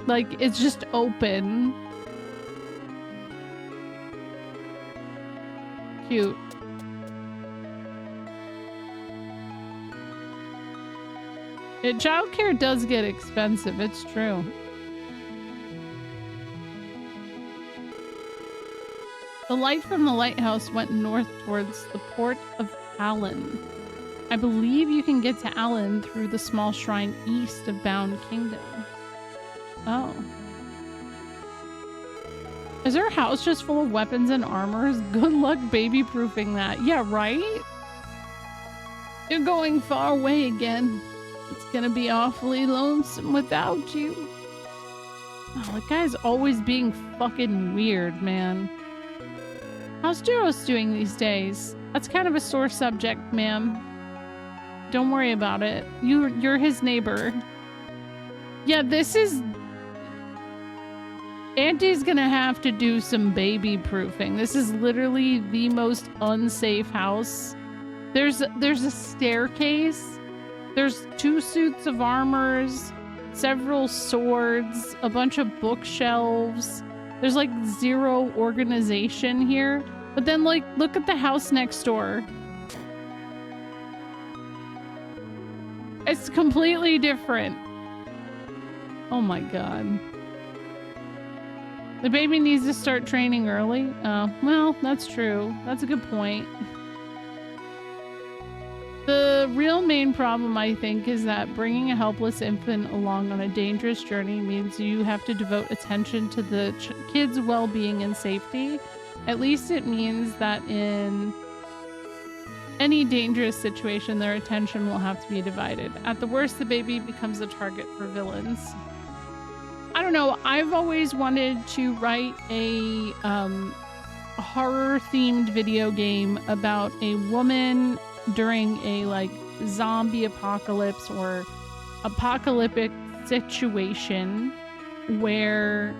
it's just open. Cute. Childcare does get expensive, it's true. The light from the lighthouse went north towards the port of Allen. I believe you can get to Allen through the small shrine east of Bound Kingdom. Oh. Is her house just full of weapons and armors? Good luck baby-proofing that. Yeah, right? You're going far away again. It's gonna be awfully lonesome without you. Oh, that guy's always being fucking weird, man. How's Jaros doing these days? That's kind of a sore subject, ma'am. Don't worry about it. You're his neighbor. Yeah, this is... Auntie's gonna have to do some baby proofing. This is literally the most unsafe house. There's a staircase. There's 2 suits of armors, several swords, a bunch of bookshelves. There's like 0 organization here. But then like, look at the house next door. It's completely different. Oh my god. The baby needs to start training early. Oh, well, that's true. That's a good point. The real main problem, I think, is that bringing a helpless infant along on a dangerous journey means you have to devote attention to the kid's well-being and safety. At least it means that in any dangerous situation, their attention will have to be divided. At the worst, the baby becomes a target for villains. I don't know. I've always wanted to write a horror-themed video game about a woman during a like zombie apocalypse or apocalyptic situation where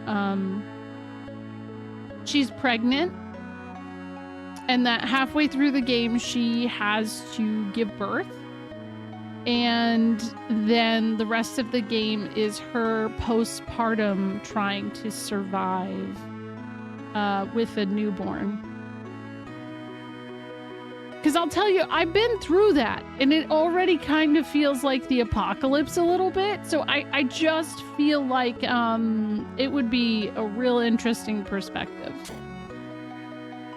she's pregnant and that halfway through the game she has to give birth, and then the rest of the game is her postpartum trying to survive with a newborn. Because I'll tell you, I've been through that, and it already kind of feels like the apocalypse a little bit. So I just feel like it would be a real interesting perspective.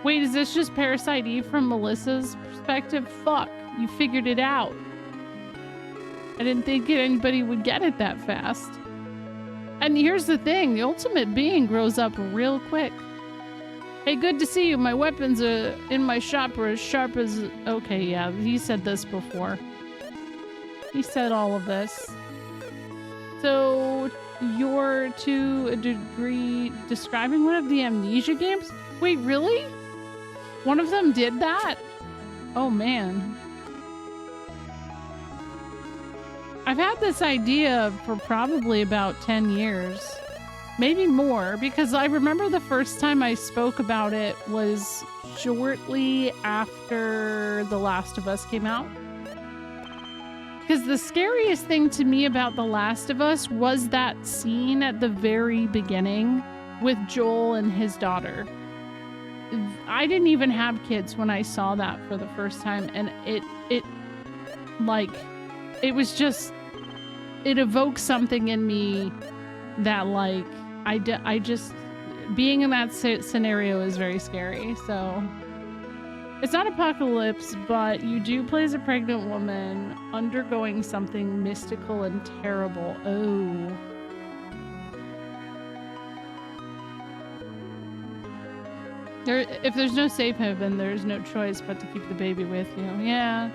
Wait, is this just Parasite Eve from Melissa's perspective? Fuck, you figured it out. I didn't think anybody would get it that fast. And here's the thing, the ultimate being grows up real quick. Hey, good to see you. My weapons in my shop are as sharp as... Okay, yeah, he said this before. He said all of this. So, you're to a degree describing one of the Amnesia games? Wait, really? One of them did that? Oh, man. I've had this idea for probably about 10 years. Maybe more, because I remember the first time I spoke about it was shortly after The Last of Us came out. Because the scariest thing to me about The Last of Us was that scene at the very beginning with Joel and his daughter. I didn't even have kids when I saw that for the first time, and it was just, it evoked something in me that like I just being in that scenario is very scary. So it's not apocalypse, but you do play as a pregnant woman undergoing something mystical and terrible. Oh. If there's no safe haven, there's no choice but to keep the baby with you. Yeah.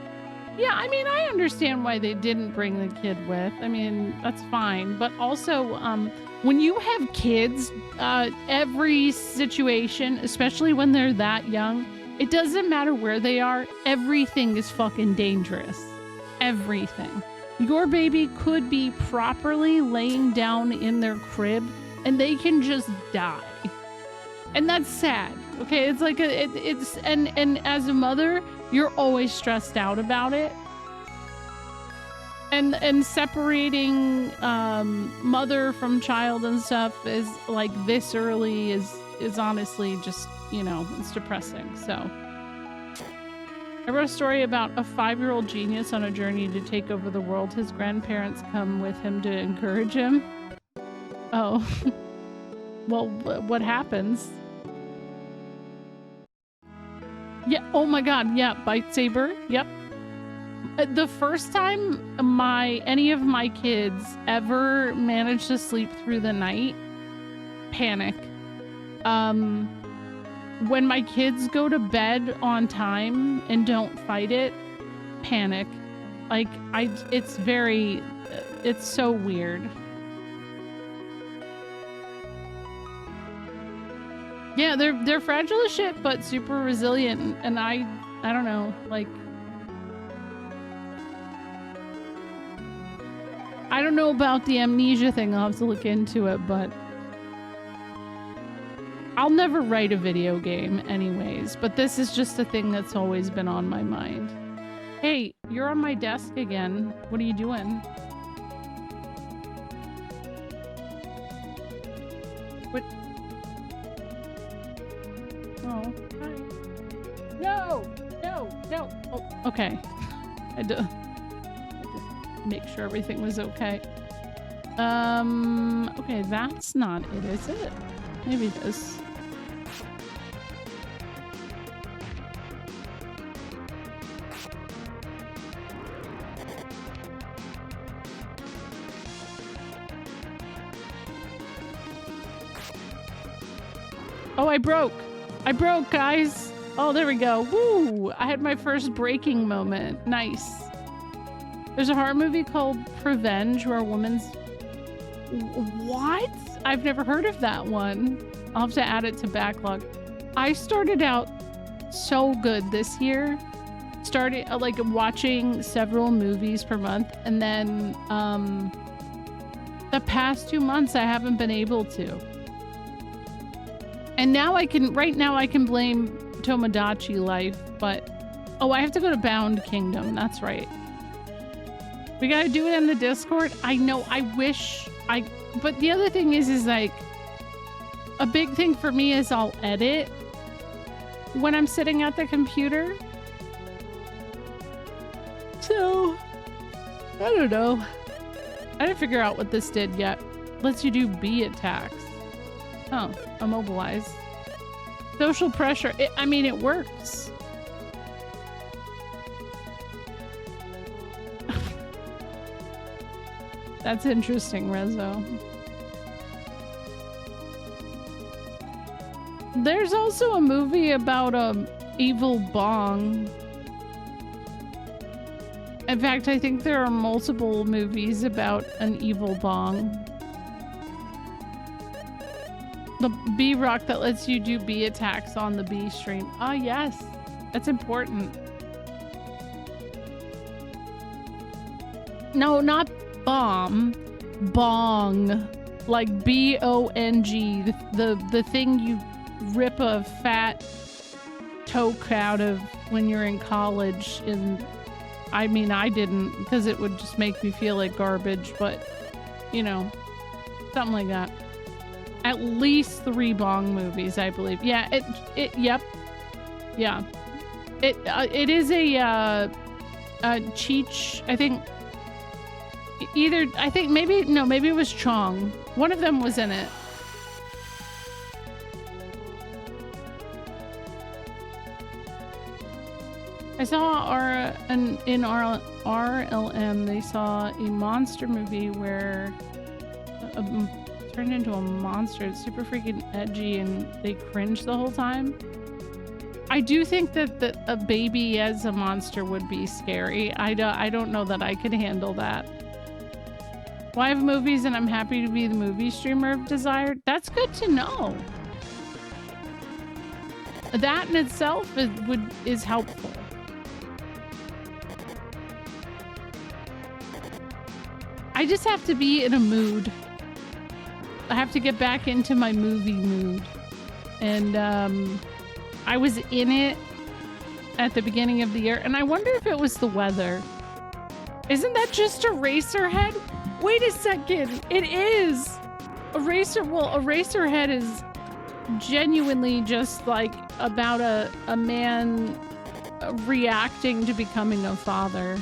Yeah, I mean, I understand why they didn't bring the kid with. I mean, that's fine. But also, when you have kids, every situation, especially when they're that young, it doesn't matter where they are. Everything is fucking dangerous. Everything. Your baby could be properly laying down in their crib and they can just die. And that's sad. Okay, it's like and as a mother, you're always stressed out about it. And separating mother from child and stuff is like this early is honestly just, you know, it's depressing. So I wrote a story about a 5-year-old genius on a journey to take over the world. His grandparents come with him to encourage him. Oh. Well, what happens? Yeah, oh my god, yeah, Bite Saber, yep. The first time any of my kids ever managed to sleep through the night, panic. When my kids go to bed on time and don't fight it, panic. Like, it's so weird. Yeah, they're fragile as shit, but super resilient, and I don't know, like, I don't know about the amnesia thing. I'll have to look into it, but I'll never write a video game anyways, but this is just a thing that's always been on my mind. Hey, you're on my desk again. What are you doing? What? Oh, hi. No! Oh, okay. I had to make sure everything was okay. Okay, that's not it, is it? Maybe this. Oh, I broke, guys. Oh, there we go. Woo! I had my first breaking moment. Nice. There's a horror movie called Revenge where a woman's... What? I've never heard of that one. I'll have to add it to backlog. I started out so good this year. Started like watching several movies per month, and then the past 2 months I haven't been able to. And now right now I can blame Tomodachi Life, but oh, I have to go to Bound Kingdom. That's right. We gotta do it in the Discord. I know, but the other thing is like, a big thing for me is I'll edit when I'm sitting at the computer. So, I don't know. I didn't figure out what this did yet. Lets you do bee attacks. Oh, immobilize. Social pressure. I mean, it works. That's interesting, Rezo. There's also a movie about evil bong. In fact, I think there are multiple movies about an evil bong. The bee rock that lets you do bee attacks on the bee stream. Ah, yes. That's important. No, not bomb. Bong. Like B-O-N-G, the thing you rip a fat toke out of when you're in college. And I mean, I didn't, because it would just make me feel like garbage, but you know, something like that. At least 3 Bong movies, I believe. Yeah, yep. Yeah. It is a Cheech, I think. Maybe it was Chong. One of them was in it. I saw in RLM, they saw a monster movie where turned into a monster. It's super freaking edgy and they cringe the whole time. I do think that a baby as a monster would be scary. I don't know that I could handle that. Well, I have movies and I'm happy to be the movie streamer of Desire. That's good to know. That in itself is helpful. I just have to be in a mood. I have to get back into my movie mood. And I was in it at the beginning of the year, and I wonder if it was the weather. Isn't that just Eraserhead? Wait a second, it is! Eraserhead is genuinely just like about a man reacting to becoming a father.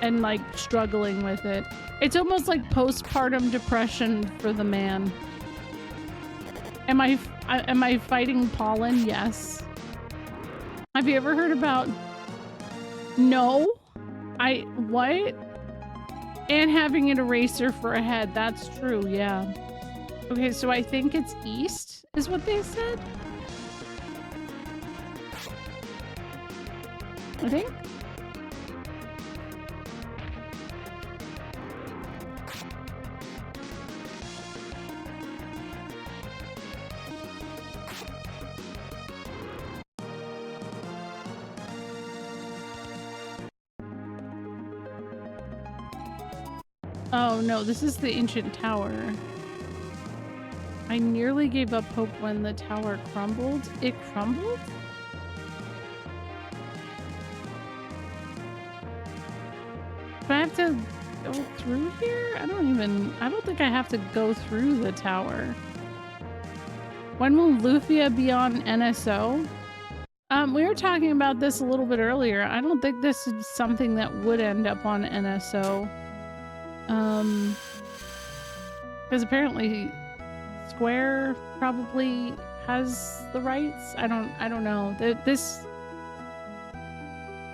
And like struggling with it. It's almost like postpartum depression for the man. Am I fighting pollen? Yes. Have you ever heard about... No? What? And having an eraser for a head. That's true, yeah. Okay, so I think it's east, is what they said? I think? Oh no, this is the ancient tower. I nearly gave up hope when the tower crumbled. It crumbled? Do I have to go through here? I don't think I have to go through the tower. When will Lufia be on NSO? We were talking about this a little bit earlier. I don't think this is something that would end up on NSO. Because apparently Square probably has the rights. I don't know. This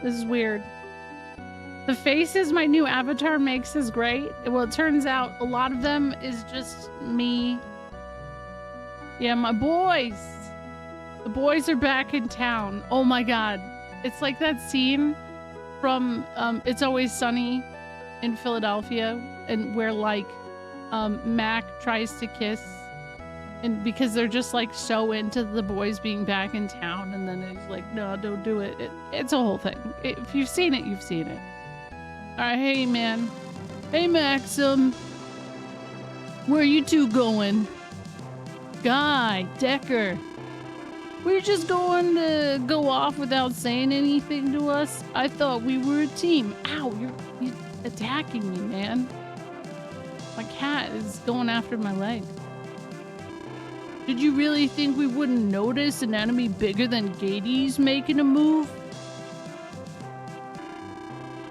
is weird. The faces my new avatar makes is great. Well, it turns out a lot of them is just me. Yeah, my boys. The boys are back in town. Oh my god. It's like that scene from It's Always Sunny in Philadelphia, and where like Mac tries to kiss, and because they're just like so into the boys being back in town, and then it's like, no, don't do it. It's a whole thing. If you've seen it, you've seen it. All right, hey man, hey Maxim, where you two going? Guy, Decker, we're just going to go off without saying anything to us. I thought we were a team. Ow, you're attacking me, man. My cat is going after my leg. Did you really think we wouldn't notice an enemy bigger than Gades making a move?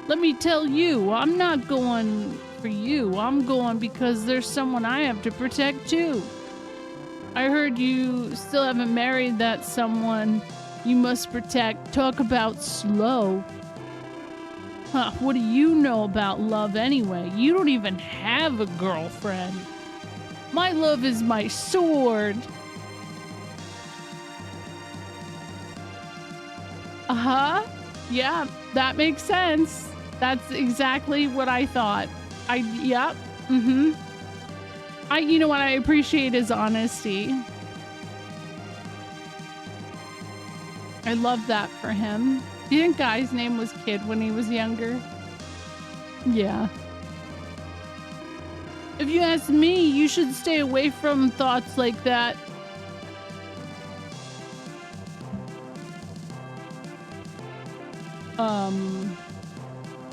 Let me tell you, I'm not going for you. I'm going because there's someone I have to protect too. I heard you still haven't married that someone you must protect. Talk about slow. Huh, what do you know about love anyway? You don't even have a girlfriend. My love is my sword. Uh-huh. Yeah, that makes sense. That's exactly what I thought. Yep. Mm-hmm. You know what? I appreciate his honesty. I love that for him. Do you think Guy's name was Kid when he was younger? Yeah. If you ask me, you should stay away from thoughts like that.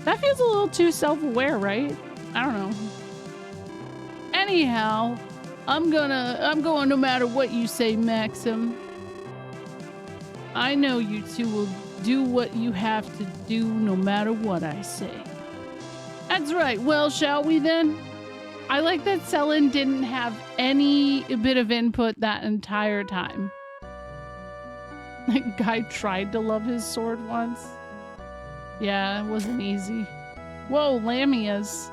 That feels a little too self-aware, right? I don't know. Anyhow, I'm going no matter what you say, Maxim. I know you two will do what you have to do no matter what I say. That's right. Well, shall we then? I like that Selin didn't have any bit of input that entire time. That guy tried to love his sword once. Yeah, it wasn't easy. Whoa, Lamias.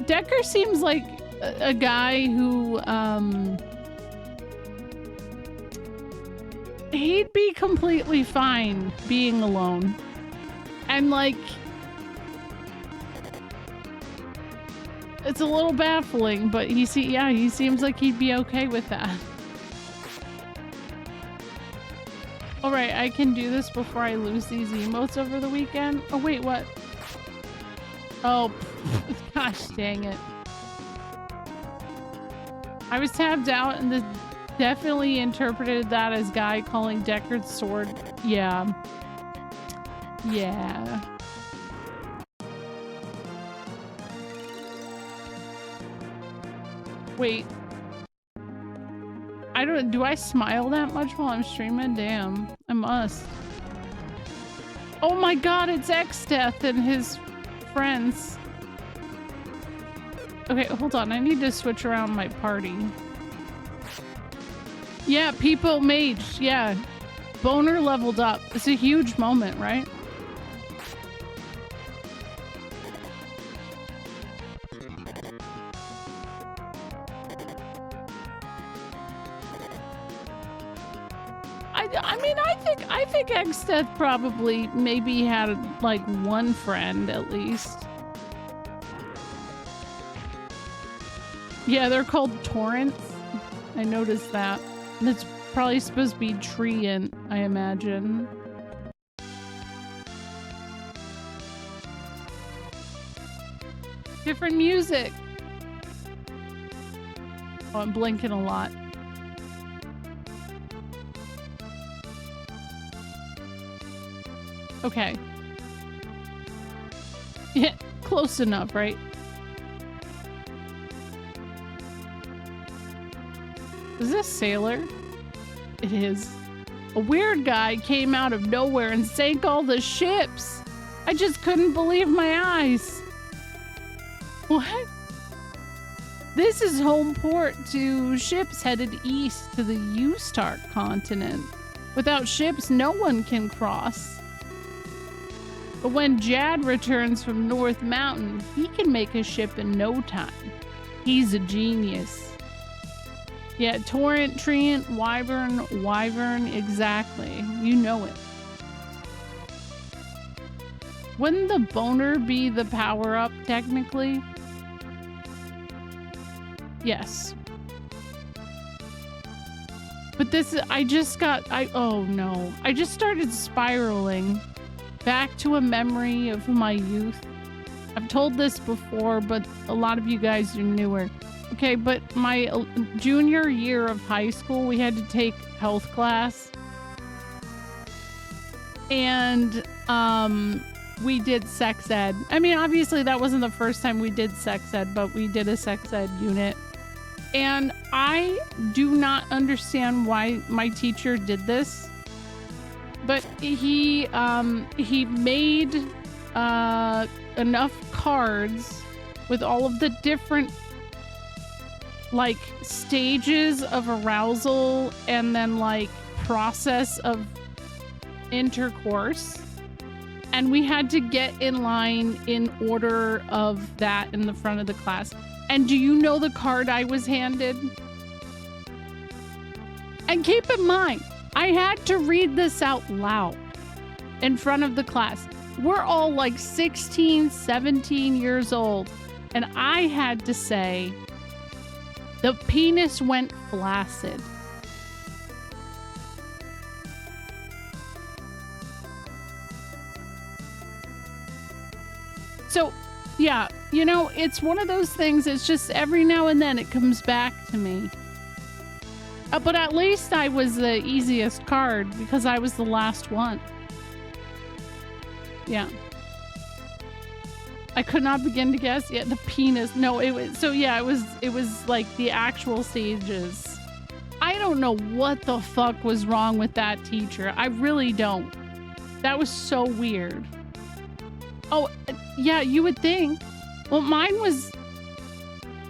Decker seems like a guy who, he'd be completely fine being alone. And like, it's a little baffling, but he seems like he'd be okay with that. All right, I can do this before I lose these emotes over the weekend. Oh wait, what? Oh, gosh dang it. I was tabbed out and definitely interpreted that as guy calling Deckard's sword. Yeah. Yeah. Wait. Do I smile that much while I'm streaming? Damn. I must. Oh my god, it's X-Death and his friends. Okay, hold on. I need to switch around my party. Yeah, Peepo Mage. Yeah. Boner leveled up. It's a huge moment, right? I think X-Death probably maybe had like one friend at least. Yeah, they're called torrents. I noticed that. And it's probably supposed to be treant, I imagine. Different music. Oh, I'm blinking a lot. Okay. Yeah, close enough, right? Is this Sailor? It is. A weird guy came out of nowhere and sank all the ships. I just couldn't believe my eyes. What? This is home port to ships headed east to the Ustark continent. Without ships, no one can cross. But when Jad returns from North Mountain, he can make a ship in no time. He's a genius. Yeah, torrent, treant, wyvern, exactly. You know it. Wouldn't the boner be the power-up, technically? Yes. But this, oh no. I just started spiraling back to a memory of my youth. I've told this before, but a lot of you guys are newer. Okay, but my junior year of high school, we had to take health class. And we did sex ed. I mean, obviously that wasn't the first time we did sex ed, but we did a sex ed unit. And I do not understand why my teacher did this. But he made enough cards with all of the different like stages of arousal and then like process of intercourse, and we had to get in line in order of that in the front of the class. And do you know the card I was handed? And keep in mind, I had to read this out loud in front of the class. We're all like 16, 17 years old. And I had to say, the penis went flaccid. So, yeah, you know, it's one of those things. It's just every now and then it comes back to me. But at least I was the easiest card because I was the last one. Yeah. I could not begin to guess. Yeah, the penis. No, it was. So yeah, it was like the actual stages. I don't know what the fuck was wrong with that teacher. I really don't. That was so weird. Oh, yeah, you would think. Well, mine was...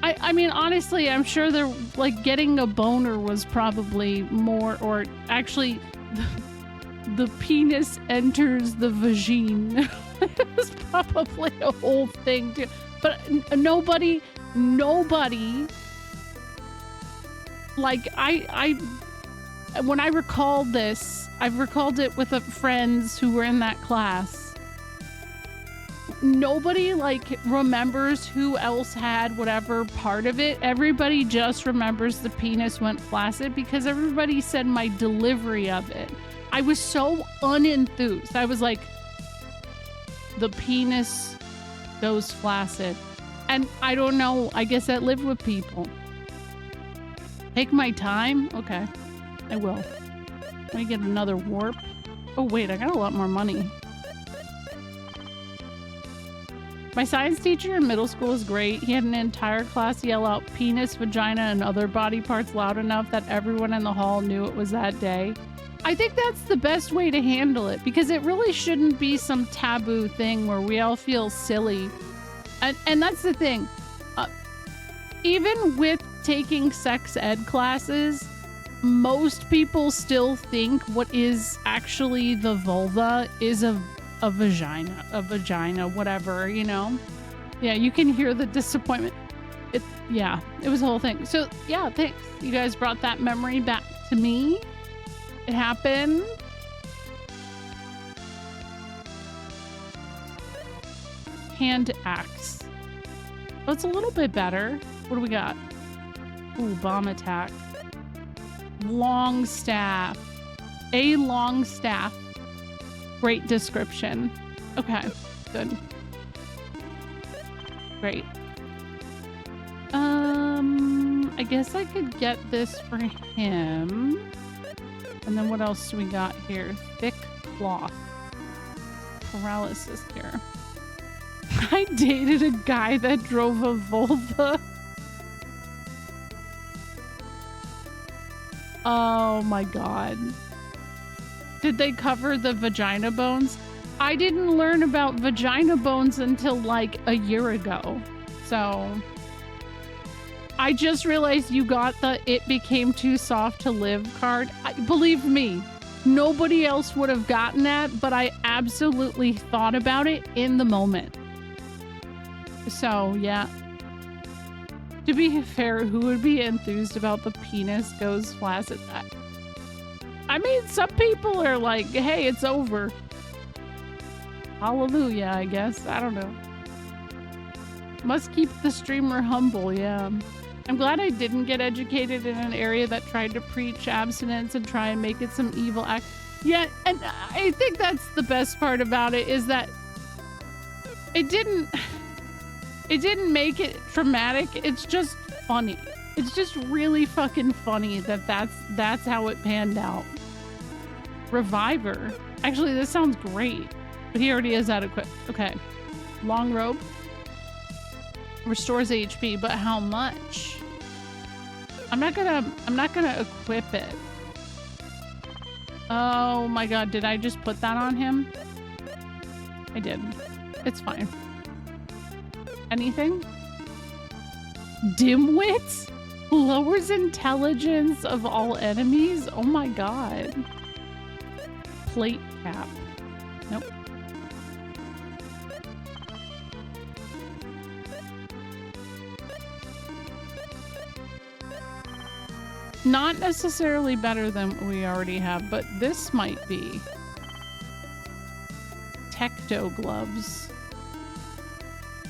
I mean, honestly, I'm sure they're, like, getting a boner was probably more... Or actually, the penis enters the vagine. It was probably a whole thing, too. But nobody... Like, when I recalled this, I've recalled it with friends who were in that class. Nobody, like, remembers who else had whatever part of it. Everybody just remembers the penis went flaccid because everybody said my delivery of it. I was so unenthused. I was like, the penis goes flaccid. And I don't know, I guess that lived with people. Take my time? Okay, I will. Let me get another warp. Oh wait, I got a lot more money. My science teacher in middle school was great. He had an entire class yell out penis, vagina, and other body parts loud enough that everyone in the hall knew it was that day. I think that's the best way to handle it because it really shouldn't be some taboo thing where we all feel silly. And that's the thing. Even with taking sex ed classes, most people still think what is actually the vulva is a vagina, whatever, you know? Yeah, you can hear the disappointment. It was a whole thing. So, yeah, thanks. You guys brought that memory back to me. It happened. Hand axe. Oh, it's a little bit better. What do we got? Ooh, bomb attack. Long staff. A long staff. Great description. Okay, good. Great. I guess I could get this for him. And then what else do we got here? Thick cloth. Paralysis here. I dated a guy that drove a vulva. Oh my god. Did they cover the vagina bones? I didn't learn about vagina bones until like a year ago. So I just realized you got the "it became too soft to live" card. Believe me, nobody else would have gotten that, but I absolutely thought about it in the moment. So, yeah. To be fair, who would be enthused about the penis goes flaccid? I mean, some people are like, hey, it's over. Hallelujah, I guess. I don't know. Must keep the streamer humble, yeah. I'm glad I didn't get educated in an area that tried to preach abstinence and try and make it some evil act. Yeah, and I think that's the best part about it is that it didn't make it traumatic. It's just funny. It's just really fucking funny that that's how it panned out. Reviver. Actually, this sounds great, but he already is adequate. Okay. Long rope. Restores HP, but how much? I'm not gonna equip it. Oh my god, did I just put that on him? I did. It's fine. Anything? Dimwit? Lowers intelligence of all enemies? Oh my god. Plate cap. Nope. Not necessarily better than what we already have, but this might be. Tecto gloves.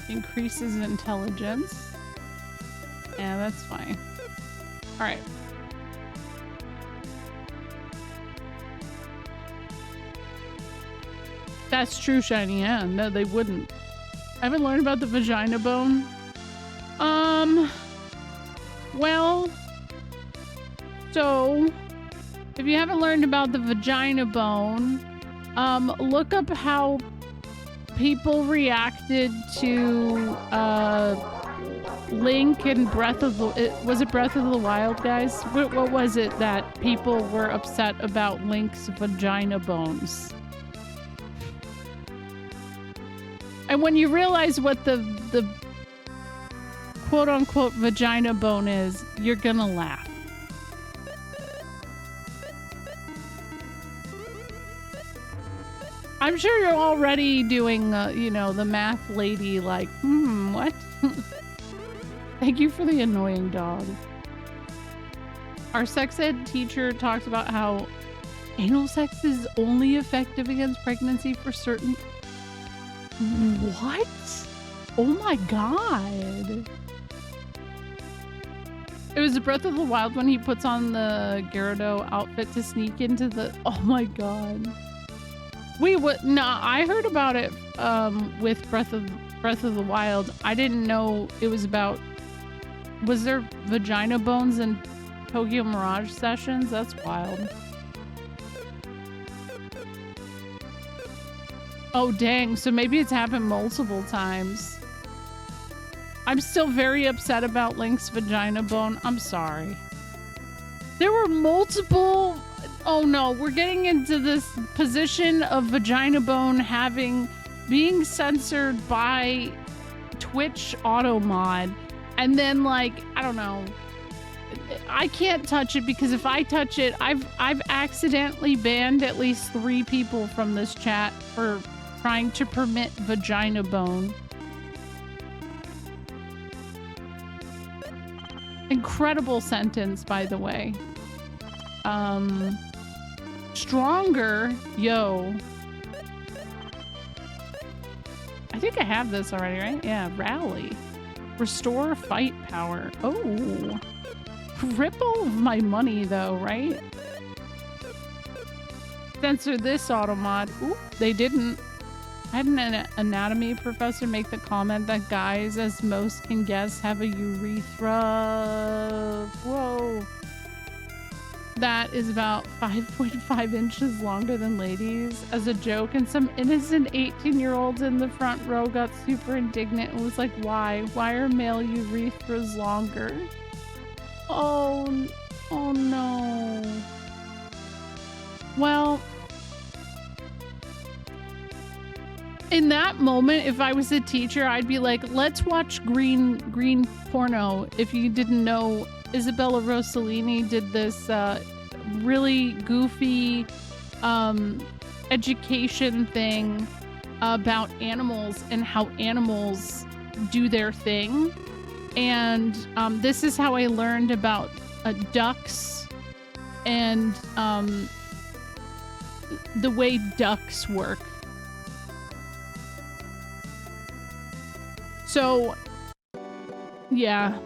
Increases intelligence. Yeah, that's fine. Alright. That's true, Shiny. Yeah, no, they wouldn't. I haven't learned about the vagina bone. Well, so if you haven't learned about the vagina bone, look up how people reacted to Link and Breath of the... Was it Breath of the Wild, guys? What was it that people were upset about Link's vagina bones? And when you realize what the quote-unquote vagina bone is, you're gonna laugh. I'm sure you're already doing, you know, the math lady like, what? Thank you for the annoying dog. Our sex ed teacher talks about how anal sex is only effective against pregnancy for certain... What? Oh my god. It was the Breath of the Wild when he puts on the Gyarados outfit to sneak into the... Oh my god. Wait, what? No, I heard about it with Breath of the Wild. I didn't know it was about... Was there vagina bones in Tokyo Mirage Sessions? That's wild. Oh, dang. So maybe it's happened multiple times. I'm still very upset about Link's vagina bone. I'm sorry. There were multiple... Oh no, we're getting into this position of vagina bone being censored by Twitch auto mod. And then, like, I don't know. I can't touch it because if I touch it, I've accidentally banned at least 3 people from this chat for trying to permit vagina bone. Incredible sentence, by the way. Stronger, yo. I think I have this already, right? Yeah, rally. Restore fight power. Oh. Ripple my money though, right? Censor this auto mod. Oop, they didn't. I had an anatomy professor make the comment that guys, as most can guess, have a urethra. Whoa. That is about 5.5 inches longer than ladies as a joke, and some innocent 18-year-olds in the front row got super indignant and was like, why are male urethras longer? Oh no. Well, in that moment, if I was a teacher, I'd be like, let's watch green porno. If you didn't know, Isabella Rossellini did this really goofy education thing about animals and how animals do their thing. And this is how I learned about ducks and the way ducks work. So, yeah.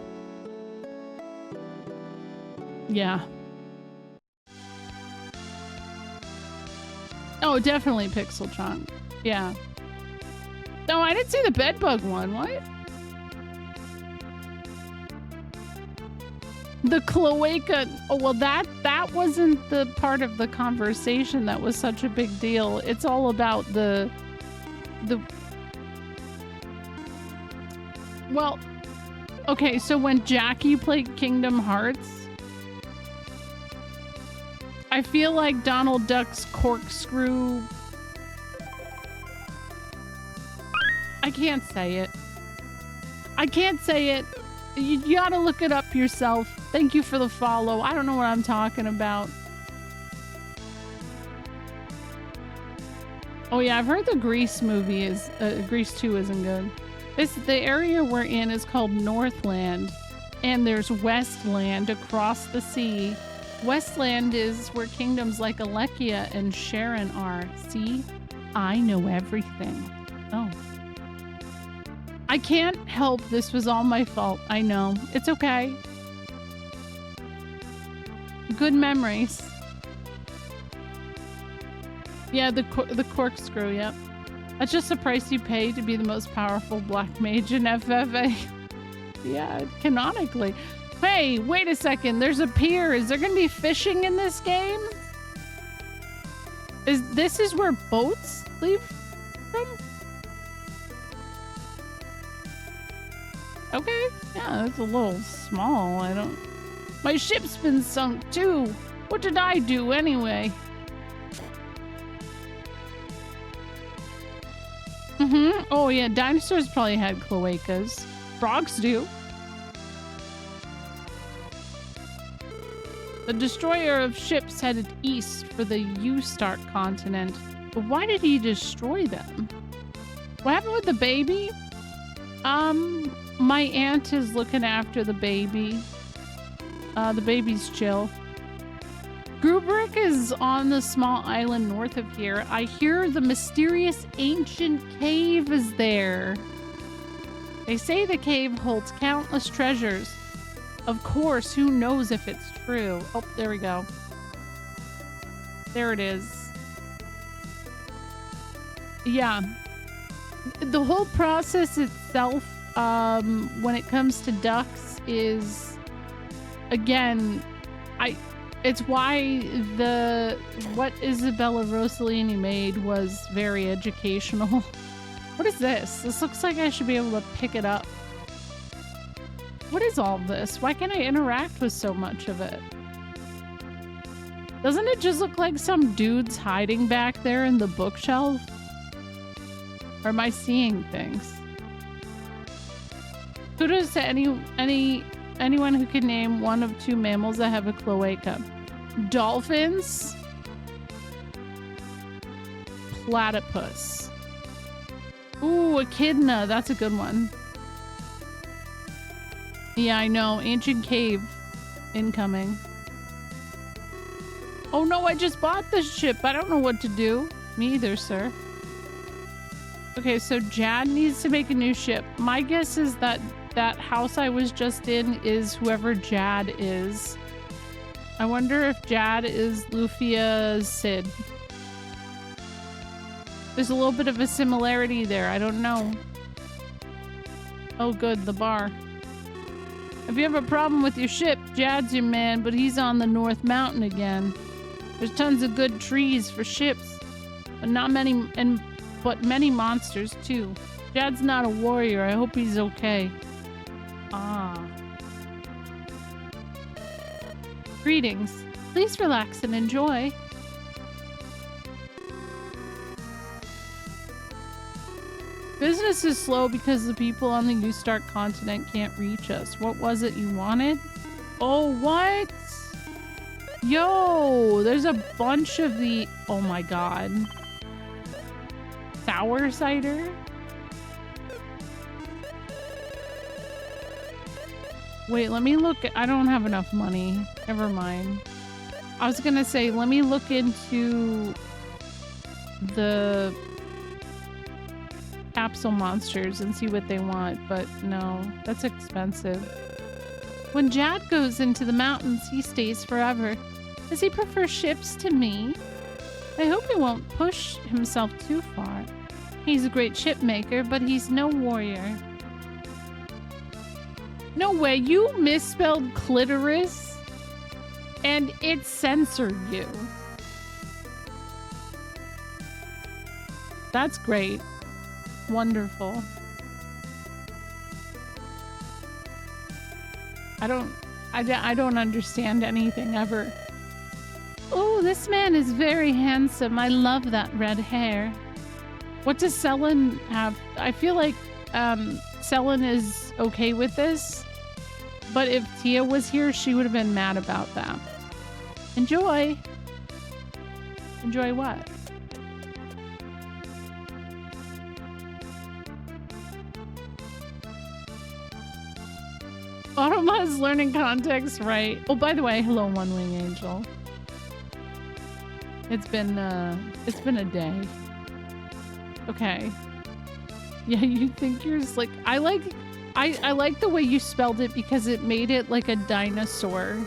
Yeah. Oh, definitely Pixel Chunk. Yeah. No, I didn't see the bedbug one. What? The cloaca. Oh, well, that wasn't the part of the conversation that was such a big deal. It's all about the well, okay, so when Jackie played Kingdom Hearts, I feel like Donald Duck's corkscrew... I can't say it. I can't say it. You gotta look it up yourself. Thank you for the follow. I don't know what I'm talking about. Oh yeah, I've heard the Grease movie is... Grease 2 isn't good. The area we're in is called Northland, and there's Westland across the sea. Westland is where kingdoms like Alekia and Sharon are. See? I know everything. Oh. I can't help. This was all my fault. I know. It's okay. Good memories. Yeah, the corkscrew, yep. That's just the price you pay to be the most powerful black mage in FFA. Yeah, canonically. Hey, wait a second. There's a pier. Is there going to be fishing in this game? This is where boats leave from? Okay. Yeah, that's a little small. My ship's been sunk too. What did I do anyway? Oh yeah, dinosaurs probably had cloacas. Frogs do. The destroyer of ships headed east for the U-Start continent. But why did he destroy them? What happened with the baby? My aunt is looking after the baby. The baby's chill. Grubrick is on the small island north of here. I hear the mysterious ancient cave is there. They say the cave holds countless treasures. Of course, who knows if it's true? Oh, there we go. There it is. Yeah. The whole process itself, when it comes to ducks is, again, it's why what Isabella Rossellini made was very educational. What is this? This looks like I should be able to pick it up. What is all this? Why can't I interact with so much of it? Doesn't it just look like some dude's hiding back there in the bookshelf? Or am I seeing things? Kudos to anyone who can name one of two mammals that have a cloaca. Dolphins. Platypus. Ooh, echidna. That's a good one. Yeah, I know. Ancient cave incoming. Oh no, I just bought this ship. I don't know what to do. Me either, sir. Okay, so Jad needs to make a new ship. My guess is that that house I was just in is whoever Jad is. I wonder if Jad is Lufia's Sid. There's a little bit of a similarity there. I don't know. Oh good, the bar. If you have a problem with your ship, Jad's your man, but he's on the North Mountain again. There's tons of good trees for ships, but but many monsters too. Jad's not a warrior. I hope he's okay. Ah. Greetings. Please relax and enjoy. Business is slow because the people on the U-Start continent can't reach us. What was it you wanted? Oh, what? Yo, there's a bunch of the... Oh my god. Sour cider? Wait, let me look. I don't have enough money. Never mind. I was gonna say, let me look into the capsule monsters and see what they want, but no, that's expensive. When Jad goes into the mountains, he stays forever. Does he prefer ships to me? I hope he won't push himself too far. He's a great ship maker, but he's no warrior. No way, you misspelled clitoris and it censored you. That's great. Wonderful. I don't understand anything ever. Oh, this man is very handsome. I love that red hair. What does Selin have? I feel like Selin is okay with this, but if Tia was here, she would have been mad about that. Enjoy. Enjoy what? Automa is learning context, right? Oh, by the way, hello, One Wing Angel. It's been a day. Okay. Yeah, you think you're like I like the way you spelled it because it made it like a dinosaur.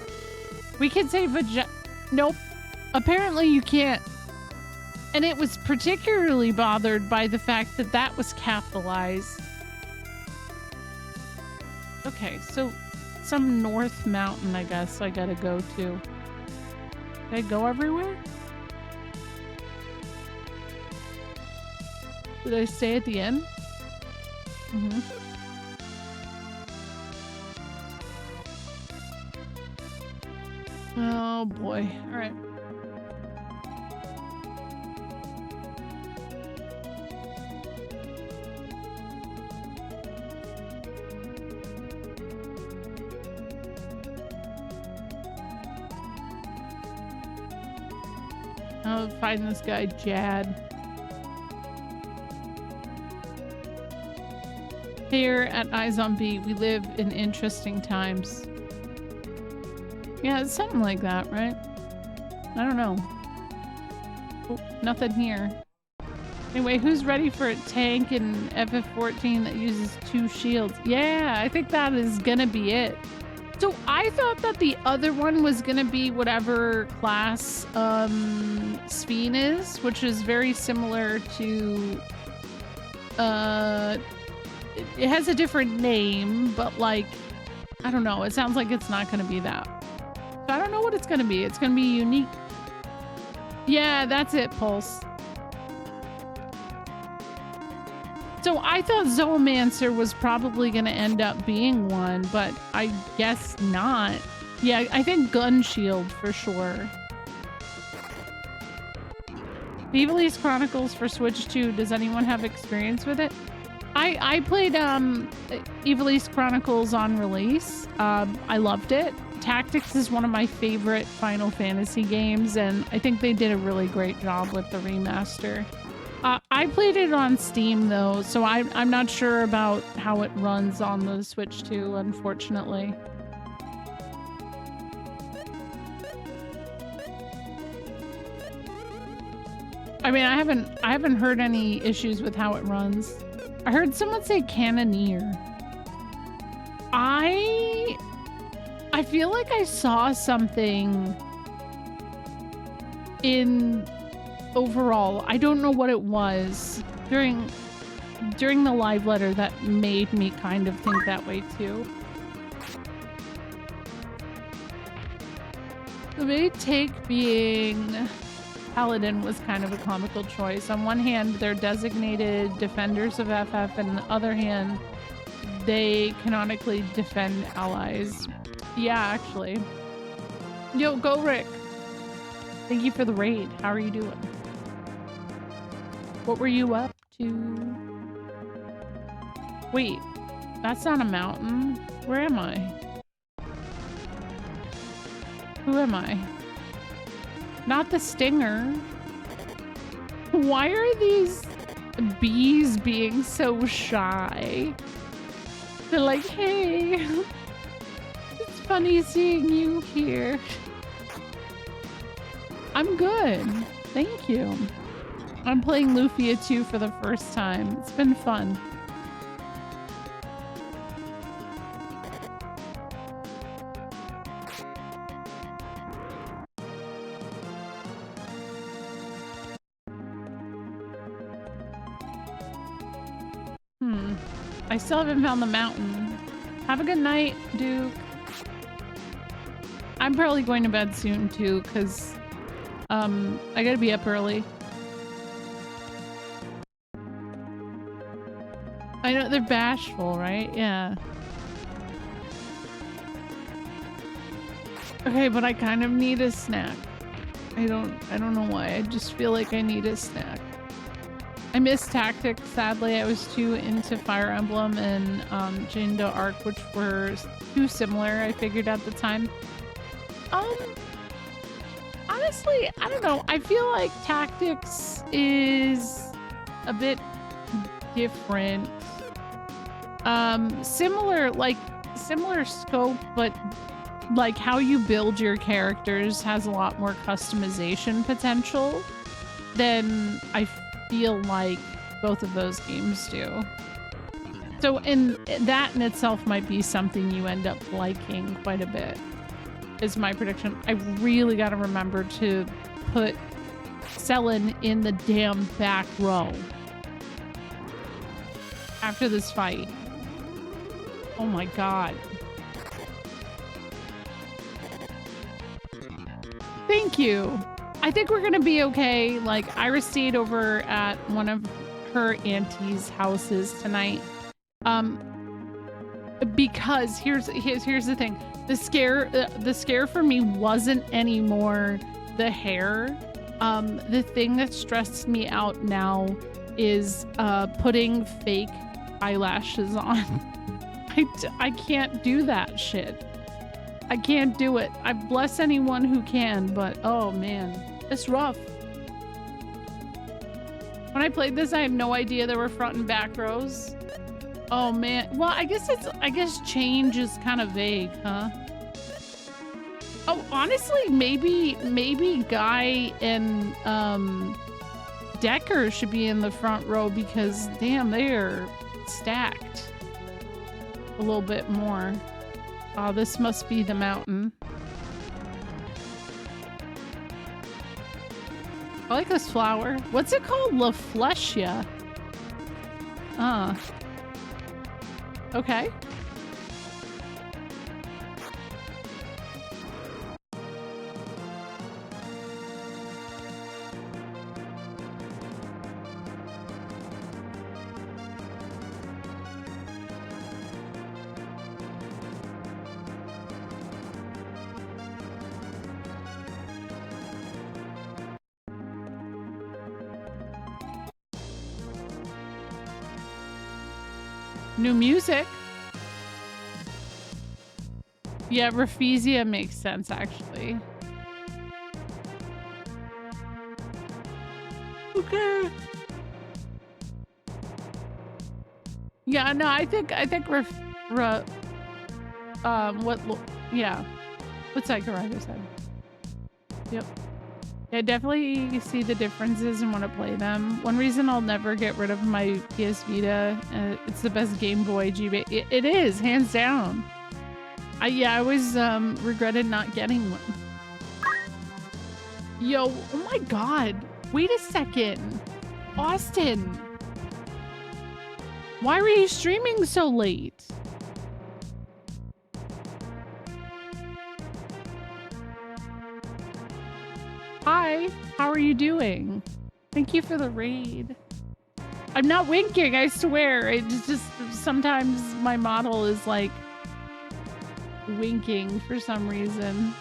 We could say Nope. Apparently you can't. And it was particularly bothered by the fact that that was capitalized. Okay, so some north mountain, I guess I gotta go to. Did I go everywhere? Did I stay at the end? Mm-hmm. Oh boy. All right. I'll find this guy, Jad. Here at iZombie, we live in interesting times. Yeah, it's something like that, right? I don't know. Oh, nothing here. Anyway, who's ready for a tank in FF14 that uses 2 shields? Yeah, I think that is gonna be it. So I thought that the other one was gonna be whatever class Sphene is, which is very similar to it has a different name, but like I don't know, it sounds like it's not gonna be that. So I don't know what it's gonna be. It's gonna be unique. Yeah, that's it, Pulse. So I thought Zoomancer was probably going to end up being one, but I guess not. Yeah, I think Gun Shield for sure. Ivalice Chronicles for Switch 2. Does anyone have experience with it? I played Ivalice Chronicles on release. I loved it. Tactics is one of my favorite Final Fantasy games, and I think they did a really great job with the remaster. I played it on Steam though, so I'm not sure about how it runs on the Switch 2, unfortunately. I mean, I haven't heard any issues with how it runs. I heard someone say Cannoneer. I feel like I saw something in overall, I don't know what it was during the live letter that made me kind of think that way too. The main take being Paladin was kind of a comical choice. On one hand, they're designated defenders of FF, and on the other hand, they canonically defend allies. Yeah, actually. Yo, go Rick. Thank you for the raid. How are you doing? What were you up to? Wait, that's not a mountain. Where am I? Who am I? Not the Stinger. Why are these bees being so shy? They're like, hey, it's funny seeing you here. I'm good. Thank you. I'm playing Lufia 2 for the first time. It's been fun. I still haven't found the mountain. Have a good night, Duke. I'm probably going to bed soon too, because I gotta be up early. I know they're bashful, right? Yeah. Okay, but I kind of need a snack. I don't know why. I just feel like I need a snack. I miss Tactics, sadly. I was too into Fire Emblem and Jane d'Arc, which were too similar, I figured at the time. Honestly, I don't know. I feel like Tactics is a bit different. Similar scope, but like how you build your characters has a lot more customization potential than I feel like both of those games do. So that in itself might be something you end up liking quite a bit, is my prediction. I really got to remember to put selling in the damn back row after this fight. Oh my god. Thank you. I think we're gonna be okay. Like, Iris stayed over at one of her auntie's houses tonight. Because here's the thing. The scare for me wasn't anymore the hair. The thing that stressed me out now is putting fake eyelashes on. I can't do that shit. I can't do it. I bless anyone who can, but oh man, it's rough. When I played this, I had no idea there were front and back rows. Oh man. Well, I guess change is kind of vague, huh? Oh, honestly, maybe Guy and Decker should be in the front row because damn, they're stacked a little bit more. Oh, this must be the mountain. I like this flower. What's it called? Lufia. Okay. New music. Yeah, Rafflesia makes sense actually. Okay. Yeah, no, I think yeah. What's that Garago said? Yep. I definitely see the differences in when I play them. One reason I'll never get rid of my PS Vita, it's the best Game Boy GB. It is, hands down. I always regretted not getting one. Yo, oh my god. Wait a second. Austin. Why were you streaming so late? Hi, how are you doing? Thank you for the raid. I'm not winking, I swear. It's just sometimes my model is like winking for some reason.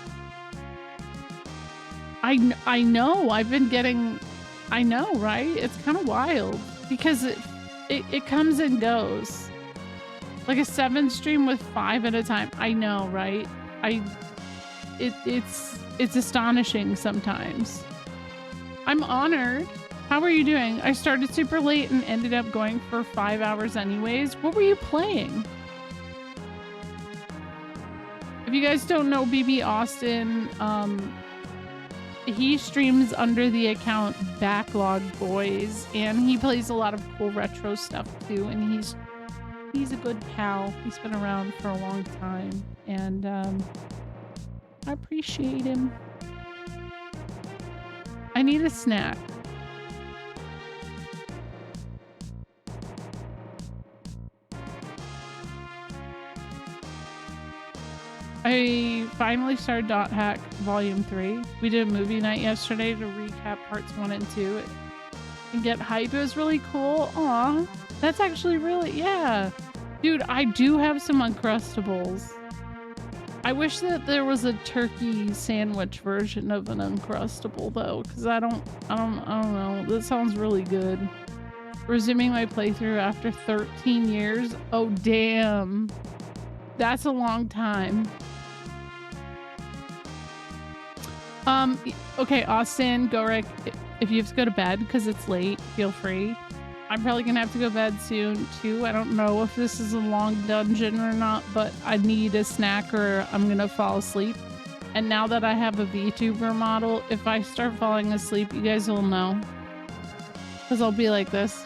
I know, I've been getting, I know, right? It's kind of wild because it comes and goes. Like a 7 stream with 5 at a time. I know, right? It's astonishing sometimes. I'm honored. How are you doing? I started super late and ended up going for 5 hours anyways. What were you playing? If you guys don't know BB Austin, he streams under the account Backlog Boys, and he plays a lot of cool retro stuff too, and he's a good pal. He's been around for a long time, and I appreciate him. I need a snack. I finally started Dot Hack Volume 3. We did a movie night yesterday to recap parts 1 and 2 and get hype. It was really cool. Aw, that's actually really, yeah. Dude, I do have some Uncrustables. I wish that there was a turkey sandwich version of an Uncrustable though, because I don't know. That sounds really good. Resuming my playthrough after 13 years. Oh damn. That's a long time. Okay, Austin, Gorek, if you have to go to bed because it's late, feel free. I'm probably gonna have to go to bed soon too. I don't know if this is a long dungeon or not, but I need a snack or I'm gonna fall asleep. And now that I have a VTuber model, if I start falling asleep, you guys will know. Because I'll be like this.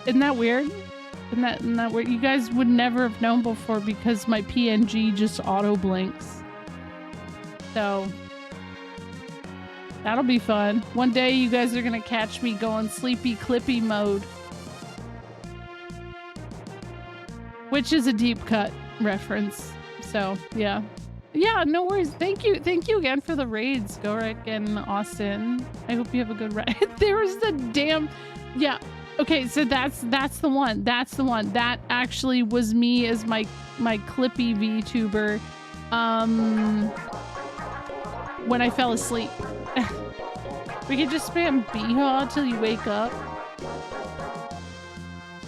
Isn't that weird? Isn't that weird? You guys would never have known before because my PNG just auto blinks. So that'll be fun. One day you guys are gonna catch me going sleepy clippy mode. Which is a deep cut reference. So yeah. Yeah, no worries. Thank you. Thank you again for the raids, Gorik and Austin. I hope you have a good ride. There was the damn yeah. Okay, so that's the one. That's the one. That actually was me as my clippy VTuber when I fell asleep. We could just spam Behaw till you wake up.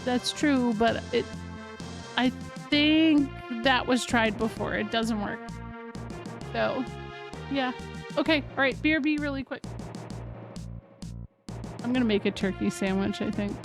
That's true, but I think that was tried before. It doesn't work. So, yeah. Okay, all right, BRB really quick. I'm gonna make a turkey sandwich, I think.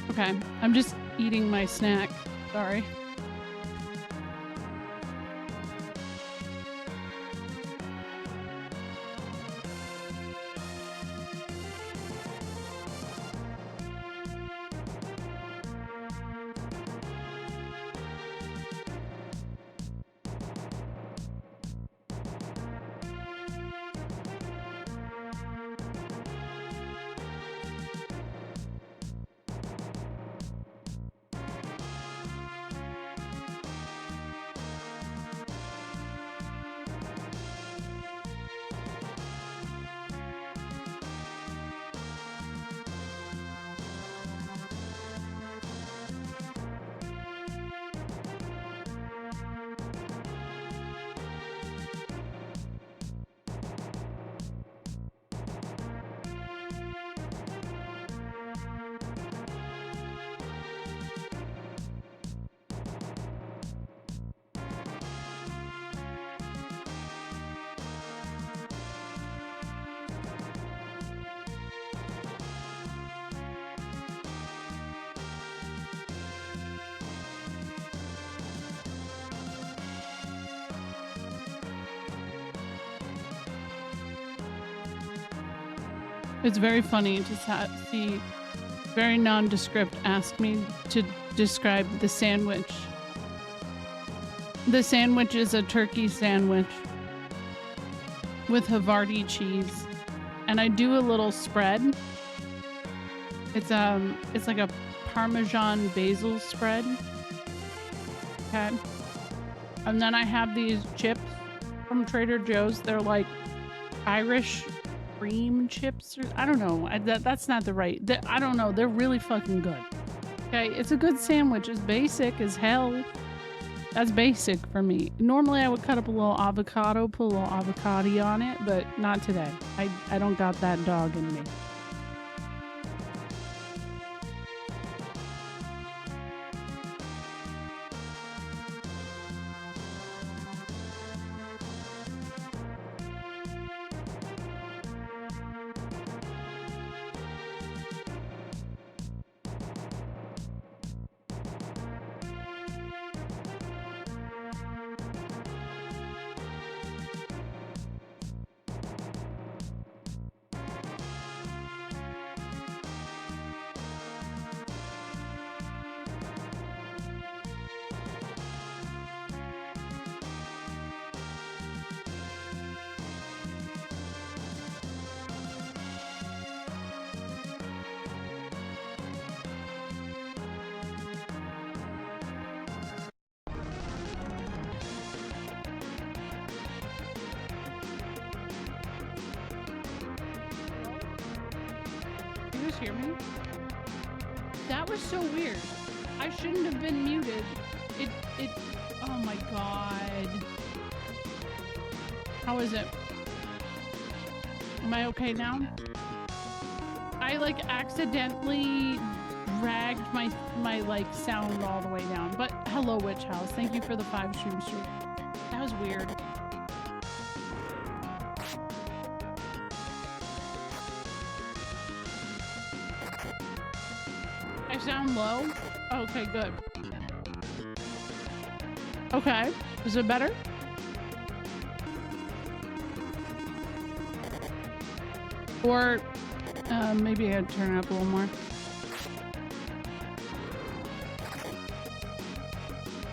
Okay, I'm just eating my snack. Sorry. It's very funny to see very nondescript ask me to describe the sandwich. The sandwich is a turkey sandwich with Havarti cheese, and I do a little spread. It's like a Parmesan basil spread. Okay, and then I have these chips from Trader Joe's. They're like Irish cream chips, or I don't know. That's not the right. I don't know. They're really fucking good. Okay, it's a good sandwich. It's basic as hell. That's basic for me. Normally I would cut up a little avocado, put a little avocado on it, but not today. I don't got that dog in me. Hear me? That was so weird. I shouldn't have been muted. It oh my god. How is it? Am I okay now? I like accidentally dragged my like sound all the way down. But hello Witch House. Thank you for the 5 stream streak. That was weird. Sound low? Okay, good. Okay, is it better? Or maybe I'd turn it up a little more.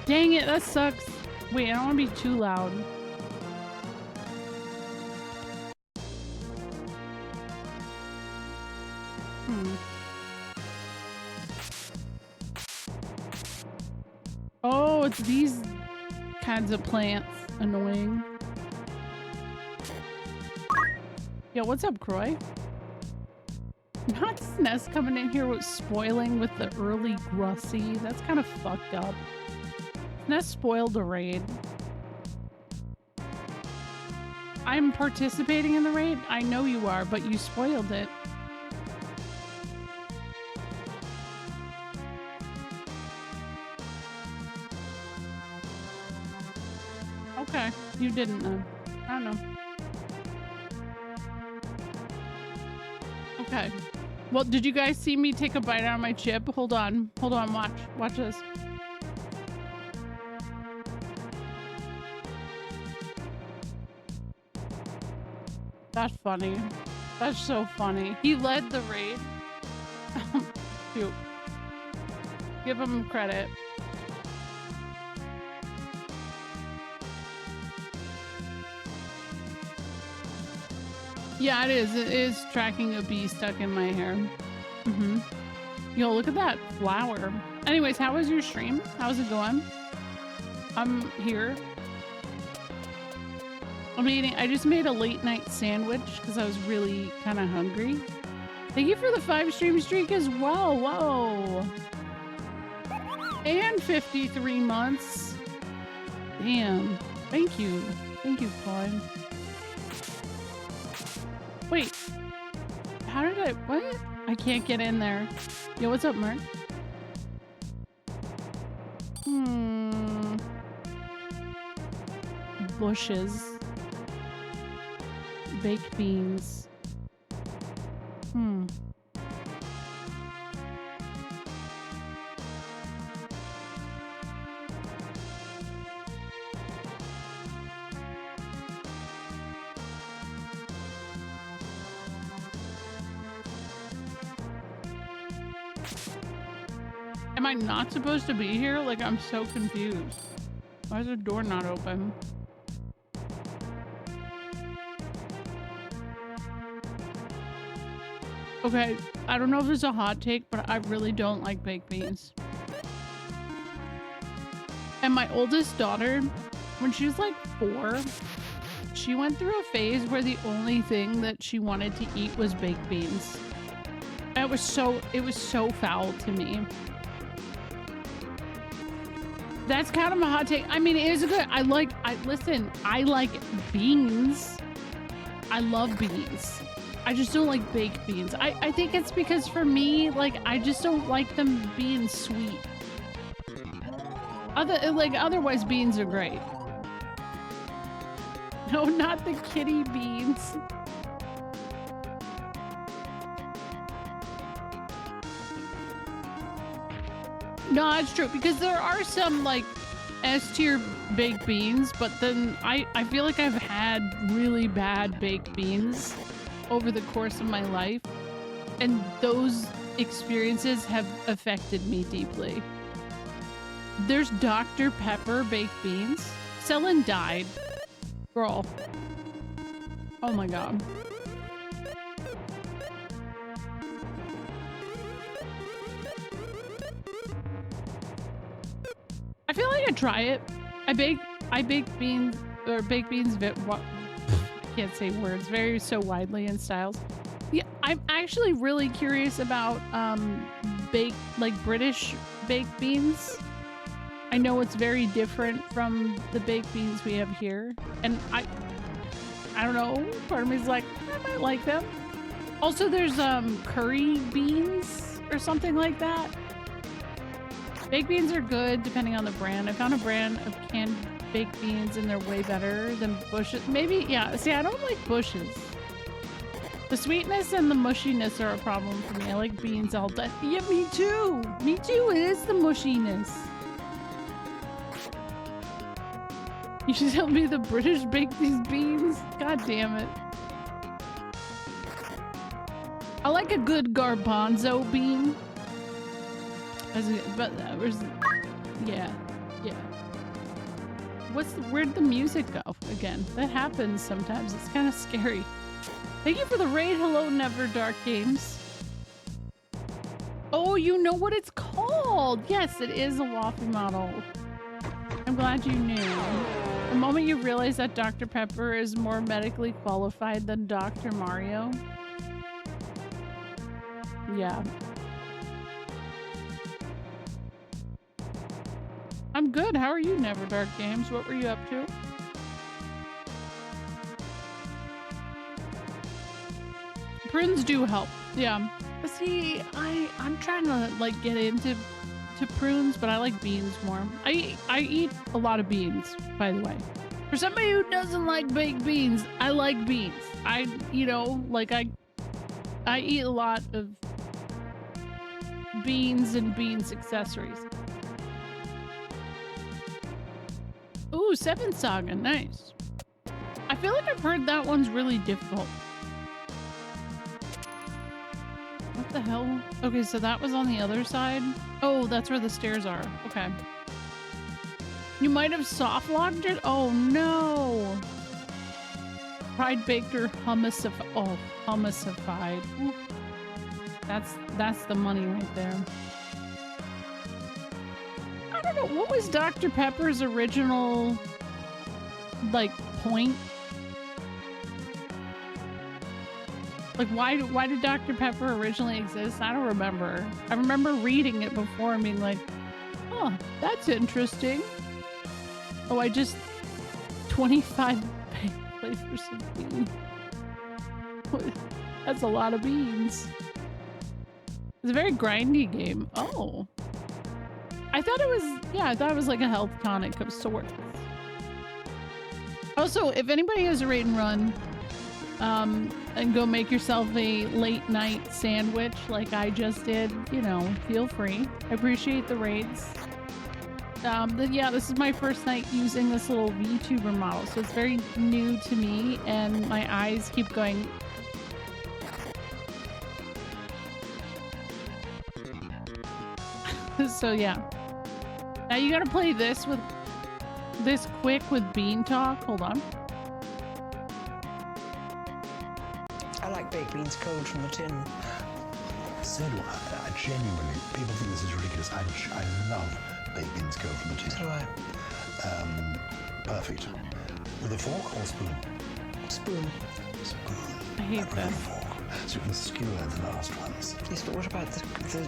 Dang it, that sucks. Wait, I don't want to be too loud. Oh, it's these kinds of plants. Annoying. Yo, what's up, Croy? Not Ness coming in here with spoiling with the early Grussy. That's kind of fucked up. Ness spoiled the raid. I'm participating in the raid. I know you are, but you spoiled it. Okay, you didn't know. I don't know. Okay. Well, did you guys see me take a bite out of my chip? Hold on. Hold on. Watch this. That's funny. That's so funny. He led the raid. Cute. Give him credit. Yeah, it is. It is tracking a bee stuck in my hair. Mm-hmm. Yo, look at that flower. Anyways, how was your stream? How's it going? I'm here. I just made a late night sandwich because I was really kind of hungry. Thank you for the 5 stream streak as well. Whoa. And 53 months. Damn. Thank you. Thank you, Claude. Wait. How did I... What? I can't get in there. Yo, what's up, Mark? Bushes. Baked beans. Am I not supposed to be here? Like, I'm so confused. Why is the door not open? Okay, I don't know if it's a hot take, but I really don't like baked beans. And my oldest daughter, when she was like 4, she went through a phase where the only thing that she wanted to eat was baked beans. And it was so foul to me. That's kind of a hot take. I mean, it is good. Listen, I like beans. I love beans. I just don't like baked beans. I think it's because for me, like, I just don't like them being sweet. Otherwise beans are great. No, not the kitty beans. No, that's true, because there are some like S-tier baked beans, but then I feel like I've had really bad baked beans over the course of my life, and those experiences have affected me deeply. There's Dr. Pepper baked beans. Selin died. Girl. Oh my god. I feel like I try it. I bake beans, or baked beans, can't say words, very so widely in styles. Yeah, I'm actually really curious about British baked beans. I know it's very different from the baked beans we have here, and I don't know, part of me is like, I might like them. Also, there's curry beans or something like that. Baked beans are good depending on the brand. I found a brand of canned baked beans and they're way better than Bush's. Maybe, yeah. See, I don't like Bush's. The sweetness and the mushiness are a problem for me. I like beans all day. Yeah, me too. Me too. It is the mushiness. You should tell me the British bake these beans. God damn it. I like a good garbanzo bean. But yeah. Where'd the music go again? That happens sometimes. It's kind of scary. Thank you for the raid. Hello, Never Dark Games. Oh, you know what it's called. Yes, it is a Waffy model. I'm glad you knew. The moment you realize that Dr. Pepper is more medically qualified than Dr. Mario. Yeah. I'm good. How are you, Never Dark Games? What were you up to? Prunes do help. Yeah. But see, I'm trying to like get into prunes, but I like beans more. I eat a lot of beans, by the way. For somebody who doesn't like baked beans, I like beans. I eat a lot of beans and beans accessories. Ooh, 7 Saga, nice. I feel like I've heard that one's really difficult. What the hell? Okay, so that was on the other side. Oh, that's where the stairs are. Okay. You might have soft locked it? Oh no. Pride baked or hummusified. Oh, hummusified. Ooh. That's the money right there. I don't know, what was Dr. Pepper's original like point? Like why did Dr. Pepper originally exist? I don't remember. I remember reading it before and being like, oh, that's interesting. Oh, I just 25 flavors of beans. That's a lot of beans. It's a very grindy game. Oh. I thought it was, yeah, I thought it was like a health tonic of sorts. Also, if anybody has a raid and run, and go make yourself a late night sandwich like I just did, you know, feel free. I appreciate the raids. But yeah, this is my first night using this little VTuber model, so it's very new to me, and my eyes keep going. So yeah. Now you gotta play this with this quick with Bean Talk. Hold on. I like baked beans cold from the tin. So do I. I genuinely, people think this is ridiculous. I love baked beans cold from the tin. So do I. Perfect. With a fork or spoon? Spoon. Spoon. I hate prefer that. a fork, so you can skewer the last ones. Yes, but what about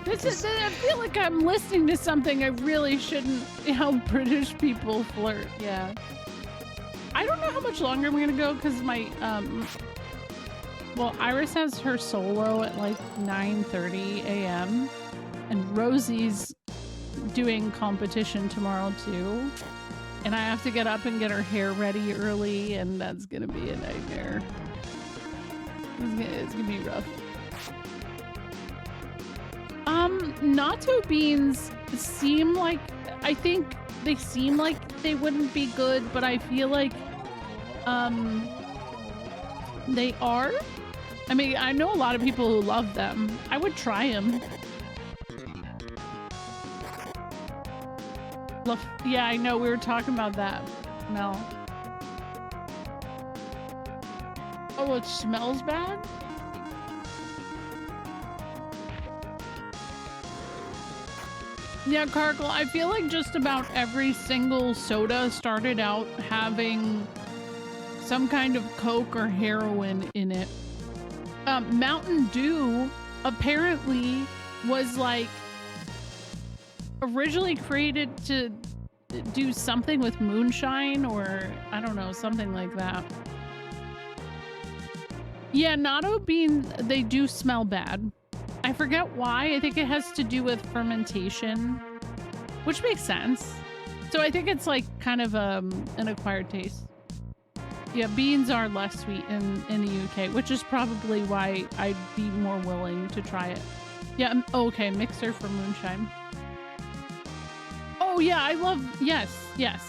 This is, I feel like I'm listening to something I really shouldn't help British people flirt. Yeah. I don't know how much longer I'm gonna go because my, well, Iris has her solo at like 9:30 a.m. and Rosie's doing competition tomorrow too. And I have to get up and get her hair ready early, and that's gonna be a nightmare. It's gonna be rough. Natto beans seem like, I think they seem like they wouldn't be good, but I feel like, they are. I mean, I know a lot of people who love them. I would try them. Yeah, I know, we were talking about that, Mel. Oh, it smells bad? Yeah, Carkle, I feel like just about every single soda started out having some kind of Coke or heroin in it. Mountain Dew apparently was like originally created to do something with moonshine, or I don't know, something like that. Yeah, natto beans, they do smell bad. I forget why. I think it has to do with fermentation, which makes sense. So I think it's like kind of an acquired taste. Yeah, beans are less sweet in the UK, which is probably why I'd be more willing to try it. Yeah, okay, mixer for moonshine. Oh yeah, I love, yes,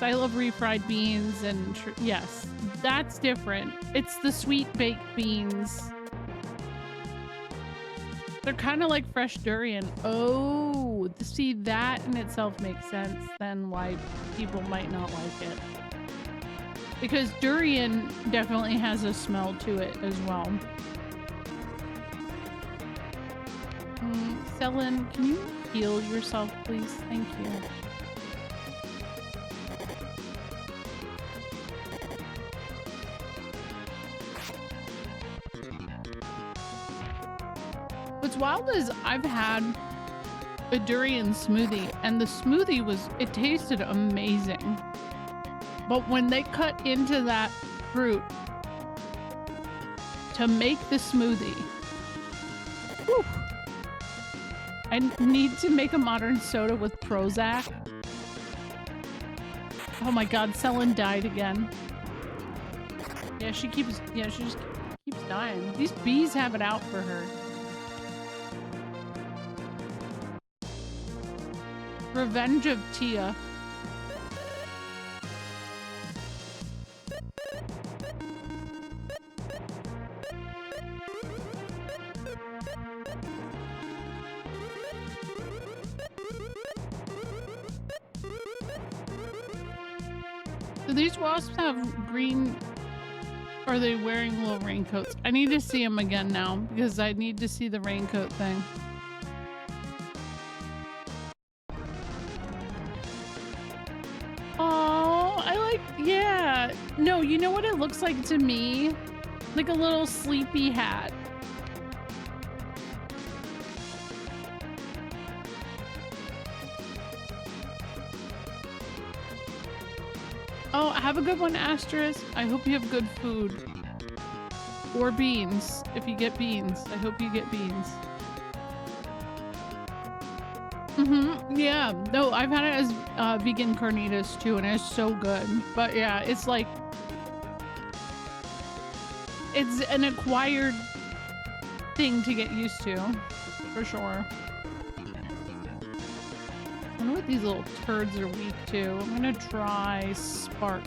I love refried beans and yes, that's different. It's the sweet baked beans. They're kind of like fresh durian. Oh, see, that in itself makes sense then why people might not like it. Because durian definitely has a smell to it as well. Selin, can you heal yourself, please? Thank you. What's wild is I've had a durian smoothie, and the smoothie it tasted amazing. But when they cut into that fruit to make the smoothie, whew, I need to make a modern soda with Prozac. Oh my god, Selin died again. Yeah, she just keeps dying. These bees have it out for her. Revenge of Tia. Do these wasps have green? Or are they wearing little raincoats? I need to see them again now because I need to see the raincoat thing. Oh, I like, yeah. No, you know what it looks like to me? Like a little sleepy hat. Oh, have a good one, Asterisk. I hope you have good food. Or beans. If you get beans. I hope you get beans. Yeah. No, I've had it as vegan carnitas too, and it's so good. But yeah, it's like... It's an acquired thing to get used to. For sure. I wonder what these little turds are weak to. I'm gonna try Spark.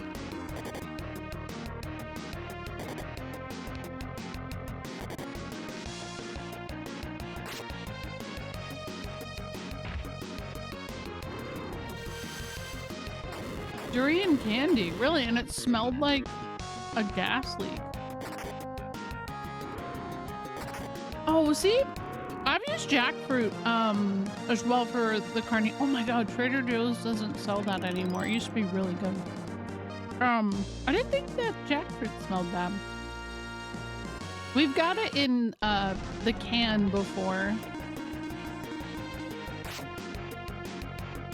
Durian candy, really? And it smelled like a gas leak. Oh, see? I've used jackfruit as well for the carne. Oh my god, Trader Joe's doesn't sell that anymore. It used to be really good. I didn't think that jackfruit smelled bad. We've got it in the can before.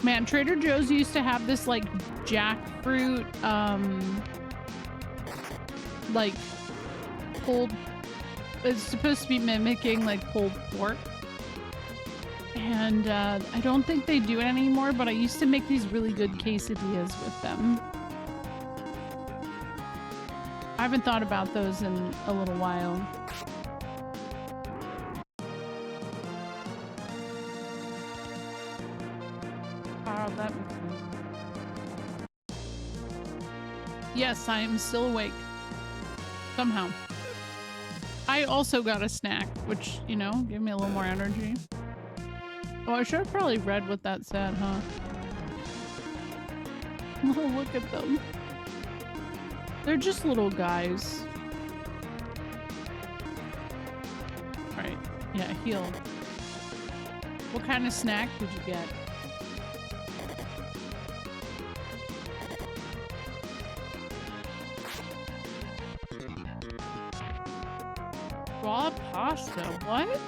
Man, Trader Joe's used to have this like jackfruit like pulled, it's supposed to be mimicking like pulled pork, and I don't think they do it anymore, but I used to make these really good quesadillas with them. I haven't thought about those in a little while. Oh, that makes sense. Yes, I am still awake. Somehow. I also got a snack, which, you know, gave me a little more energy. Oh, I should have probably read what that said, huh? Oh, look at them. They're just little guys. Right. Yeah, heal. What kind of snack did you get? Raw pasta, what?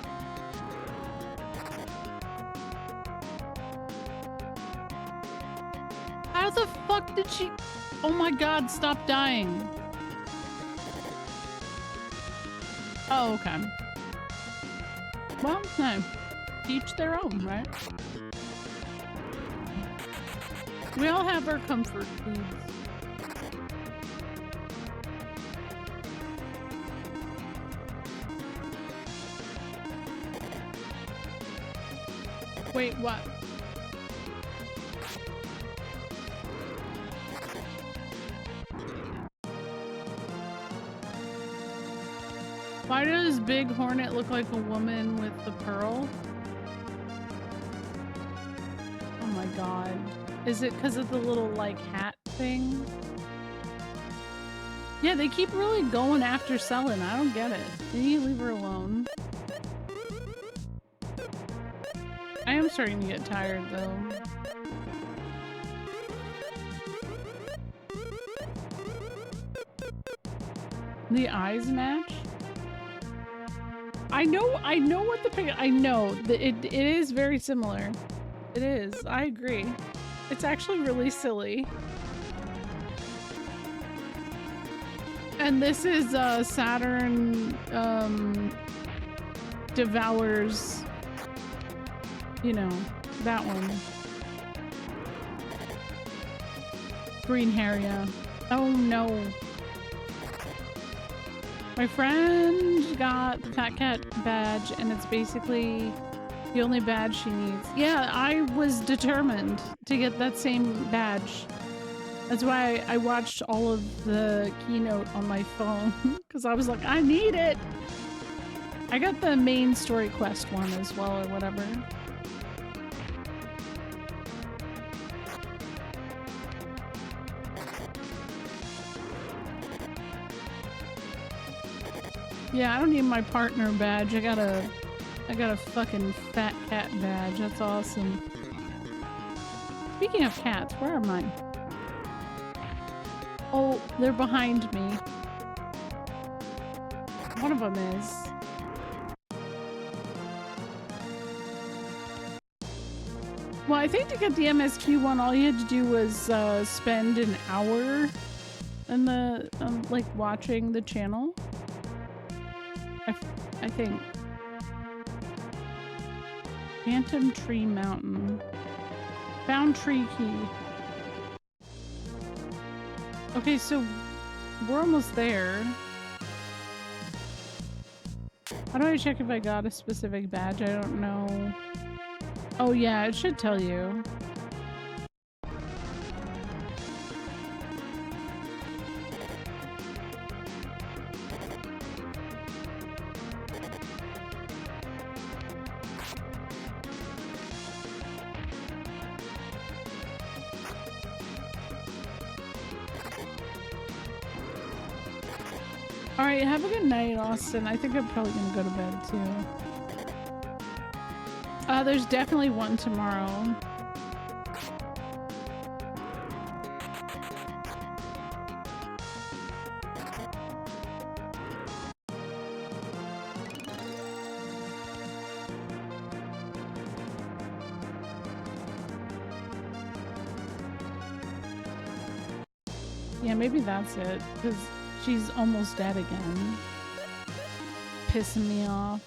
How the fuck did she... Oh my god, stop dying. Oh, okay. Well, no. Each their own, right? We all have our comfort foods. Wait, what? Why does Big Hornet look like a woman with the pearl? Oh my god. Is it because of the little, like, hat thing? Yeah, they keep really going after Selin. I don't get it. Can you leave her alone? I am starting to get tired, though. The eyes match? I know what the picture, I know that it is very similar. It is, I agree. It's actually really silly. And this is Saturn devours, you know, that one. Green hair, yeah. Oh no. My friend got the Fat Cat badge, and it's basically The only badge she needs. Yeah, I was determined to get that same badge. That's why I watched all of the keynote on my phone, because I was like, I need it! I got the main story quest one as well, or whatever. Yeah, I don't need my partner badge. I got a fucking fat cat badge. That's awesome. Speaking of cats, where are mine? Oh, they're behind me. One of them is. Well, I think to get the MSQ one, all you had to do was spend an hour in the like watching the channel. I think. Phantom Tree Mountain. Found tree key. Okay, so we're almost there. How do I check if I got a specific badge? I don't know. Oh yeah, it should tell you. Alright, have a good night, Austin. I think I'm probably gonna go to bed too. There's definitely one tomorrow. Yeah, maybe that's it, because she's almost dead again. Pissing me off.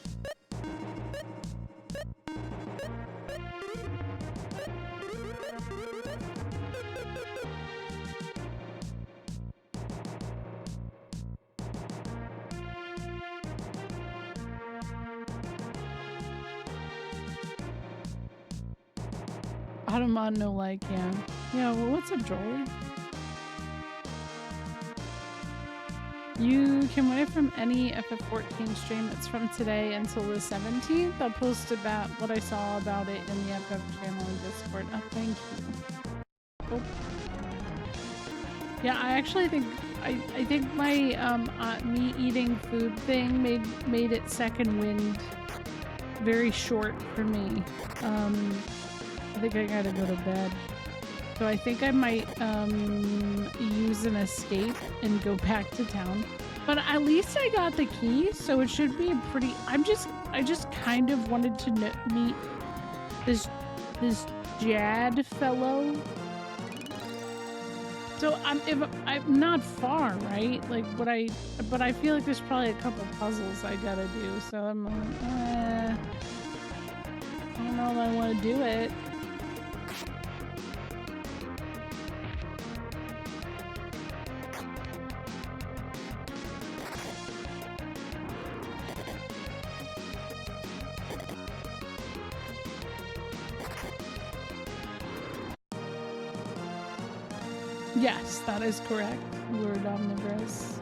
Automod no like, yeah. Yeah, well, what's up, Joel? You can win it from any FF14 stream. It's from today until the 17th. I'll post about what I saw about it in the FF channel and Discord. Oh, thank you. Oh. Yeah, I actually think I think my me eating food thing made it second wind very short for me. I think I gotta go to bed. So I think I might use an escape and go back to town. But at least I got the key, so it should be a pretty... I just kind of wanted to meet this Jad fellow. So I'm not far, right? Like, but I feel like there's probably a couple puzzles I gotta do. So I'm like, I don't know if I want to do it. Yes, that is correct. Word omnivorous.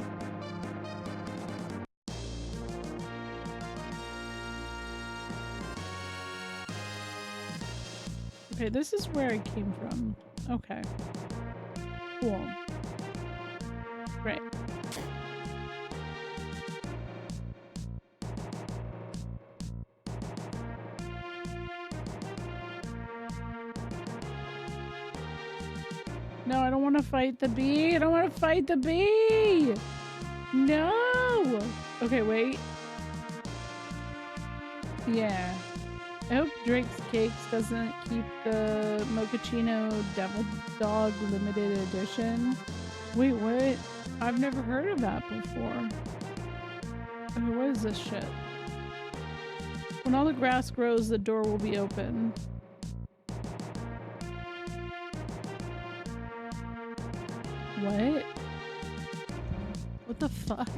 Okay, this is where I came from. Okay. Cool. Great. No, I don't want to fight the bee. I don't want to fight the bee. No. Okay, wait. Yeah. I hope Drake's Cakes doesn't keep the Mochaccino Devil Dog limited edition. Wait, what? I've never heard of that before. Okay, what is this shit? When all the grass grows, the door will be open. What? What the fuck?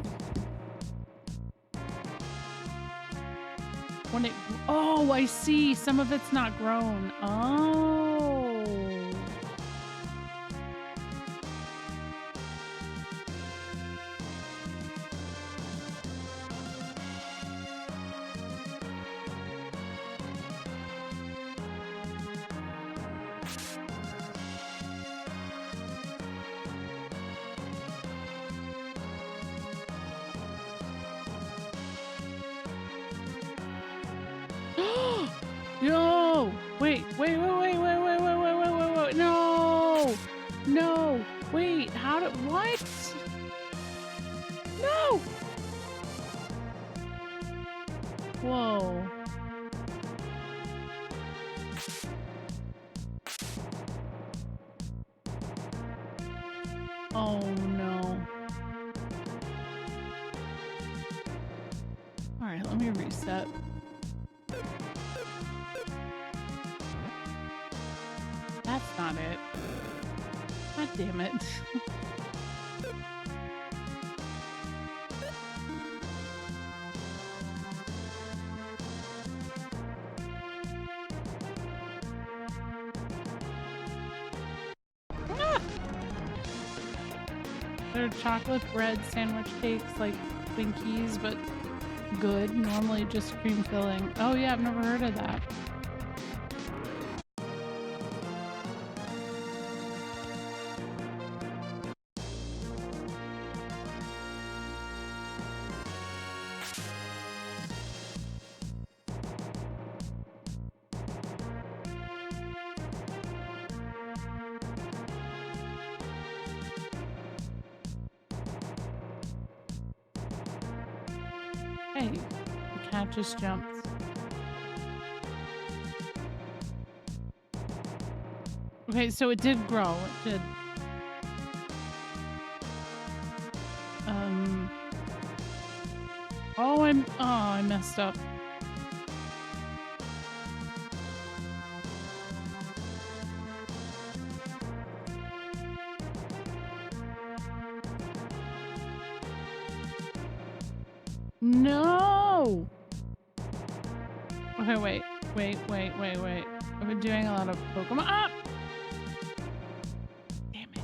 when it, oh, I see. Some of it's not grown. Oh. No! Wait, no! No! Wait, how did, what? No! Whoa. Oh no. Alright, let me reset. That's not it. God damn it. Ah! They're chocolate bread sandwich cakes like Twinkies, but good. Normally just cream filling. Oh yeah, I've never heard of that. Hey, the cat just jumped. Okay, so it did grow. It did. Oh, I messed up. No! Okay, wait. I've been doing a lot of Pokemon. Ah! Damn it.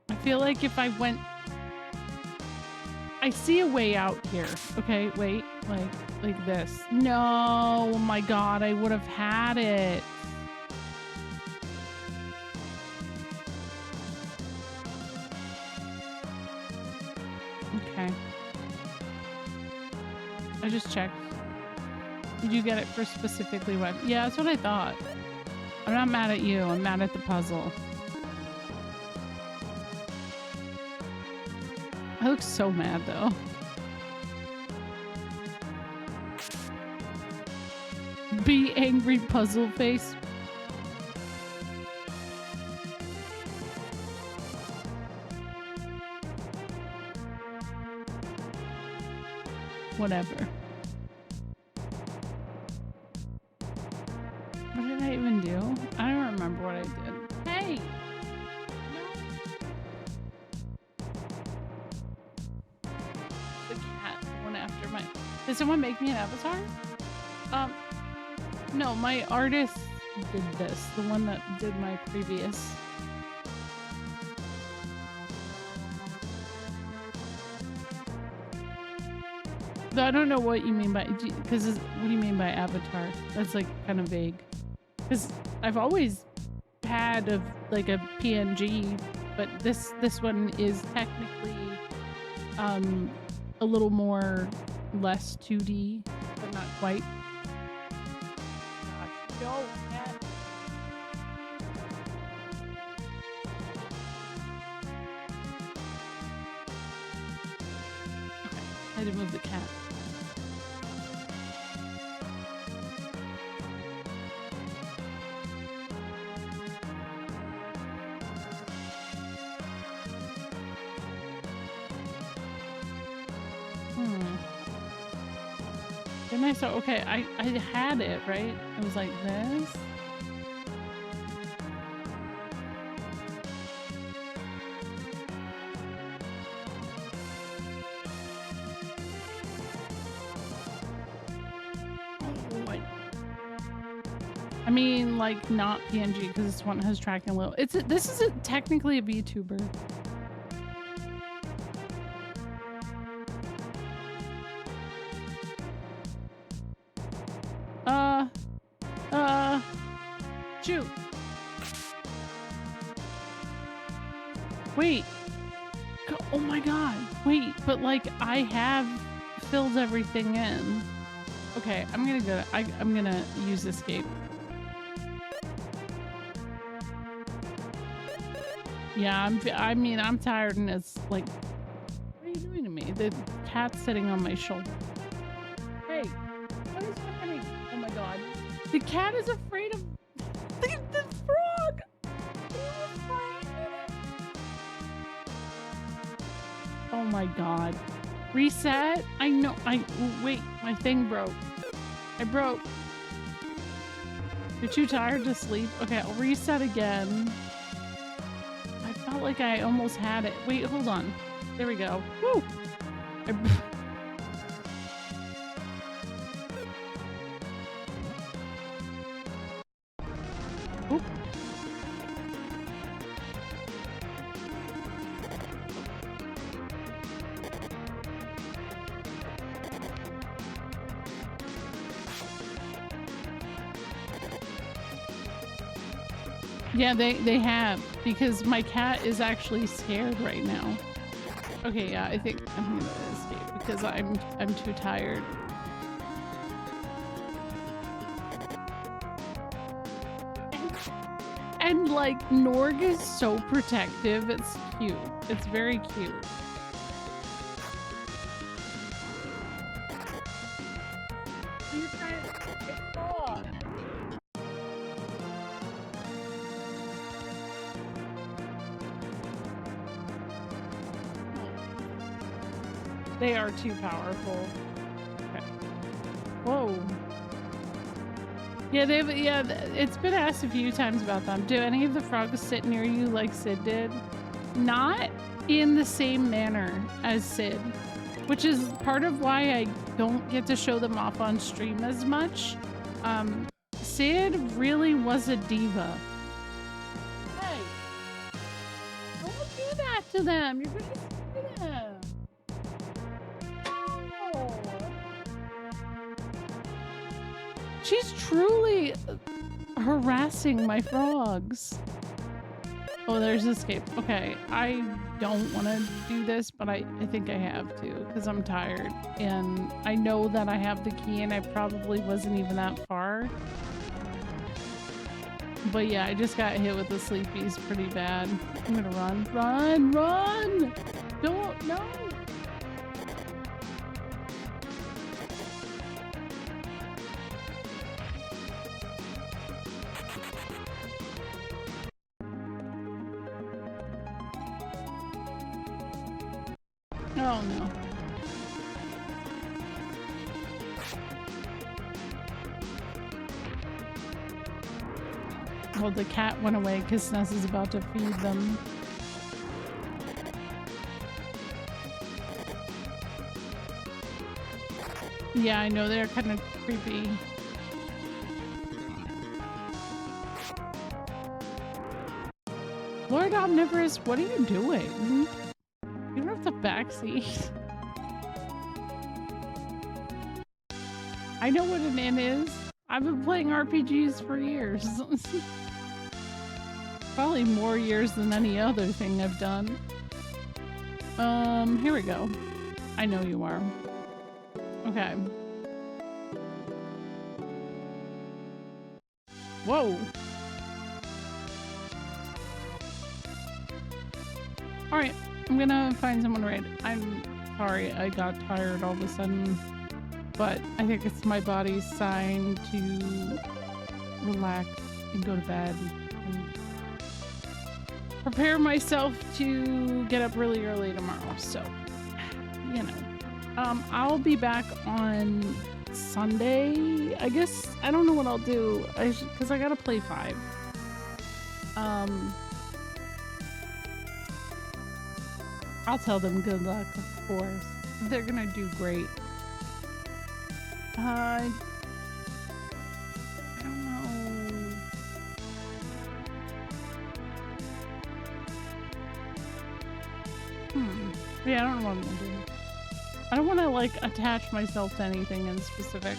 I feel like if I went... I see a way out here. Okay, wait. Like this. No! Oh my god, I would have had it. Okay. I just checked. Did you get it for specifically what? Yeah, that's what I thought. I'm not mad at you. I'm mad at the puzzle. I look so mad though. Be angry puzzle face. Whatever. What did I even do? I don't remember what I did. Hey! No. The cat went after my... Did someone make me an avatar? No, my artist did this. The one that did my previous... I don't know what you mean by, because what do you mean by avatar? That's like kind of vague. Because I've always had like a PNG, but this one is technically a little more less 2D, but not quite. Gosh, no, cat. Okay, I had to move the cat. Didn't I start? Okay, I had it, right? It was like this. I mean, like, not PNG, because this one has tracking low. This is technically a VTuber. Shoot. Wait. Oh my god. Wait, but like, I have filled everything in. Okay, I'm gonna use escape. Yeah, I'm tired and it's like, what are you doing to me? The cat's sitting on my shoulder. Hey, what is happening? Oh my god. The cat is afraid of the frog! Oh my god. Reset? I know. Wait, my thing broke. I broke. You're too tired to sleep? Okay, I'll reset again. I felt like I almost had it. Wait, hold on. There we go. Woo! Oop. Yeah, they have, because my cat is actually scared right now. Okay, yeah, I think I'm gonna escape because I'm too tired. And like, Norg is so protective. It's cute. It's very cute. They are too powerful. Okay. Whoa. Yeah, it's been asked a few times about them. Do any of the frogs sit near you like Sid did? Not in the same manner as Sid, which is part of why I don't get to show them off on stream as much. Sid really was a diva. Hey, don't do that to them. You're gonna see them. She's truly harassing my frogs. Oh, there's escape. Okay, I don't want to do this, but I think I have to because I'm tired. And I know that I have the key and I probably wasn't even that far. But yeah, I just got hit with the sleepies pretty bad. I'm gonna run. Run! Run! Don't! No! Oh no. Well, the cat went away because Ness is about to feed them. Yeah, I know, they're kind of creepy. Lord Omnivorous, what are you doing? You don't have the backseat. I know what an inn is. I've been playing RPGs for years. Probably more years than any other thing I've done. Here we go. I know you are. Okay. Whoa. Alright, I'm gonna find someone to raid. I'm sorry, I got tired all of a sudden. But I think it's my body's sign to relax and go to bed and prepare myself to get up really early tomorrow. So, you know, I'll be back on Sunday. I guess I don't know what I'll do because I gotta play 5. I'll tell them good luck, of course. They're gonna do great. I don't know. Yeah, I don't know what I'm gonna do. I don't want to like attach myself to anything in specific.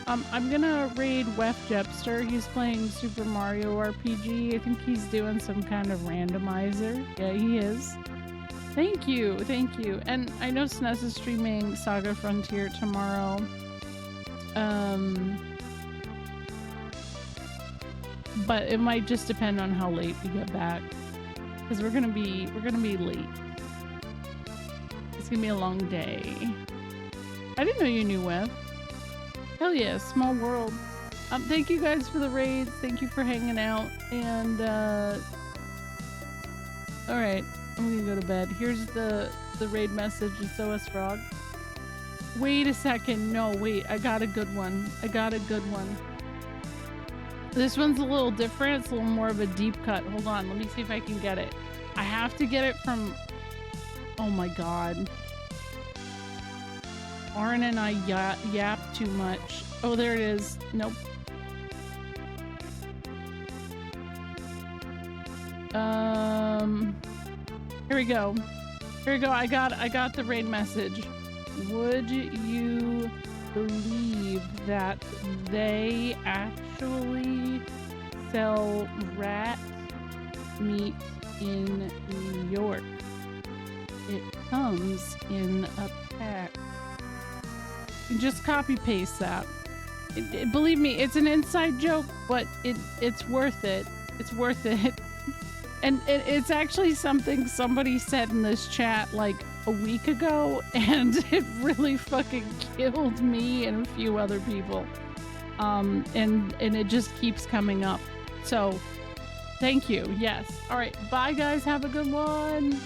I'm gonna raid Wef Jepster. He's playing Super Mario RPG. I think he's doing some kind of randomizer. Yeah, he is. Thank you, thank you. And I know SNES is streaming Saga Frontier tomorrow. But it might just depend on how late we get back, because we're gonna be late. It's gonna be a long day. I didn't know you knew Web. Hell yeah, small world. Thank you guys for the raids. Thank you for hanging out. And all right, I'm gonna go to bed. Here's the raid message. It's OS Frog. Wait a second. No, wait. I got a good one. This one's a little different. It's a little more of a deep cut. Hold on. Let me see if I can get it. I have to get it from... Oh my god. Aaron and I yap too much. Oh, there it is. Nope. Here we go. I got the raid message. Would you believe that they actually sell rat meat in New York? It comes in a pack. You just copy paste that. Believe me, it's an inside joke, but it's worth it. It's worth it. And it's actually something somebody said in this chat like a week ago, and it really fucking killed me and a few other people. And it just keeps coming up. So thank you. Yes. All right. Bye guys. Have a good one.